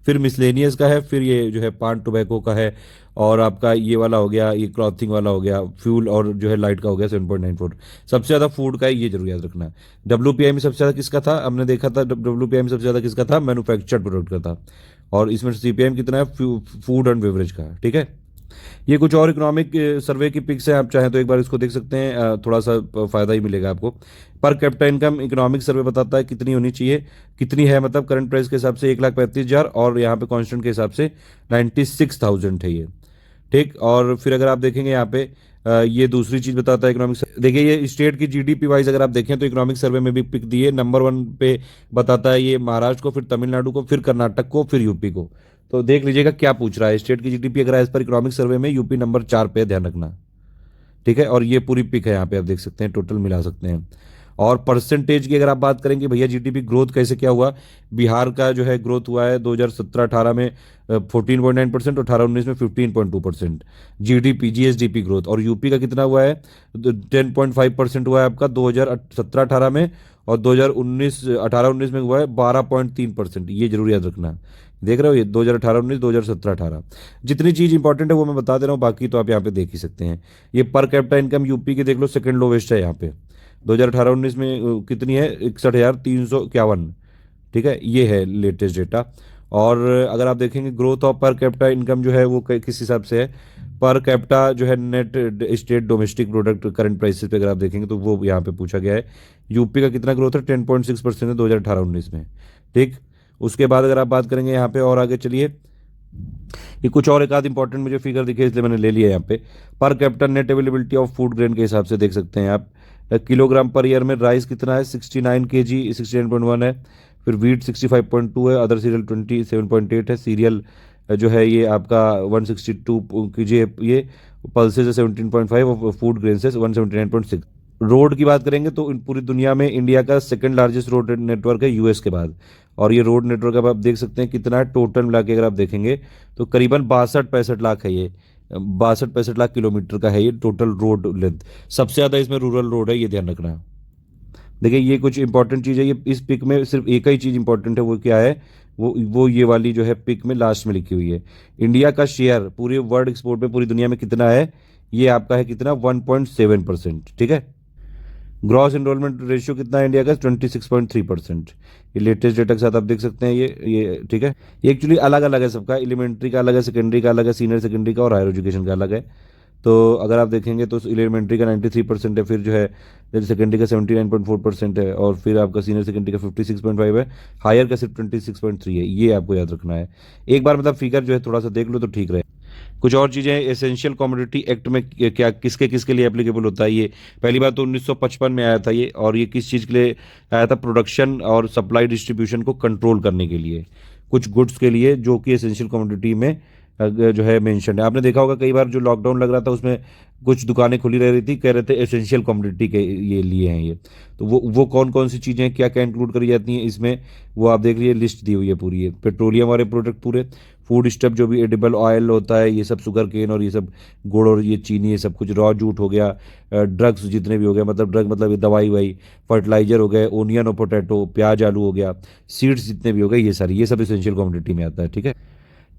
फिर मिसलेनियस का है, फिर ये जो है पान टोबैको का है, और आपका ये वाला हो गया, ये क्लॉथिंग वाला हो गया, फ्यूल और जो है लाइट का हो गया 7.94। सबसे ज़्यादा फूड का है, ये जरूर याद रखना। डब्ल्यूपीआई में सबसे ज़्यादा किसका था? हमने देखा था डब्ल्यूपीआई में सबसे ज़्यादा किसका था? मैन्युफैक्चर्ड प्रोडक्ट का था। और इसमें सीपीआई में कितना है? फूड एंड बेवरेज का। ठीक है, ये कुछ और इकोनॉमिक सर्वे की पिक्स हैं, आप चाहें तो एक बार इसको देख सकते हैं, थोड़ा सा फायदा ही मिलेगा आपको। Per capita income economic survey बताता है कितनी होनी चाहिए, कितनी है, मतलब करंट प्राइस के हिसाब से 1,35,000, और यहाँ पे कांस्टेंट के हिसाब से 96,000 है ये। ठीक, और फिर अगर आप देखेंगे यहाँ पे ये दूसरी चीज बताता है इकोनॉमिक। देखिए ये स्टेट की जीडीपी वाइज अगर आप देखें तो इकोनॉमिक सर्वे में भी पिक दी है। नंबर 1 पे बताता है ये महाराष्ट्र को, फिर तमिलनाडु को, फिर कर्नाटक को, फिर यूपी को। तो देख लीजिएगा क्या पूछ रहा है। स्टेट की जीडीपी अगर एज पर इकोनॉमिक सर्वे में यूपी नंबर 4 पे है, ध्यान रखना। ठीक है, और ये पूरी पिक है यहाँ पे आप देख सकते हैं, टोटल मिला सकते हैं। और परसेंटेज की अगर आप बात करेंगे भैया जीडीपी ग्रोथ कैसे क्या हुआ, बिहार का जो है ग्रोथ हुआ है 2017-18 में 14.9%, 18-19 में 15.2% जीडीपी जीएसडीपी ग्रोथ। और यूपी का कितना हुआ है? 10.5% हुआ है आपका 2017-18 में, और 2018-19 में हुआ है 12.3%। ये जरूर याद रखना। देख रहे हो ये 2018-19, 2017-18, जितनी चीज़ इंपॉर्टेंट है वो मैं बता दे रहा हूँ, बाकी तो आप यहाँ पे देख ही सकते हैं। ये पर कैपिटा इनकम यूपी की देख लो, सेकंड लोवेस्ट है यहाँ पे। 2018-19 में कितनी है? 61,351। ठीक है, ये है लेटेस्ट डेटा। और अगर आप देखेंगे growth of per capita income जो है वो किस हिसाब से है? पर कैपिटा जो है net state domestic product current prices पे अगर आप देखेंगे तो वो यहाँ पे पूछा गया है। यूपी का कितना ग्रोथ है? 10.6% है 2018-19 में। ठीक, उसके बाद अगर आप बात करेंगे यहाँ पे, और आगे चलिए, ये कुछ और एक आध इंपॉर्टेंट मुझे फिगर दिखे इसलिए मैंने ले लिया यहाँ पे। Per capita net availability of food grain के हिसाब से देख सकते हैं आप। किलोग्राम पर ईयर में राइस कितना है? 69 kg, 69.1 है। फिर वीट 65.2 है, अदर सीरियल 27.8 है, सीरियल जो है ये आपका 162 kg है, ये पल्सेस है 17.5, और फूड ग्रेन्स है 179.6। रोड की बात करेंगे तो पूरी दुनिया में इंडिया का सेकंड लार्जेस्ट रोड नेटवर्क है यूएस के बाद। और ये रोड नेटवर्क अब आप देख सकते हैं कितना है टोटल मिला के, अगर आप देखेंगे तो करीबन 62-65 लाख है ये। 62-65 लाख किलोमीटर का है ये टोटल रोड लेंथ। सबसे ज़्यादा इसमें रूरल रोड है, ये ध्यान रखना। देखिए ये कुछ इंपॉर्टेंट चीज़ है, ये इस पिक में सिर्फ एक ही चीज़ इंपॉर्टेंट है, वो क्या है? वो ये वाली जो है पिक में लास्ट में लिखी हुई है। इंडिया का शेयर पूरे वर्ल्ड एक्सपोर्ट में पूरी दुनिया में कितना है? ये आपका है कितना? 1.7%। ठीक है, ग्रॉस एनरोलमेंट रेशियो कितना है इंडिया का? 26.3%। ये लेटेस्ट डेटा के साथ आप देख सकते हैं ये ठीक है। ये एक्चुअली अलग अलग है सबका, एलिमेंट्री का अलग है, सेकेंडरी का अलग है, सीनियर सेकेंडरी का और हायर एजुकेशन का अलग है। तो अगर आप देखेंगे तो एलिमेंट्री का 93% है, फिर जो है सेकेंडरी का 79.4% है, और फिर आपका सीनियर सेकेंडरी का 56.5 है, हायर का सिर्फ 26.3 है। ये आपको याद रखना है। एक बार मतलब फिगर जो है थोड़ा सा देख लो तो ठीक रहे। कुछ और चीज़ें, एसेंशियल कमोडिटी एक्ट में क्या किसके किसके लिए एप्लीकेबल होता है? ये पहली बार तो 1955 में आया था ये, और ये किस चीज़ के लिए आया था? प्रोडक्शन और सप्लाई डिस्ट्रीब्यूशन को कंट्रोल करने के लिए, कुछ गुड्स के लिए जो कि एसेंशियल कमोडिटी में जो है मेंशन है। आपने देखा होगा कई बार जो लॉकडाउन लग रहा था उसमें कुछ दुकानें खुली रह रही थी, कह रहे थे एसेंशियल कमोडिटी के ये लिए हैं ये। तो वो कौन कौन सी चीज़ें क्या क्या इंक्लूड करी जाती हैं इसमें, वो आप देख लीजिए, लिस्ट दी हुई है पूरी। है पेट्रोलियम वाले प्रोडक्ट पूरे, फूड स्टफ जो भी एडिबल ऑयल होता है, ये सब शुगर केन और ये सब गुड़ और ये चीनी, ये सब कुछ, रॉ जूट हो गया, ड्रग्स जितने भी हो गए, मतलब ड्रग मतलब ये दवाई वाई, फर्टिलाइजर हो गए, ओनियन और पोटैटो, प्याज आलू हो गया, सीड्स जितने भी हो गए, ये सारी, ये सब इसेंशियल कमोडिटी में आता है। ठीक है,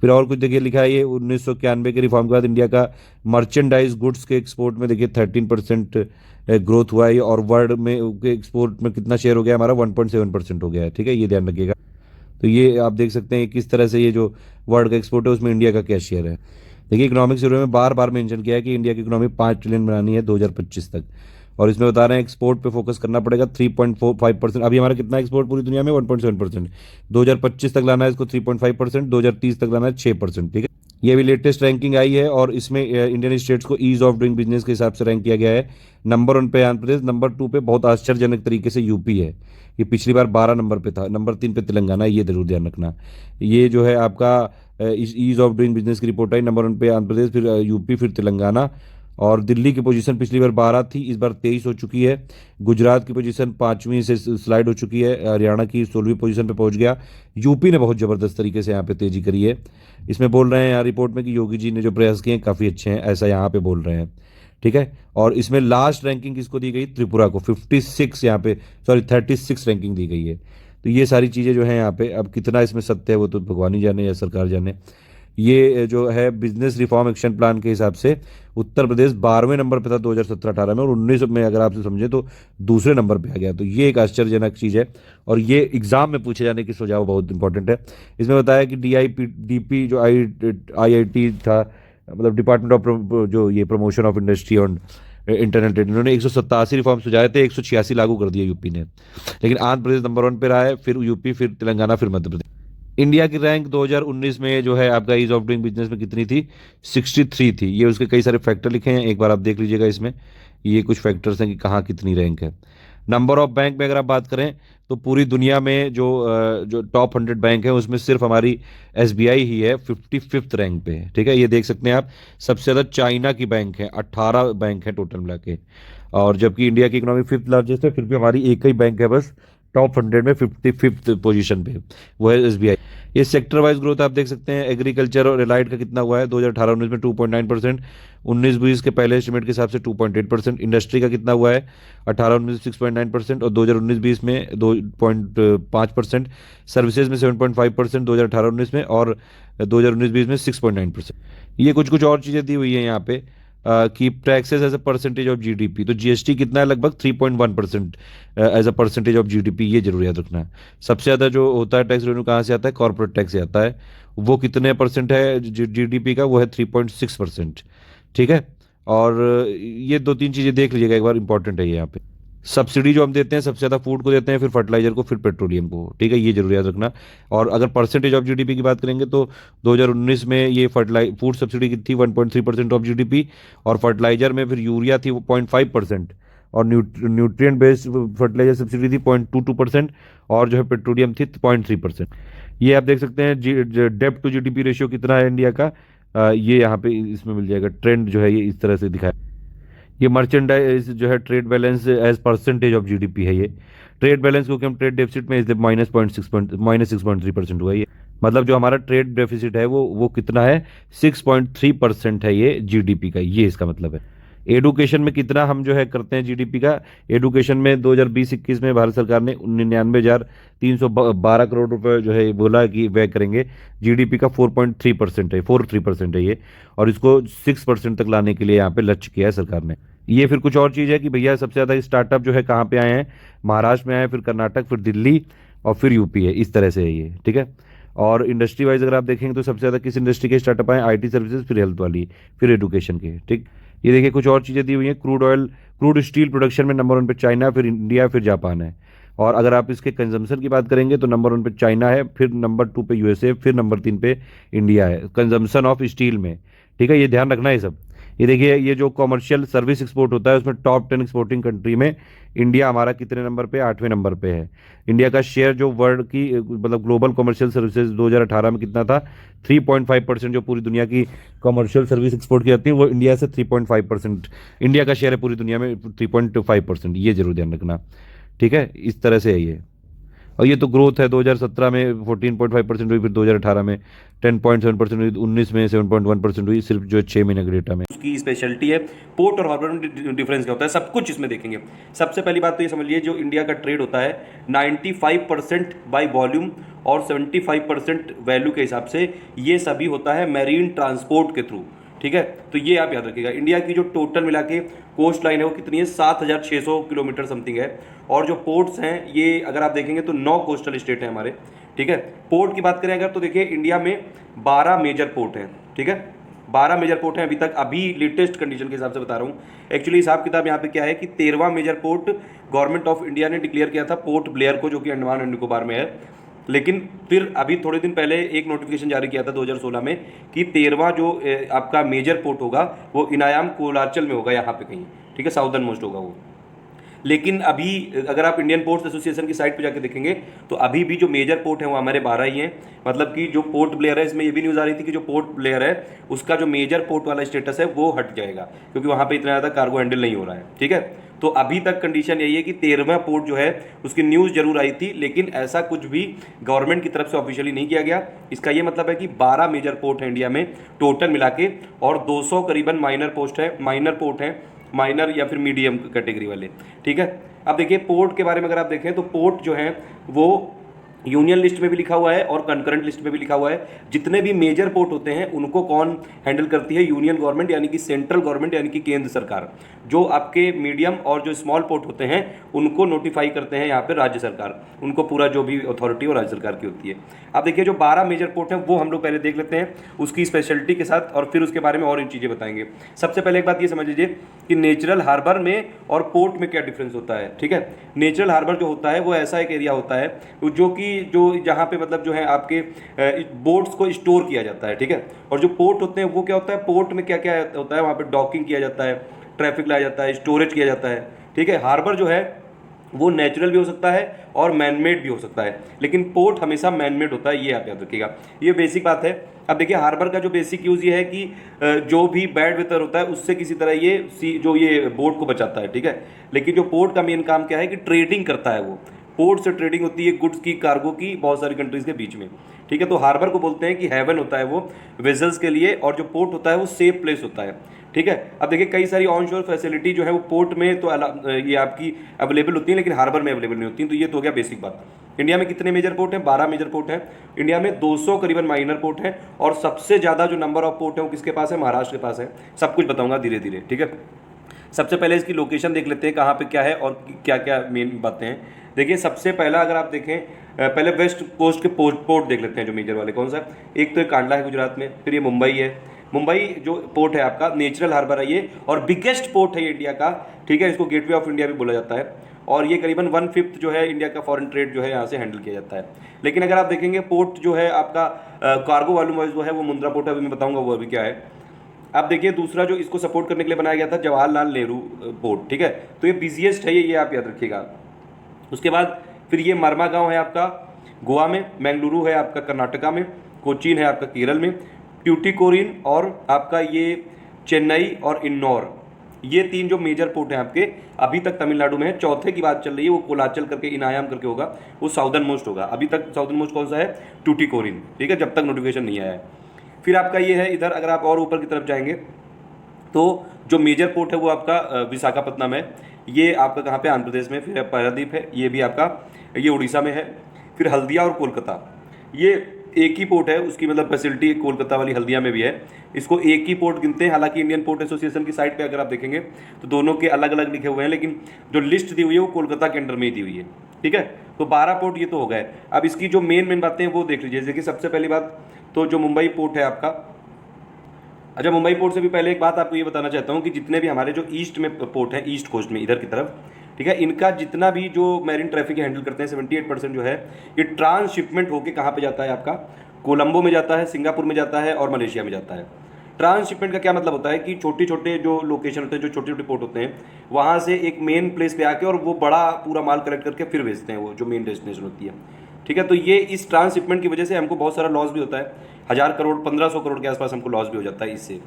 फिर और कुछ देखिए लिखा है, ये 1991 के रिफॉर्म के बाद इंडिया का मर्चेंडाइज गुड्स के एक्सपोर्ट में देखिए 13% ग्रोथ हुआ है, और वर्ल्ड में के एक्सपोर्ट में कितना शेयर हो गया हमारा, 1.7% हो गया है। ठीक है, ये ध्यान रखिएगा। तो ये आप देख सकते हैं किस तरह से ये जो वर्ल्ड का एक्सपोर्ट है उसमें इंडिया का क्या शेयर है। देखिए, इकोनॉमिक सर्वे में बार बार मेंशन किया है कि इंडिया की इकोनॉमी 5 ट्रिलियन बनानी है 2025 तक, और इसमें बता रहे हैं एक्सपोर्ट पे फोकस करना पड़ेगा 3.45%। अभी हमारा कितना एक्सपोर्ट पूरी दुनिया में, 1.7%। 2025 तक लाना है इसको 3.5%, 2030 तक लाना है 6%। ठीक है, ये भी लेटेस्ट रैंकिंग आई है, और इसमें इंडियन स्टेट्स को ईज ऑफ डूइंग बिजनेस के हिसाब से रैंक किया गया है। नंबर 1 पे आंध्र प्रदेश, नंबर 2 पे बहुत आश्चर्यजनक तरीके से यूपी है। ये पिछली बार 12 नंबर पे था, नंबर 3 पे तेलंगाना, ये जरूर ध्यान रखना। ये जो है आपका ईज ऑफ डूइंग बिजनेस की रिपोर्ट आई, नंबर 1 पे आंध्र प्रदेश, फिर यूपी, फिर तेलंगाना। और दिल्ली की पोजीशन पिछली बार 12 थी, इस बार 23 हो चुकी है। गुजरात की पोजीशन 5वीं से स्लाइड हो चुकी है, हरियाणा की 16वीं पोजीशन पे पहुंच गया। यूपी ने बहुत ज़बरदस्त तरीके से यहाँ पे तेजी करी है। इसमें बोल रहे हैं यहाँ रिपोर्ट में कि योगी जी ने जो प्रयास किए हैं काफ़ी अच्छे हैं, ऐसा यहाँ पे बोल रहे हैं। ठीक है, और इसमें लास्ट रैंकिंग किसको दी गई, त्रिपुरा को 56 यहाँ पे, सॉरी 36 रैंकिंग दी गई है। तो ये सारी चीज़ें जो हैं यहाँ पे, अब कितना इसमें सत्य है वो तो भगवान ही जाने या सरकार जाने। ये जो है बिजनेस रिफॉर्म एक्शन प्लान के हिसाब से उत्तर प्रदेश 12वें नंबर पे था 2017-18 में, और 19 में अगर आपसे समझे तो दूसरे नंबर पे आ गया। तो ये एक आश्चर्यजनक चीज़ है, और ये एग्जाम में पूछे जाने की सुझाव बहुत इंपॉर्टेंट है। इसमें बताया कि DIPDP जो IIT था, मतलब डिपार्टमेंट ऑफ जो ये प्रमोशन ऑफ इंडस्ट्री और इंटरनेट ट्रेड, इन्होंने 187 रिफॉर्म सुझाए थे, 186 लागू कर दिए यूपी ने। लेकिन आंध्र प्रदेश नंबर 1 पे रहा है, फिर यूपी, फिर तेलंगाना, फिर मध्य प्रदेश। इंडिया की रैंक 2019 में जो है आपका ईज ऑफ डूइंग बिजनेस में कितनी थी, 63 थी। ये उसके कई सारे फैक्टर लिखे हैं, एक बार आप देख लीजिएगा। इसमें ये कुछ फैक्टर्स हैं कि कहाँ कितनी रैंक है। नंबर ऑफ बैंक में अगर आप बात करें तो पूरी दुनिया में जो टॉप 100 बैंक है उसमें सिर्फ हमारी SBI ही है 55th रैंक पे है। ठीक है, ये देख सकते हैं आप। सबसे ज़्यादा चाइना की बैंक है, 18 बैंक है टोटल मिला के, और जबकि इंडिया की इकोनॉमी 5th लार्जेस्ट है, फिर भी हमारी एक ही बैंक है बस टॉप 100 में 55th पोजीशन पे, वो है SBI। ये सेक्टर वाइज ग्रोथ आप देख सकते हैं, एग्रीकल्चर और एलाइड का कितना हुआ है 2018-19 में 2.9%, 19-20 के पहले एस्टिमेट के हिसाब से 2.8%। इंडस्ट्री का कितना हुआ है 18-19 6.9%, और 2019-20 में 2.5%। सर्विसेज में 7.5% 2018-19 में, और 2019-20 में 6.9%। ये कुछ कुछ और चीज़ें दी हुई हैं यहाँ पे कि taxes as a percentage of GDP, तो GST कितना है, लगभग 3.1% as a percentage of GDP, ये जरूर याद रखना है। सबसे ज़्यादा जो होता है टैक्स रेवेन्यू कहाँ से आता है, कॉर्पोरेट टैक्स से आता है। वो कितने परसेंट है GDP का, वो है 3.6%। ठीक है, और ये 2-3 चीज़ें देख लीजिएगा एक बार, इंपॉर्टेंट है ये यहाँ पे। सब्सिडी जो हम देते हैं सबसे ज़्यादा फूड को देते हैं, फिर फर्टिलाइजर को, फिर पेट्रोलियम को। ठीक है, ये जरूर याद रखना। और अगर परसेंटेज ऑफ GDP की बात करेंगे तो 2019 में ये फूड सब्सिडी की थी 1.3% ऑफ GDP, और फर्टिलाइजर में फिर यूरिया थी वो 0.5%, और न्यूट्रिएंट बेस्ड फर्टिलाइजर सब्सिडी थी 0.22%, और जो है पेट्रोलियम थी 0.3%। ये आप देख सकते हैं डेब्ट टू GDP रेशियो कितना है इंडिया का, ये यहाँ पे इसमें मिल जाएगा। ट्रेंड जो है ये इस तरह से दिखाया। ये मर्चेंडाइज जो है trade balance as percentage of GDP है। ये ट्रेड बैलेंस क्योंकि हम ट्रेड डेफिसिट में -6.3% हुआ है ये, मतलब जो हमारा ट्रेड डेफिसिट है वो कितना है, 6.3% है ये GDP का, ये इसका मतलब है। एडुकेशन में कितना हम जो है करते हैं GDP का, एडुकेशन में 2020-21 में भारत सरकार ने 99,312 करोड़ रुपए जो है बोला कि व्यय करेंगे। GDP का 4.3% है ये, और इसको 6% तक लाने के लिए यहाँ पे लक्ष्य किया है सरकार ने। ये फिर कुछ और चीज़ है कि भैया सबसे ज़्यादा स्टार्टअप जो है कहाँ पे आए हैं, महाराष्ट्र में आए, फिर कर्नाटक, फिर दिल्ली, और फिर यूपी है। इस तरह से है ये। ठीक है, और इंडस्ट्री वाइज अगर आप देखेंगे तो सबसे ज़्यादा किस इंडस्ट्री के स्टार्टअप आए, IT सर्विसेज, फिर हेल्थ वाली, फिर एडुकेशन के। ठीक, ये देखिए कुछ और चीज़ें दी हुई हैं। क्रूड स्टील प्रोडक्शन में नंबर 1 पे चाइना, फिर इंडिया, फिर जापान है। और अगर आप इसके कंजम्पशन की बात करेंगे तो नंबर 1 पे चाइना है, फिर नंबर 2 पे USA, फिर नंबर 3 पे इंडिया है कंजम्पशन ऑफ स्टील में। ठीक है, ये ध्यान रखना है सब। ये देखिए, ये जो कॉमर्शियल सर्विस एक्सपोर्ट होता है उसमें टॉप 10 एक्सपोर्टिंग कंट्री में इंडिया हमारा कितने नंबर पे, 8वें नंबर पे है। इंडिया का शेयर जो वर्ल्ड की मतलब ग्लोबल कॉमर्शियल सर्विसेज 2018 में कितना था, 3.5%। जो पूरी दुनिया की कॉमर्शियल सर्विस एक्सपोर्ट की जाती है वो इंडिया से 3.5% इंडिया का शेयर है पूरी दुनिया में, 3.5%। ये जरूर ध्यान रखना। ठीक है, इस तरह से है ये। और ये तो ग्रोथ है, 2017 में 14.5% हुई, फिर 2018 में 10.7% हुई, 19 में 7.1% हुई, सिर्फ जो 6 महीने के डेटा में। उसकी स्पेशलिटी है। पोर्ट और हार्बर में डिफरेंस क्या होता है, सब कुछ इसमें देखेंगे। सबसे पहली बात तो ये समझ लीजिए, जो इंडिया का ट्रेड होता है 95% बाय वॉल्यूम और 75% वैल्यू के हिसाब से ये सभी होता है मैरीन ट्रांसपोर्ट के थ्रू। ठीक है, तो ये आप याद रखिएगा। इंडिया की जो टोटल मिला के कोस्ट लाइन है वो कितनी है, 7,600 किलोमीटर समथिंग है। और जो पोर्ट्स हैं ये अगर आप देखेंगे तो 9 कोस्टल स्टेट हैं हमारे। ठीक है, पोर्ट की बात करें अगर तो देखिए इंडिया में 12 मेजर पोर्ट हैं। ठीक है, 12 मेजर पोर्ट हैं अभी तक, अभी लेटेस्ट कंडीशन के हिसाब से बता रहा हूँ। एक्चुअली हिसाब किताब यहाँ पे क्या है कि 13वां major port government of India ने डिक्लेयर किया था पोर्ट ब्लेयर को, जो कि अंडमान एंड निकोबार में है। लेकिन फिर अभी थोड़े दिन पहले एक नोटिफिकेशन जारी किया था 2016 में कि 13वां जो आपका मेजर पोर्ट होगा वो इनायाम कोलाचल में होगा, यहाँ पे कहीं। ठीक है, साउदर्न मोस्ट होगा वो। लेकिन अभी अगर आप इंडियन पोर्ट्स एसोसिएशन की साइट पे जाके देखेंगे तो अभी भी जो मेजर पोर्ट है वो हमारे 12 ही हैं। मतलब कि जो पोर्ट ब्लेयर है, इसमें ये भी न्यूज़ आ रही थी कि जो पोर्ट ब्लेयर है उसका जो मेजर पोर्ट वाला स्टेटस है वो हट जाएगा, क्योंकि वहाँ पे इतना ज़्यादा कार्गो हैंडल नहीं हो रहा है। ठीक है, तो अभी तक कंडीशन यही है कि 13वां पोर्ट जो है उसकी न्यूज़ जरूर आई थी, लेकिन ऐसा कुछ भी गवर्नमेंट की तरफ से ऑफिशियली नहीं किया गया। इसका ये मतलब है कि 12 मेजर पोर्ट है इंडिया में टोटल मिला के, और 200 करीबन माइनर पोर्ट है, माइनर या फिर मीडियम कैटेगरी वाले। ठीक है, अब देखिए पोर्ट के बारे में अगर आप देखें तो पोर्ट जो है वो यूनियन लिस्ट में भी लिखा हुआ है और कंकरेंट लिस्ट में भी लिखा हुआ है। जितने भी मेजर पोर्ट होते हैं उनको कौन हैंडल करती है, यूनियन गवर्नमेंट यानी कि सेंट्रल गवर्नमेंट यानी कि केंद्र सरकार। जो आपके मीडियम और जो स्मॉल पोर्ट होते हैं उनको नोटिफाई करते हैं यहाँ पे राज्य सरकार, उनको पूरा जो भी अथॉरिटी वो राज्य सरकार की होती है। अब देखिए जो 12 मेजर पोर्ट हैं वो हम लोग पहले देख लेते हैं उसकी स्पेशलिटी के साथ, और फिर उसके बारे में और इन चीज़ें बताएंगे। सबसे पहले एक बात ये समझ लीजिए कि नेचुरल हार्बर में और पोर्ट में क्या डिफरेंस होता है। ठीक है, नेचुरल हार्बर जो होता है वो ऐसा एक एरिया होता है जो जहाँ पे मतलब जो है आपके बोट्स को स्टोर किया जाता है। ठीक है, और जो पोर्ट होते हैं वो क्या होता है, पोर्ट में क्या क्या होता है, वहाँ पे डॉकिंग किया जाता है, ट्रैफिक लाया जाता है, स्टोरेज किया जाता है। ठीक है, हार्बर जो है वो नेचुरल भी हो सकता है और मैनमेड भी हो सकता है, लेकिन पोर्ट हमेशा मैनमेड होता है, ये आप याद रखिएगा, ये बेसिक बात है। अब देखिए हार्बर का जो बेसिक यूज़ ये है कि जो भी बैड वेदर होता है उससे किसी तरह ये जो ये बोट को बचाता है। ठीक है, लेकिन जो पोर्ट का मेन काम क्या है कि ट्रेडिंग करता है वो, पोर्ट से ट्रेडिंग होती है गुड्स की, कार्गो की, बहुत सारी कंट्रीज के बीच में। ठीक है, तो हार्बर को बोलते हैं कि हेवन होता है वो वेजल्स के लिए, और जो पोर्ट होता है वो सेफ प्लेस होता है। ठीक है, अब देखिए कई सारी ऑन शोर फैसिलिटी जो है वो पोर्ट में तो ये आपकी अवेलेबल होती है, लेकिन हार्बर में अवेलेबल नहीं होती, तो ये तो हो गया बेसिक बात। इंडिया में कितने मेजर पोर्ट हैं, 12 मेजर पोर्ट हैं। इंडिया में 200 करीबन माइनर पोर्ट हैं, और सबसे ज़्यादा जो नंबर ऑफ पोर्ट है वो किसके पास है, महाराष्ट्र के पास है। सब कुछ बताऊंगा धीरे धीरे। ठीक है, सबसे पहले इसकी लोकेशन देख लेते हैं कहाँ पे क्या है और क्या क्या मेन बातें हैं। देखिए सबसे पहला अगर आप देखें, पहले वेस्ट कोस्ट के पोर्ट देख लेते हैं जो मेजर वाले। कौन सा, एक तो कांडला है गुजरात में, फिर ये मुंबई है। मुंबई जो पोर्ट है आपका नेचुरल हार्बर है ये, और बिगेस्ट पोर्ट है ये इंडिया का। ठीक है, इसको गेटवे ऑफ इंडिया भी बोला जाता है, और ये करीबन 1/5 जो है इंडिया का फॉरेन ट्रेड जो है यहाँ से हैंडल किया जाता है। लेकिन अगर आप देखेंगे पोर्ट जो है आपका कार्गो वॉल्यूम वाइज वो है वो मुंद्रा पोर्ट है, अभी मैं बताऊंगा वो अभी क्या है। अब देखिए दूसरा जो इसको सपोर्ट करने के लिए बनाया गया था जवाहरलाल नेहरू पोर्ट। ठीक है, तो ये बिजिएस्ट है ये आप याद रखिएगा। उसके बाद फिर ये मरमागांव है आपका गोवा में, मैंगलुरु है आपका कर्नाटका में, कोचीन है आपका केरल में, ट्यूटिकोरिन और आपका ये चेन्नई और इन्नौर, ये 3 जो मेजर पोर्ट हैं आपके अभी तक तमिलनाडु में है। चौथे की बात चल रही है वो कोलाचल करके इनायाम करके होगा, वो साउदर्न मोस्ट होगा। अभी तक साउदर्न मोस्ट कौन सा है, ट्यूटिकोरिन। ठीक है, जब तक नोटिफिकेशन नहीं आया है। फिर आपका ये है इधर, अगर आप और ऊपर की तरफ जाएंगे तो जो मेजर पोर्ट है वो आपका विशाखापट्टनम है, ये आपका कहाँ पे, आंध्र प्रदेश में। फिर पारादीप है, ये भी आपका ये उड़ीसा में है। फिर हल्दिया और कोलकाता, ये एक ही पोर्ट है, उसकी मतलब फैसिलिटी कोलकाता वाली हल्दिया में भी है। इसको एक ही पोर्ट गिनते हैं, हालांकि इंडियन पोर्ट एसोसिएशन की साइट पे अगर आप देखेंगे तो दोनों के अलग अलग लिखे हुए हैं, लेकिन जो लिस्ट दी हुई है वो कोलकाता के अंडर में ही दी हुई है। ठीक है, तो 12 पोर्ट ये तो हो गए। अब इसकी जो मेन बातें हैं वो देख लीजिए। जैसे कि सबसे पहली बात तो जो मुंबई पोर्ट है आपका, अच्छा मुंबई पोर्ट से भी पहले एक बात आपको ये बताना चाहता हूँ कि जितने भी हमारे जो ईस्ट में पोर्ट है, ईस्ट कोस्ट में इधर की तरफ, ठीक है, इनका जितना भी जो मैरीन ट्रैफिक हैंडल करते हैं 78% जो है ये ट्रांसशिपमेंट होके कहाँ पे जाता है आपका, कोलंबो में जाता है, सिंगापुर में जाता है और मलेशिया में जाता है। ट्रांसशिपमेंट का क्या मतलब होता है कि छोटे छोटे जो लोकेशन होते हैं, जो छोटे छोटे पोर्ट होते हैं, वहाँ से एक मेन प्लेस पे आके और वो बड़ा पूरा माल कलेक्ट करके फिर भेजते हैं वो जो मेन डेस्टिनेशन होती है। ठीक है, तो ये इस ट्रांसशिपमेंट की वजह से हमको बहुत सारा लॉस भी होता है, 1000 करोड़ 1500 करोड़ के आसपास हमको लॉस भी हो जाता है इससे।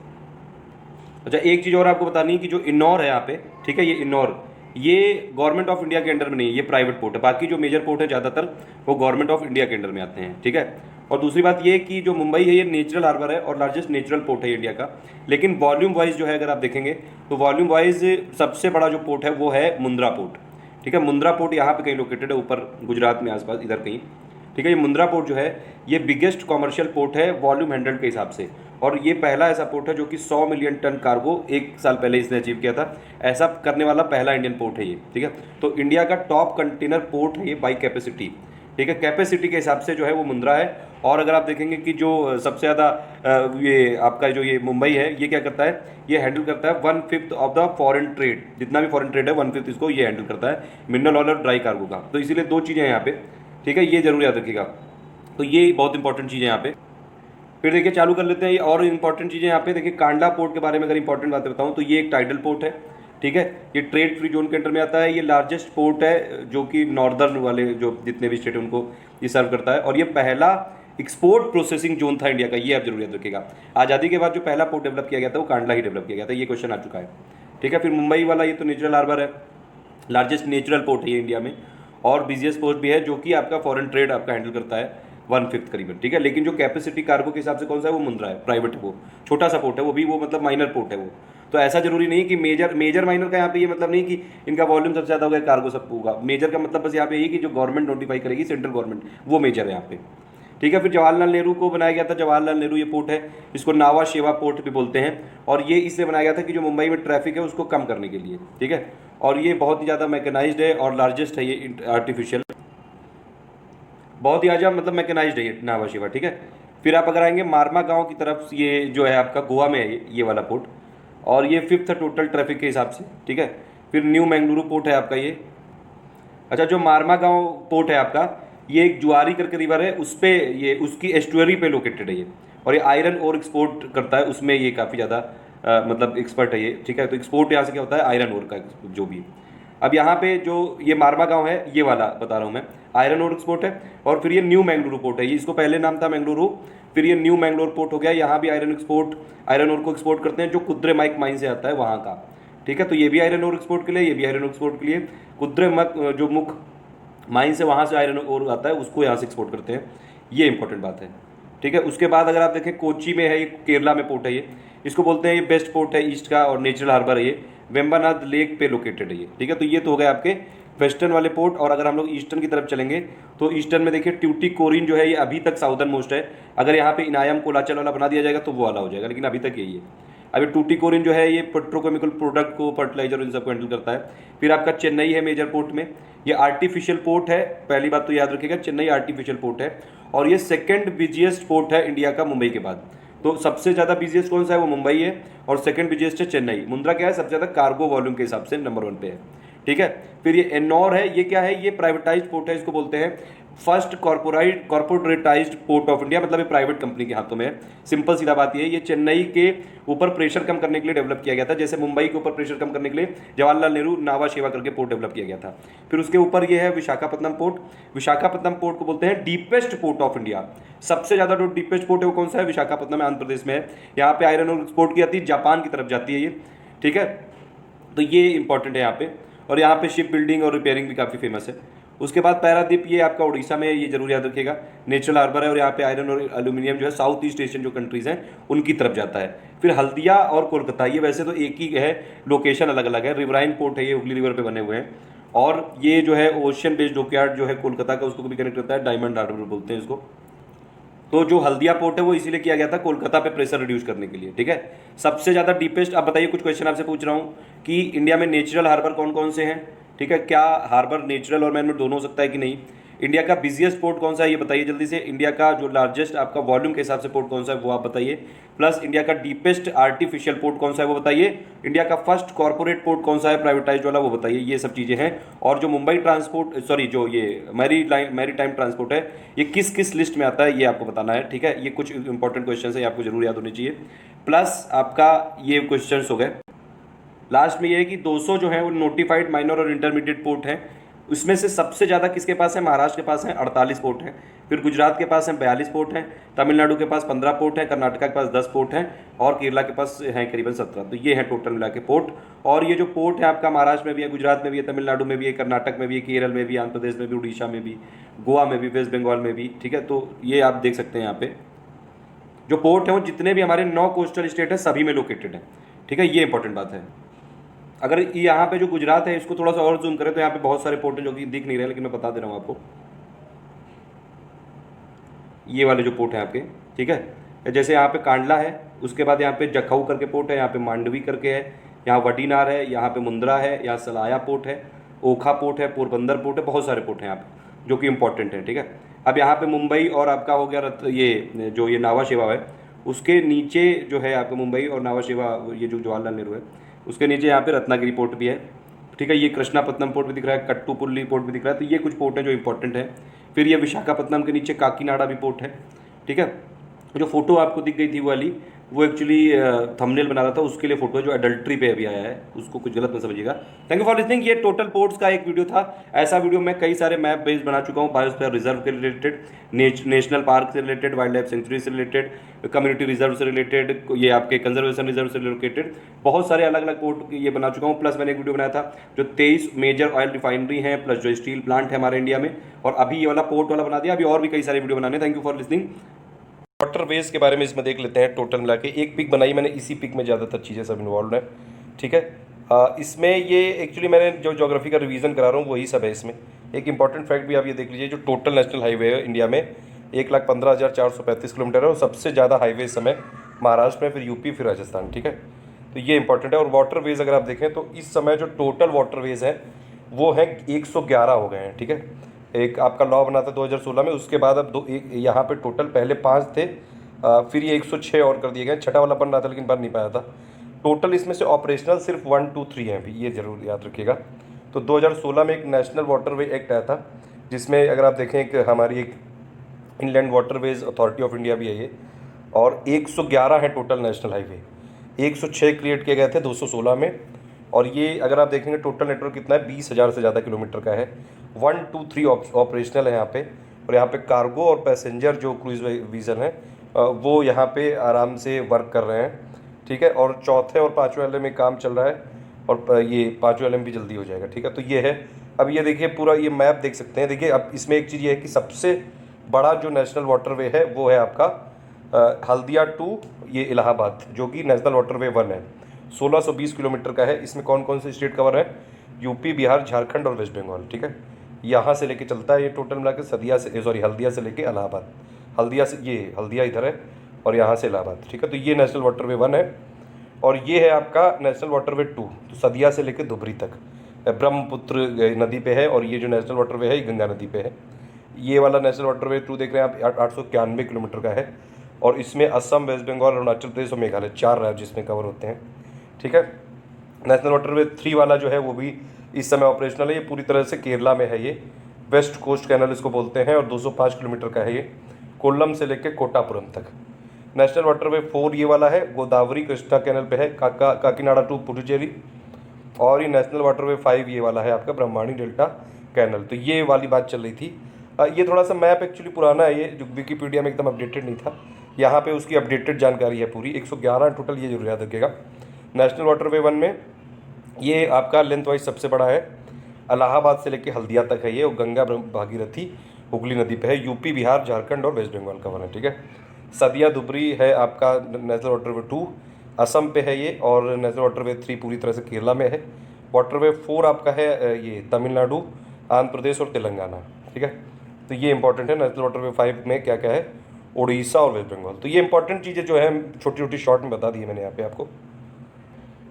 अच्छा एक चीज़ और आपको बतानी है कि जो इन्नौर है यहाँ पे, ठीक है, ये इन्नौर, ये गवर्नमेंट ऑफ इंडिया के अंडर में नहीं है, ये प्राइवेट पोर्ट है। बाकी जो मेजर पोर्ट है ज़्यादातर वो गवर्नमेंट ऑफ इंडिया के अंडर में आते हैं, ठीक है। और दूसरी बात ये कि जो मुंबई है ये नेचुरल हार्बर है और लार्जेस्ट नेचुरल पोर्ट है इंडिया का। लेकिन वॉल्यूम वाइज जो है अगर आप देखेंगे तो वॉल्यूम वाइज सबसे बड़ा जो पोर्ट है वो है मुंद्रा पोर्ट, ठीक है। मुंद्रा पोर्ट यहाँ पे कहीं लोकेटेड है, ऊपर गुजरात में आसपास इधर कहीं, ठीक है। ये मुंद्रा पोर्ट जो है ये बिगेस्ट कॉमर्शियल पोर्ट है वॉल्यूम हैंडल्ड के हिसाब से, और ये पहला ऐसा पोर्ट है जो कि 100 मिलियन टन कार्गो एक साल पहले इसने अचीव किया था। ऐसा करने वाला पहला इंडियन पोर्ट है ये, ठीक है। तो इंडिया का टॉप कंटेनर पोर्ट है ये बाई कैपेसिटी, ठीक है। कैपेसिटी के हिसाब से जो है वो मुंद्रा है। और अगर आप देखेंगे कि जो सबसे ज़्यादा ये आपका जो ये मुंबई है ये क्या करता है, ये हैंडल करता है 1/5 ऑफ द फॉरेन ट्रेड, जितना भी फॉरेन ट्रेड है 1/5 इसको ये हैंडल करता है, मिनरल ऑयल और ड्राई कार्गो का। तो इसीलिए दो चीज़ें हैं यहाँ पे, ठीक है, ये जरूर याद रखिएगा। तो ये बहुत इंपॉर्टेंट चीज़ है यहाँ पे। फिर देखिए चालू कर लेते हैं ये और इंपॉर्टेंट चीज़ें यहाँ पे। देखिए कांडला पोर्ट के बारे में अगर इंपॉर्टेंट बातें बताऊँ तो ये एक टाइडल पोर्ट है, ठीक है। ये ट्रेड फ्री जोन के अंडर में आता है। ये लार्जेस्ट पोर्ट है जो कि नॉर्दर्न वाले जो जितने भी स्टेट हैं उनको ये सर्व करता है। और ये पहला एक्सपोर्ट प्रोसेसिंग जोन था इंडिया का, ये आप जरूर याद रखिएगा। आज़ादी के बाद जो पहला पोर्ट डेवलप किया गया था वो कांडला ही डेवलप किया गया था, ये क्वेश्चन आ चुका है, ठीक है। फिर मुंबई वाला ये तो नेचुरल हार्बर है, लार्जेस्ट नेचुरल पोर्ट है ये इंडिया में, और बिजिएस्ट पोर्ट भी है जो कि आपका फॉरेन ट्रेड आपका हैंडल करता है 1/5 करीबन, ठीक है। लेकिन जो कैपेसिटी कार्गो के हिसाब से कौन सा है वो मुंद्रा है, प्राइवेट है वो, छोटा सा पोर्ट है वो भी, वो मतलब माइनर पोर्ट है वो। तो ऐसा जरूरी नहीं कि मेजर माइनर का यहाँ पे ये मतलब नहीं कि इनका वॉल्यूम सबसे ज़्यादा होगा कार्गो सब होगा। मेजर का मतलब बस यहाँ पे यही कि जो गवर्नमेंट नोटिफाई करेगी सेंट्रल गवर्नमेंट, वो मेजर है यहाँ पे, ठीक है। फिर जवाहरलाल नेहरू को बनाया गया था, जवाहरलाल नेहरू ये पोर्ट है, इसको नावा शेवा पोर्ट भी बोलते हैं। और ये इसलिए बनाया गया था कि जो मुंबई में ट्रैफिक है उसको कम करने के लिए, ठीक है। और ये बहुत ही ज़्यादा मैकेनाइज्ड है और लार्जेस्ट है ये आर्टिफिशियल, बहुत ही ज़्यादा मतलब मैकेनाइज्ड है ये नावा शेवा, ठीक है। फिर आप अगर आएंगे मारमा गांव की तरफ, ये जो है आपका गोवा में है ये वाला पोर्ट, और ये 5th है टोटल ट्रैफिक के हिसाब से, ठीक है। फिर न्यू मैंगलुरु पोर्ट है आपका ये। अच्छा, जो मारमा गांव पोर्ट है आपका, ये एक जुआरी करके रिवर है, उस पे ये उसकी एस्टुअरी पे लोकेटेड है ये, और ये आयरन ओर एक्सपोर्ट करता है, उसमें ये काफ़ी ज़्यादा मतलब एक्सपर्ट है ये, ठीक है। तो एक्सपोर्ट यहाँ से क्या होता है, आयरन ओर का जो भी। अब यहाँ पे जो ये मारमा गांव है ये वाला बता रहा हूँ मैं, आयरन ओर एक्सपोर्ट है। और फिर ये न्यू मैंगलुरु पोर्ट है, ये इसको पहले नाम था मैंगलुरु, फिर ये न्यू मैंगलोर पोर्ट हो गया। यहाँ भी आयरन ओर को एक्सपोर्ट करते हैं जो कुद्रेमाइक माइन से आता है वहाँ का, ठीक है। तो ये भी आयरन ओर एक्सपोर्ट के लिए, ये भी आयरन ओर एक्सपोर्ट के लिए। कुद्रेमक जो मुख माइन से वहाँ से आयरन ओर आता है उसको यहाँ से एक्सपोर्ट करते हैं, ये इंपॉर्टेंट बात है, ठीक है। उसके बाद अगर आप देखें कोची में है, ये केरला में पोर्ट है ये, इसको बोलते हैं ये बेस्ट पोर्ट है ईस्ट का और नेचुरल हार्बर है ये, वेम्बानाथ लेक पे लोकेटेड है ये, ठीक है। तो ये तो हो गए आपके वेस्टर्न वाले पोर्ट। और अगर हम लोग ईस्टर्न की तरफ चलेंगे तो ईस्टर्न में देखिए ट्यूटिकोरिन जो है ये अभी तक साउदर्न मोस्ट है। अगर यहाँ पे इनायम कोलाचल वाला बना दिया जाएगा तो वो वाला हो जाएगा, लेकिन अभी तक यही है। अभी ट्यूटिकोरिन जो है ये पेट्रोकेमिकल प्रोडक्ट को, फर्टिलाइजर इन सबको हैंडल करता है। फिर आपका चेन्नई है मेजर पोर्ट में, ये आर्टिफिशियल पोर्ट है, पहली बात तो याद रखिएगा, चेन्नई आर्टिफिशियल पोर्ट है। और ये सेकंड बिजिएस्ट पोर्ट है इंडिया का मुंबई के बाद। तो सबसे ज़्यादा बिजिएस्ट कौन सा है, वो मुंबई है, और सेकंड बिजिएस्ट है चेन्नई। मुंद्रा क्या है, सबसे ज़्यादा कार्गो वॉल्यूम के हिसाब से नंबर 1 पे है, ठीक है। फिर ये एन्नौर है, ये क्या है, ये प्राइवेटाइज्ड पोर्ट है, इसको बोलते हैं first corporatised port of India, मतलब ये प्राइवेट कंपनी के हाथों में है। सिंपल सीधा बात ये है, ये चेन्नई के ऊपर प्रेशर कम करने के लिए डेवलप किया गया था, जैसे मुंबई के ऊपर प्रेशर कम करने के लिए जवाहरलाल नेहरू नावा शेवा करके पोर्ट डेवलप किया गया था। फिर उसके ऊपर ये है विशाखापट्टनम पोर्ट। विशाखापट्टनम पोर्ट को बोलते हैं डीपेस्ट पोर्ट ऑफ इंडिया। सबसे ज़्यादा जो डीपेस्ट पोर्ट है वो कौन सा है, विशाखापट्टनम आंध्र प्रदेश में है। यहाँ पे आयरन और एक्सपोर्ट की जाती है, जापान की तरफ जाती है ये, ठीक है। तो ये इंपॉर्टेंट है यहाँ पे। और यहाँ पे शिप बिल्डिंग और रिपेयरिंग भी काफ़ी फेमस है। उसके बाद पैरादीप, ये आपका उड़ीसा में है, ये जरूर याद रखिएगा, नेचुरल हार्बर है। और यहाँ पे आयरन और एल्यूमिनियम जो है साउथ ईस्ट एशियन जो कंट्रीज हैं उनकी तरफ जाता है। फिर हल्दिया और कोलकाता, ये वैसे तो एक ही है, लोकेशन अलग अलग है। रिवराइन पोर्ट है, ये हुगली रिवर पे बने हुए हैं। और ये जो है ओशियन बेस्ड डॉकयार्ड जो है कोलकाता का, उसको भी कनेक्ट करता है, डायमंड हार्बर बोलते हैं इसको। तो जो हल्दिया पोर्ट है वो इसीलिए किया गया था कोलकाता पे प्रेशर रिड्यूस करने के लिए, ठीक है। सबसे ज़्यादा डीपेस्ट, अब बताइए, कुछ क्वेश्चन आपसे पूछ रहा हूँ कि इंडिया में नेचुरल हार्बर कौन कौन से हैं, ठीक है। क्या हार्बर नेचुरल और मैन मेड दोनों हो सकता है कि नहीं। इंडिया का बिजिएस्ट पोर्ट कौन सा है ये बताइए जल्दी से। इंडिया का जो लार्जेस्ट आपका वॉल्यूम के हिसाब से पोर्ट कौन सा है वो आप बताइए। प्लस इंडिया का डीपेस्ट आर्टिफिशियल पोर्ट कौन सा है वो बताइए। इंडिया का फर्स्ट कॉर्पोरेट पोर्ट कौन सा है प्राइवेटाइज्ड वाला वो बताइए। ये सब चीज़ें हैं। और जो मुंबई ट्रांसपोर्ट, सॉरी, जो ये मैरी टाइम ट्रांसपोर्ट है, ये किस किस लिस्ट में आता है ये आपको बताना है, ठीक है। ये कुछ इंपॉर्टेंट क्वेश्चन है, ये आपको जरूर याद होने चाहिए। प्लस आपका ये क्वेश्चन हो गए। लास्ट में ये है कि 200 जो है वो नोटिफाइड माइनर और इंटरमीडिएट पोर्ट हैं उसमें से सबसे ज़्यादा किसके पास है? महाराष्ट्र के पास है 48 पोर्ट हैं, फिर गुजरात के पास है 42 पोर्ट हैं, तमिलनाडु के पास 15 पोर्ट हैं, कर्नाटका के पास 10 पोर्ट हैं और केरला के पास हैं करीबन 17। तो ये हैं टोटल मिला के पोर्ट। और ये जो पोर्ट है आपका महाराष्ट्र में भी है, गुजरात में भी है, तमिलनाडु में भी है, कर्नाटक में भी है, केरल में भी, आंध्र प्रदेश में भी, उड़ीसा में भी, गोवा में भी, वेस्ट बंगाल में भी, ठीक है। तो ये आप देख सकते हैं यहाँ पे जो पोर्ट है वो जितने भी हमारे 9 कोस्टल स्टेट है सभी में लोकेटेड है, ठीक है। ये इंपॉर्टेंट बात है। अगर यहाँ पे जो गुजरात है इसको थोड़ा सा और जूम करें तो यहाँ पे बहुत सारे पोर्ट हैं जो कि दिख नहीं रहे, लेकिन मैं बता दे रहा हूँ आपको। ये वाले जो पोर्ट हैं आपके, ठीक है, जैसे यहाँ पे कांडला है, उसके बाद यहाँ पे जखऊ करके पोर्ट है, यहाँ पे मांडवी करके है, यहाँ वडीनार है, यहाँ पे मुंद्रा है, यहाँ सलाया पोर्ट है, ओखा पोर्ट है, पोरबंदर पोर्ट है, बहुत सारे पोर्ट हैं यहाँ पे जो कि इंपॉर्टेंट है, ठीक है। अब यहाँ पे मुंबई और आपका हो गया ये जो ये नावा शेवा है उसके नीचे जो है आपका मुंबई और नावा शेवा, ये जो जवाहरलाल नेहरू है उसके नीचे यहाँ पे रत्नागिरी पोर्ट भी है, ठीक है। ये कृष्णापत्तनम पोर्ट भी दिख रहा है, कट्टुपुल्ली पोर्ट भी दिख रहा है। तो ये कुछ पोर्ट हैं जो इंपॉर्टेंट है। फिर ये विशाखापत्तनम के नीचे काकीनाडा भी पोर्ट है, ठीक है। जो फोटो आपको दिख गई थी वो वाली, वो एक्चुअली थंबनेल बना रहा था, उसके लिए फोटो है जो एडल्ट्री पे अभी आया है, उसको कुछ गलत मत समझिएगा। Thank you for listening. ये टोटल पोर्ट्स का एक वीडियो था। ऐसा वीडियो मैं कई सारे मैप बेस्ड बना चुका हूँ, बायोस्फीयर रिजर्व के रिलेटेड, नेशनल पार्क से रिलेटेड, वाइल्ड लाइफ सेंचुरी से रिलेटेड, कम्युनिटी रिजर्व से रिलेटेड, ये आपके कंजर्वेशन रिजर्व से रिलेटेड, बहुत सारे अलग अलग पोर्ट ये बना चुका हूँ। प्लस मैंने एक वीडियो बनाया था जो 23 मेजर ऑयल रिफाइनरी हैं, प्लस जो स्टील प्लांट है हमारे इंडिया में, और अभी ये वाला पोर्ट वाला बना दिया। अभी और भी कई सारे वीडियो बनाने। Thank you for listening. Waterways के बारे में इसमें देख लेते हैं। टोटल मिला के एक पिक बनाई मैंने, इसी पिक में ज़्यादातर चीज़ें सब इन्वॉल्व हैं, ठीक है। इसमें ये एक्चुअली मैंने जो ज्योग्राफी का रिवीजन करा रहा हूँ वही सब है इसमें। एक इंपॉर्टेंट फैक्ट भी आप ये देख लीजिए, जो टोटल नेशनल हाईवे है इंडिया में 1,15,435 किलोमीटर है, और सबसे ज़्यादा हाईवे इस समय महाराष्ट्र में, फिर यूपी, फिर राजस्थान, ठीक है। तो ये इंपॉर्टेंट है। और वाटरवेज अगर आप देखें तो इस समय जो टोटल वाटरवेज हैं वो हैं 111 हो गए हैं, ठीक है। एक आपका लॉ बना था 2016 में, उसके बाद अब यहाँ पे टोटल पहले 5 थे, फिर ये 106 और कर दिए गए। छठा वाला बन रहा था लेकिन बन नहीं पाया था। टोटल इसमें से ऑपरेशनल सिर्फ 1, 2, 3 हैं, भी ये जरूर याद रखिएगा। तो 2016 में एक नेशनल वाटरवे एक्ट आया था, जिसमें अगर आप देखें एक हमारी एक inland waterways authority of India भी है ये, और 111 है टोटल नेशनल हाईवे। 106 क्रिएट किए गए थे 216 में, और ये अगर आप देखेंगे टोटल नेटवर्क कितना है, 20,000 से ज़्यादा किलोमीटर का है। 1, 2, 3 ऑपरेशनल है यहाँ पे, और यहाँ पे कार्गो और पैसेंजर जो क्रूज वीज़न है वो यहाँ पे आराम से वर्क कर रहे हैं, ठीक है। और चौथे और पाँचवें वाले में काम चल रहा है, और ये पाँचवें वाले में भी जल्दी हो जाएगा, ठीक है। तो ये है। अब ये देखिए पूरा ये मैप देख सकते हैं। देखिए अब इसमें एक चीज़ ये है कि सबसे बड़ा जो नेशनल वाटरवे है वो है आपका हल्दिया टू ये इलाहाबाद, जो कि नेशनल वाटरवे 1 है, 1620 किलोमीटर का है। इसमें कौन कौन से स्टेट कवर है? यूपी, बिहार, झारखंड और वेस्ट बंगाल, ठीक है। यहाँ से लेके चलता है ये टोटल मिला के हल्दिया से लेके इलाहाबाद। हल्दिया से ये हल्दिया इधर है और यहाँ से इलाहाबाद, ठीक है। तो ये नेशनल वाटरवे 1 है। और ये है आपका नेशनल वाटरवे 2, तो सदिया से लेके धुबरी तक ब्रह्मपुत्र नदी पे है, और ये जो नेशनल वाटरवे है ये गंगा नदी पे है। ये वाला नेशनल वाटरवे 2 देख रहे हैं आप, 891 किलोमीटर का है, और इसमें असम, वेस्ट बंगाल, अरुणाचल प्रदेश और मेघालय 4 राज्य इसमें कवर होते हैं, ठीक है। नेशनल वाटरवे 3 वाला जो है वो भी इस समय ऑपरेशनल है। ये पूरी तरह से केरला में है, ये वेस्ट कोस्ट कैनल इसको बोलते हैं, और 205 किलोमीटर का है ये, कोल्लम से लेकर कोटापुरम तक। नेशनल वाटरवे 4 ये वाला है, गोदावरी कृष्णा कैनल पे है, काकीनाडा टू पुडुचेरी। और ये नेशनल वाटरवे 5 ये वाला है आपका ब्रह्माणी डेल्टा कैनल। तो ये वाली बात चल रही थी। ये थोड़ा सा मैप एक्चुअली पुराना है, ये जो विकीपीडिया में एकदम अपडेटेड नहीं था, यहाँ पे उसकी अपडेटेड जानकारी है पूरी। 111 टोटल, ये जरूर याद रखिएगा। नेशनल वाटरवे 1 में ये आपका लेंथ वाइज सबसे बड़ा है, इलाहाबाद से लेके हल्दिया तक है ये, और गंगा भागीरथी हुगली नदी पे है। यूपी, बिहार, झारखंड और वेस्ट बंगाल का वन है, ठीक है। सदिया धुबरी है आपका नेशनल वाटरवे 2, असम पे है ये, और नेशनल वाटरवे 3 पूरी तरह से केरला में है। वाटरवे 4 आपका है ये तमिलनाडु, आंध्र प्रदेश और तेलंगाना, ठीक है। तो ये इंपॉर्टेंट है। नेशनल वाटरवे 5 में क्या क्या है, उड़ीसा और वेस्ट बंगाल। तो ये इंपॉर्टेंट चीज़ें जो है छोटी छोटी शॉर्ट में बता दी है मैंने यहाँ पे आपको।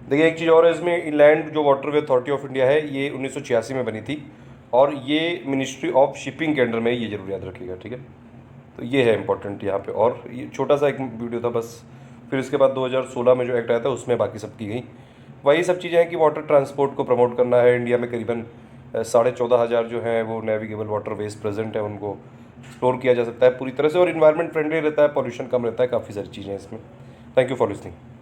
देखिए एक चीज़ और है इसमें, इनलैंड जो वाटरवे अथॉरिटी ऑफ इंडिया है ये 1986 में बनी थी, और ये मिनिस्ट्री ऑफ शिपिंग के अंडर में, ये जरूर याद रखिएगा, ठीक है। तो ये है इंपॉर्टेंट यहाँ पे। और ये छोटा सा एक वीडियो था बस। फिर इसके बाद 2016 में जो एक्ट आया था उसमें बाकी सब की गई वही सब चीज़ें हैं कि वाटर ट्रांसपोर्ट को प्रमोट करना है। इंडिया में करीबन 14,500 जो हैं वो नेविगेबल वाटरवेज प्रेजेंट है, उनको एक्सप्लोर किया जा सकता है पूरी तरह से, और इन्वायरमेंट फ्रेंडली रहता है, पॉल्यूशन कम रहता है, काफ़ी सारी चीज़ें हैं इसमें। Thank you for listening.